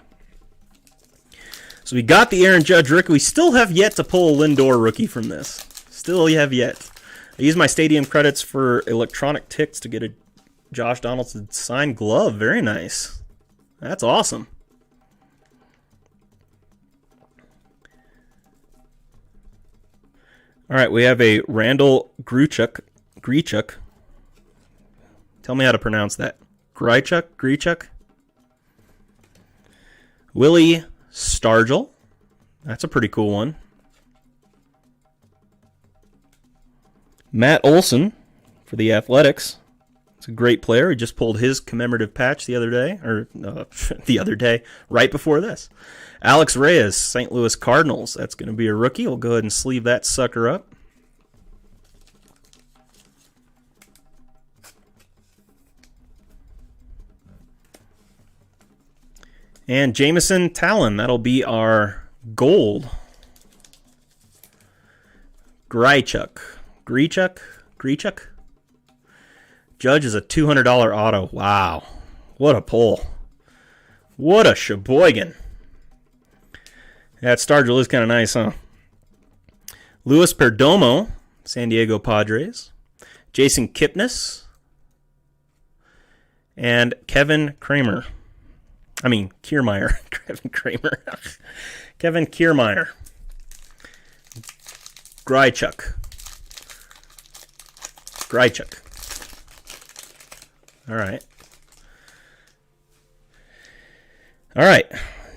So we got the Aaron Judge rookie. We still have yet to pull a Lindor rookie from this. Still have yet. I used my stadium credits for electronic ticks to get a Josh Donaldson signed glove. Very nice. That's awesome. All right, we have a Randall Grichuk. Tell me how to pronounce that. Grichuk. Willie Stargell. That's a pretty cool one. Matt Olson for the Athletics. It's a great player. He just pulled his commemorative patch the other day, right before this. Alex Reyes, St. Louis Cardinals. That's going to be a rookie. We'll go ahead and sleeve that sucker up. And Jamison Talon. That'll be our gold. Grichuk. Judge is a $200 auto. Wow. What a pull. What a sheboygan. That Stargell is kind of nice, huh? Luis Perdomo, San Diego Padres. Jason Kipnis. And Kevin Kiermaier. Kevin Kiermaier. Grichuk. All right.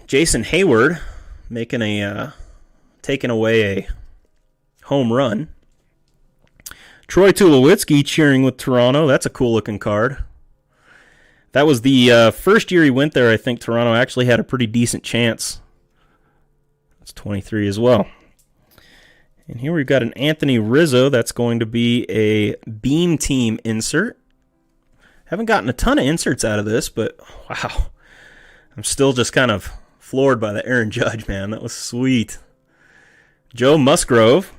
Jason Hayward taking away a home run. Troy Tulowitzki cheering with Toronto. That's a cool looking card. That was the first year he went there. I think Toronto actually had a pretty decent chance. That's 23 as well. And here we've got an Anthony Rizzo. That's going to be a Beam Team insert. Haven't gotten a ton of inserts out of this, but wow. I'm still just kind of floored by the Aaron Judge, man. That was sweet. Joe Musgrove.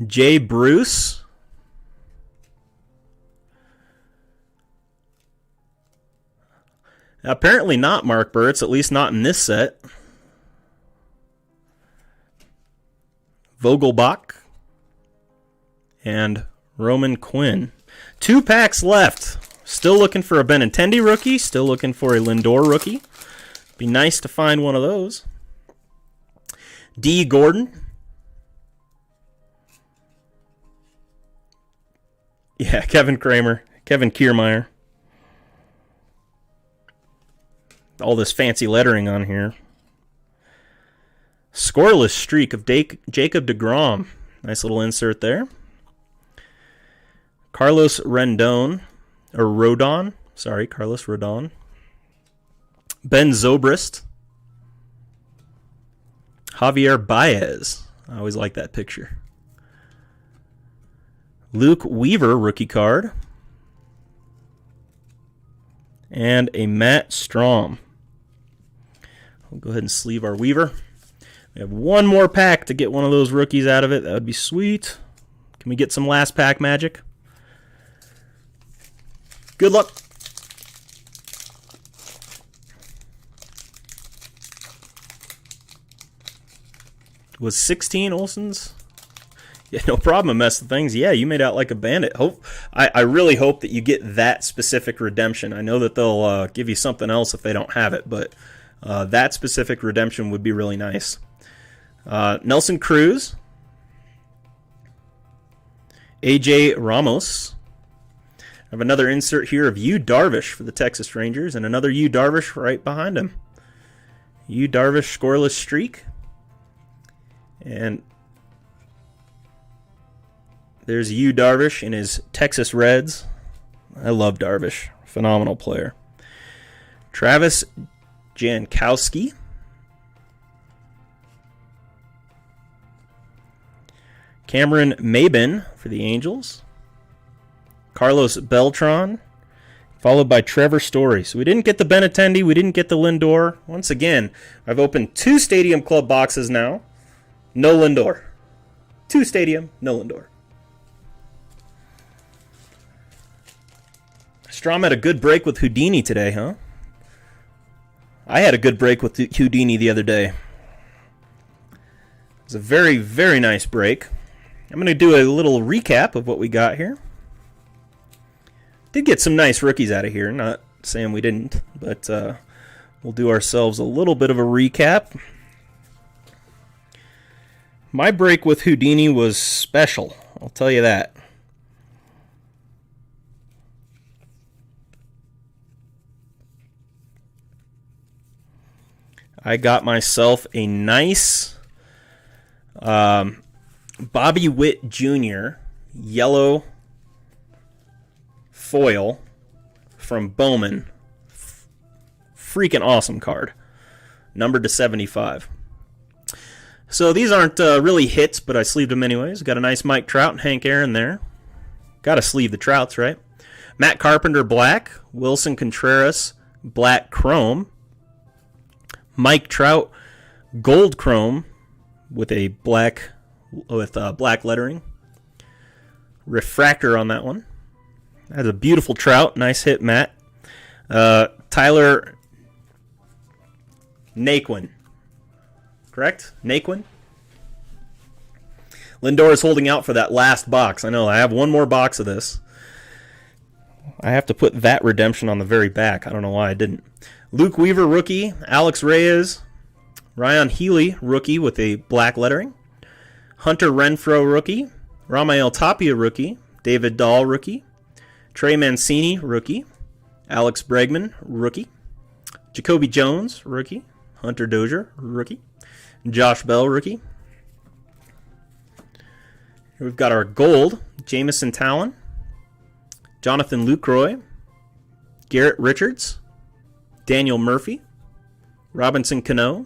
Jay Bruce. Apparently not Mark Burtz, at least not in this set. Vogelbach. And Roman Quinn. 2 packs left. Still looking for a Benintendi rookie. Still looking for a Lindor rookie. Be nice to find one of those. D. Gordon. Yeah, Kevin Kiermaier. All this fancy lettering on here. Scoreless streak of Jacob deGrom. Nice little insert there. Carlos Rodon. Ben Zobrist. Javier Baez. I always like that picture. Luke Weaver rookie card. And a Matt Strom. We'll go ahead and sleeve our Weaver. We have one more pack to get one of those rookies out of it. That would be sweet. Can we get some last pack magic? Good luck. Was 16 Olsen's? Yeah, no problem, mess of things. Yeah, you made out like a bandit. I really hope that you get that specific redemption. I know that they'll give you something else if they don't have it, but that specific redemption would be really nice. Nelson Cruz. AJ Ramos. I have another insert here of Yu Darvish for the Texas Rangers, and another Yu Darvish right behind him. Yu Darvish scoreless streak. And there's Yu Darvish in his Texas Reds. I love Darvish. Phenomenal player. Travis Jankowski. Cameron Maybin for the Angels. Carlos Beltran, followed by Trevor Story. So we didn't get the Benintendi, we didn't get the Lindor. Once again, I've opened 2 Stadium Club boxes now. No Lindor. 2 Stadium, no Lindor. Strom had a good break with Houdini today, huh? I had a good break with Houdini the other day. It was a very, very nice break. I'm going to do a little recap of what we got here. Did get some nice rookies out of here. Not saying we didn't, but we'll do ourselves a little bit of a recap. My break with Houdini was special, I'll tell you that. I got myself a nice Bobby Witt Jr. yellow foil from Bowman. Freaking awesome card. Numbered to 75. So these aren't really hits, but I sleeved them anyways. Got a nice Mike Trout and Hank Aaron there. Got to sleeve the Trouts, right? Matt Carpenter black. Wilson Contreras black chrome. Mike Trout gold chrome with a black lettering. Refractor on that one. That's a beautiful Trout. Nice hit, Matt. Tyler Naquin. Correct? Naquin? Lindor is holding out for that last box. I know, I have one more box of this. I have to put that redemption on the very back. I don't know why I didn't. Luke Weaver, rookie. Alex Reyes. Ryan Healy, rookie with a black lettering. Hunter Renfroe, rookie. Ramael Tapia, rookie. David Dahl, rookie. Trey Mancini, rookie. Alex Bregman, rookie. Jacoby Jones, rookie. Hunter Dozier, rookie. Josh Bell, rookie. Here we've got our gold. Jamison Talon. Jonathan Lucroy. Garrett Richards. Daniel Murphy. Robinson Cano.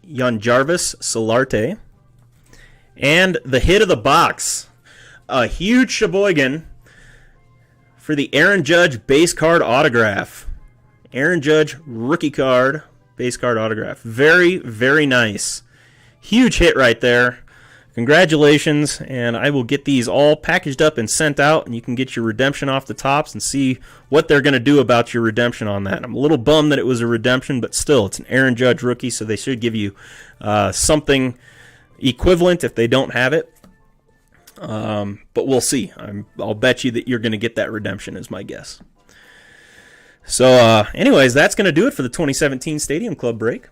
Jarvis Solarte. And the hit of the box. A huge Sheboygan for the Aaron Judge base card autograph. Aaron Judge rookie card, base card autograph. Very, very nice. Huge hit right there. Congratulations, and I will get these all packaged up and sent out, and you can get your redemption off the tops and see what they're going to do about your redemption on that. I'm a little bummed that it was a redemption, but still, it's an Aaron Judge rookie, so they should give you something equivalent if they don't have it. But we'll see. I'll bet you that you're going to get that redemption is my guess. So anyways, that's going to do it for the 2017 Stadium Club break.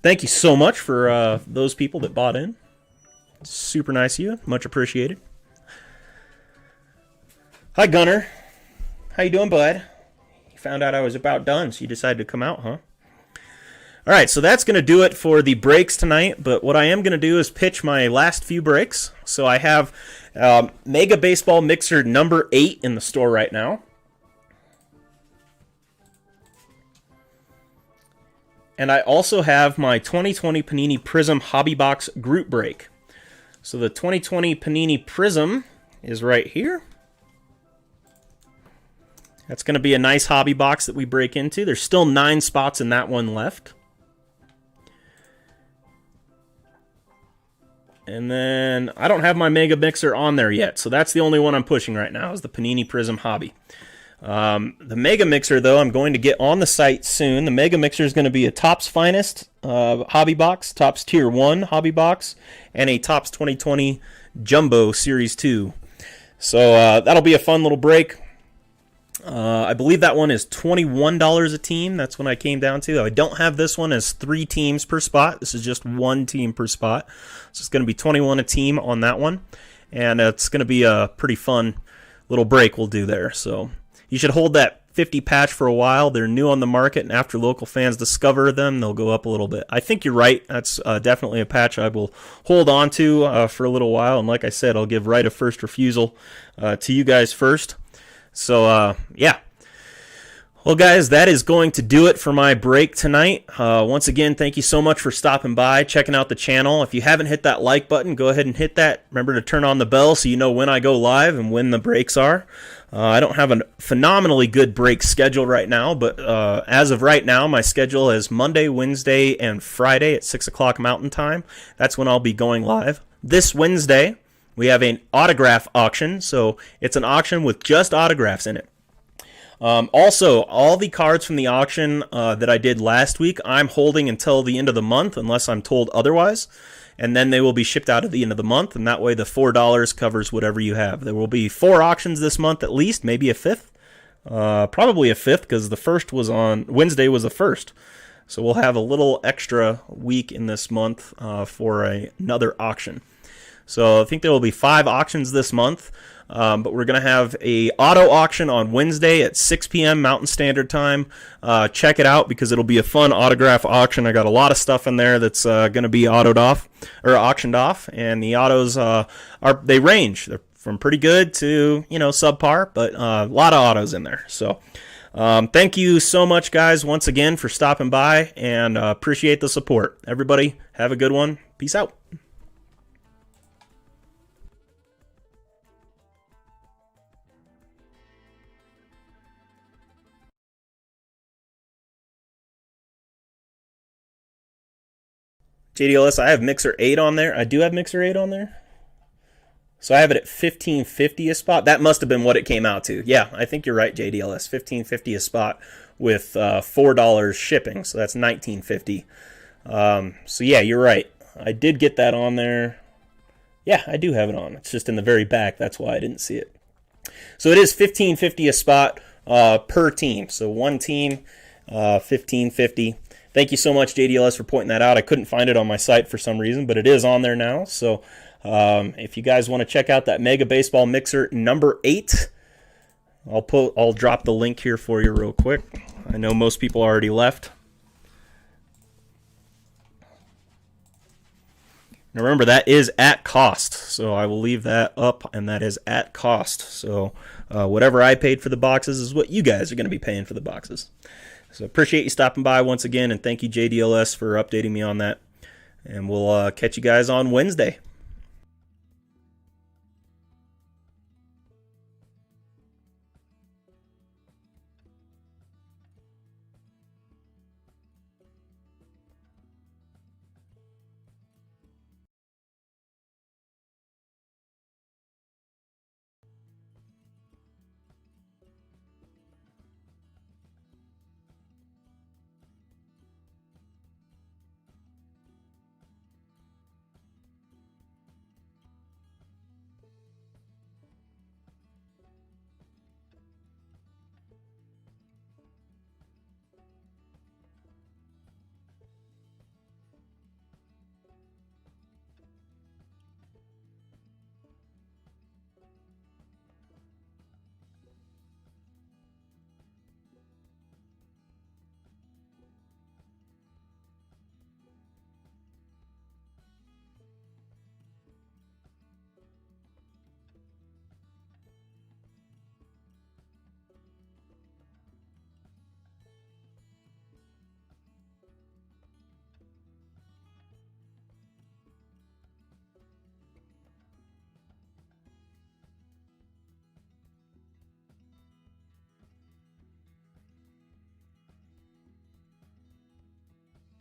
Thank you so much for those people that bought in. Super nice of you. Much appreciated. Hi, Gunner. How you doing, bud? You found out I was about done, so you decided to come out, huh? All right, so that's going to do it for the breaks tonight, but what I am going to do is pitch my last few breaks. So I have Mega Baseball Mixer number 8 in the store right now. And I also have my 2020 Panini Prizm Hobby Box group break. So the 2020 Panini Prizm is right here. That's going to be a nice hobby box that we break into. There's still 9 spots in that one left. And then I don't have my Mega Mixer on there yet, so that's the only one I'm pushing right now is the Panini Prizm Hobby. The Mega Mixer, though, I'm going to get on the site soon. The Mega Mixer is going to be a Topps Finest hobby box, Topps Tier 1 hobby box, and a Topps 2020 Jumbo Series 2. So that'll be a fun little break. I believe that one is $21 a team. That's when I came down to. I don't have this one as 3 teams per spot. This is just 1 team per spot. So it's going to be 21 a team on that one. And it's going to be a pretty fun little break we'll do there. So you should hold that 50 patch for a while. They're new on the market, and after local fans discover them, they'll go up a little bit. I think you're right. That's definitely a patch I will hold on to for a little while. And like I said, I'll give right of first refusal to you guys first. So, yeah. Well, guys, that is going to do it for my break tonight. Once again, thank you so much for stopping by, checking out the channel. If you haven't hit that like button, go ahead and hit that. Remember to turn on the bell so you know when I go live and when the breaks are. I don't have a phenomenally good break schedule right now, but as of right now, my schedule is Monday, Wednesday, and Friday at 6 o'clock Mountain Time. That's when I'll be going live. This Wednesday, we have an autograph auction, so it's an auction with just autographs in it. Also, all the cards from the auction that I did last week, I'm holding until the end of the month, unless I'm told otherwise. And then they will be shipped out at the end of the month, and that way the $4 covers whatever you have. There will be 4 auctions this month at least, maybe a 5th. Probably a 5th, because the first was on Wednesday was the first. So we'll have a little extra week in this month for another auction. So I think there will be 5 auctions this month, but we're going to have a auto auction on Wednesday at 6 p.m. Mountain Standard Time. Check it out because it'll be a fun autograph auction. I got a lot of stuff in there that's going to be auctioned off, and the autos they range. They're from pretty good to subpar, but a lot of autos in there. So thank you so much, guys, once again for stopping by, and appreciate the support. Everybody, have a good one. Peace out. JDLS, I have Mixer 8 on there. I do have Mixer 8 on there. So I have it at 1550 a spot. That must have been what it came out to. Yeah, I think you're right, JDLS. 1550 a spot with $4 shipping. So that's 1950. So yeah, you're right. I did get that on there. Yeah, I do have it on. It's just in the very back. That's why I didn't see it. So it is 1550 a spot per team. So one team, 1550. Thank you so much, JDLS, for pointing that out. I couldn't find it on my site for some reason, but it is on there now. So if you guys want to check out that Mega Baseball Mixer number 8, I'll drop the link here for you real quick. I know most people already left. Now remember, that is at cost, so I will leave that up, and that is at cost. So whatever I paid for the boxes is what you guys are going to be paying for the boxes. So appreciate you stopping by once again, and thank you, JDLS, for updating me on that. And we'll catch you guys on Wednesday.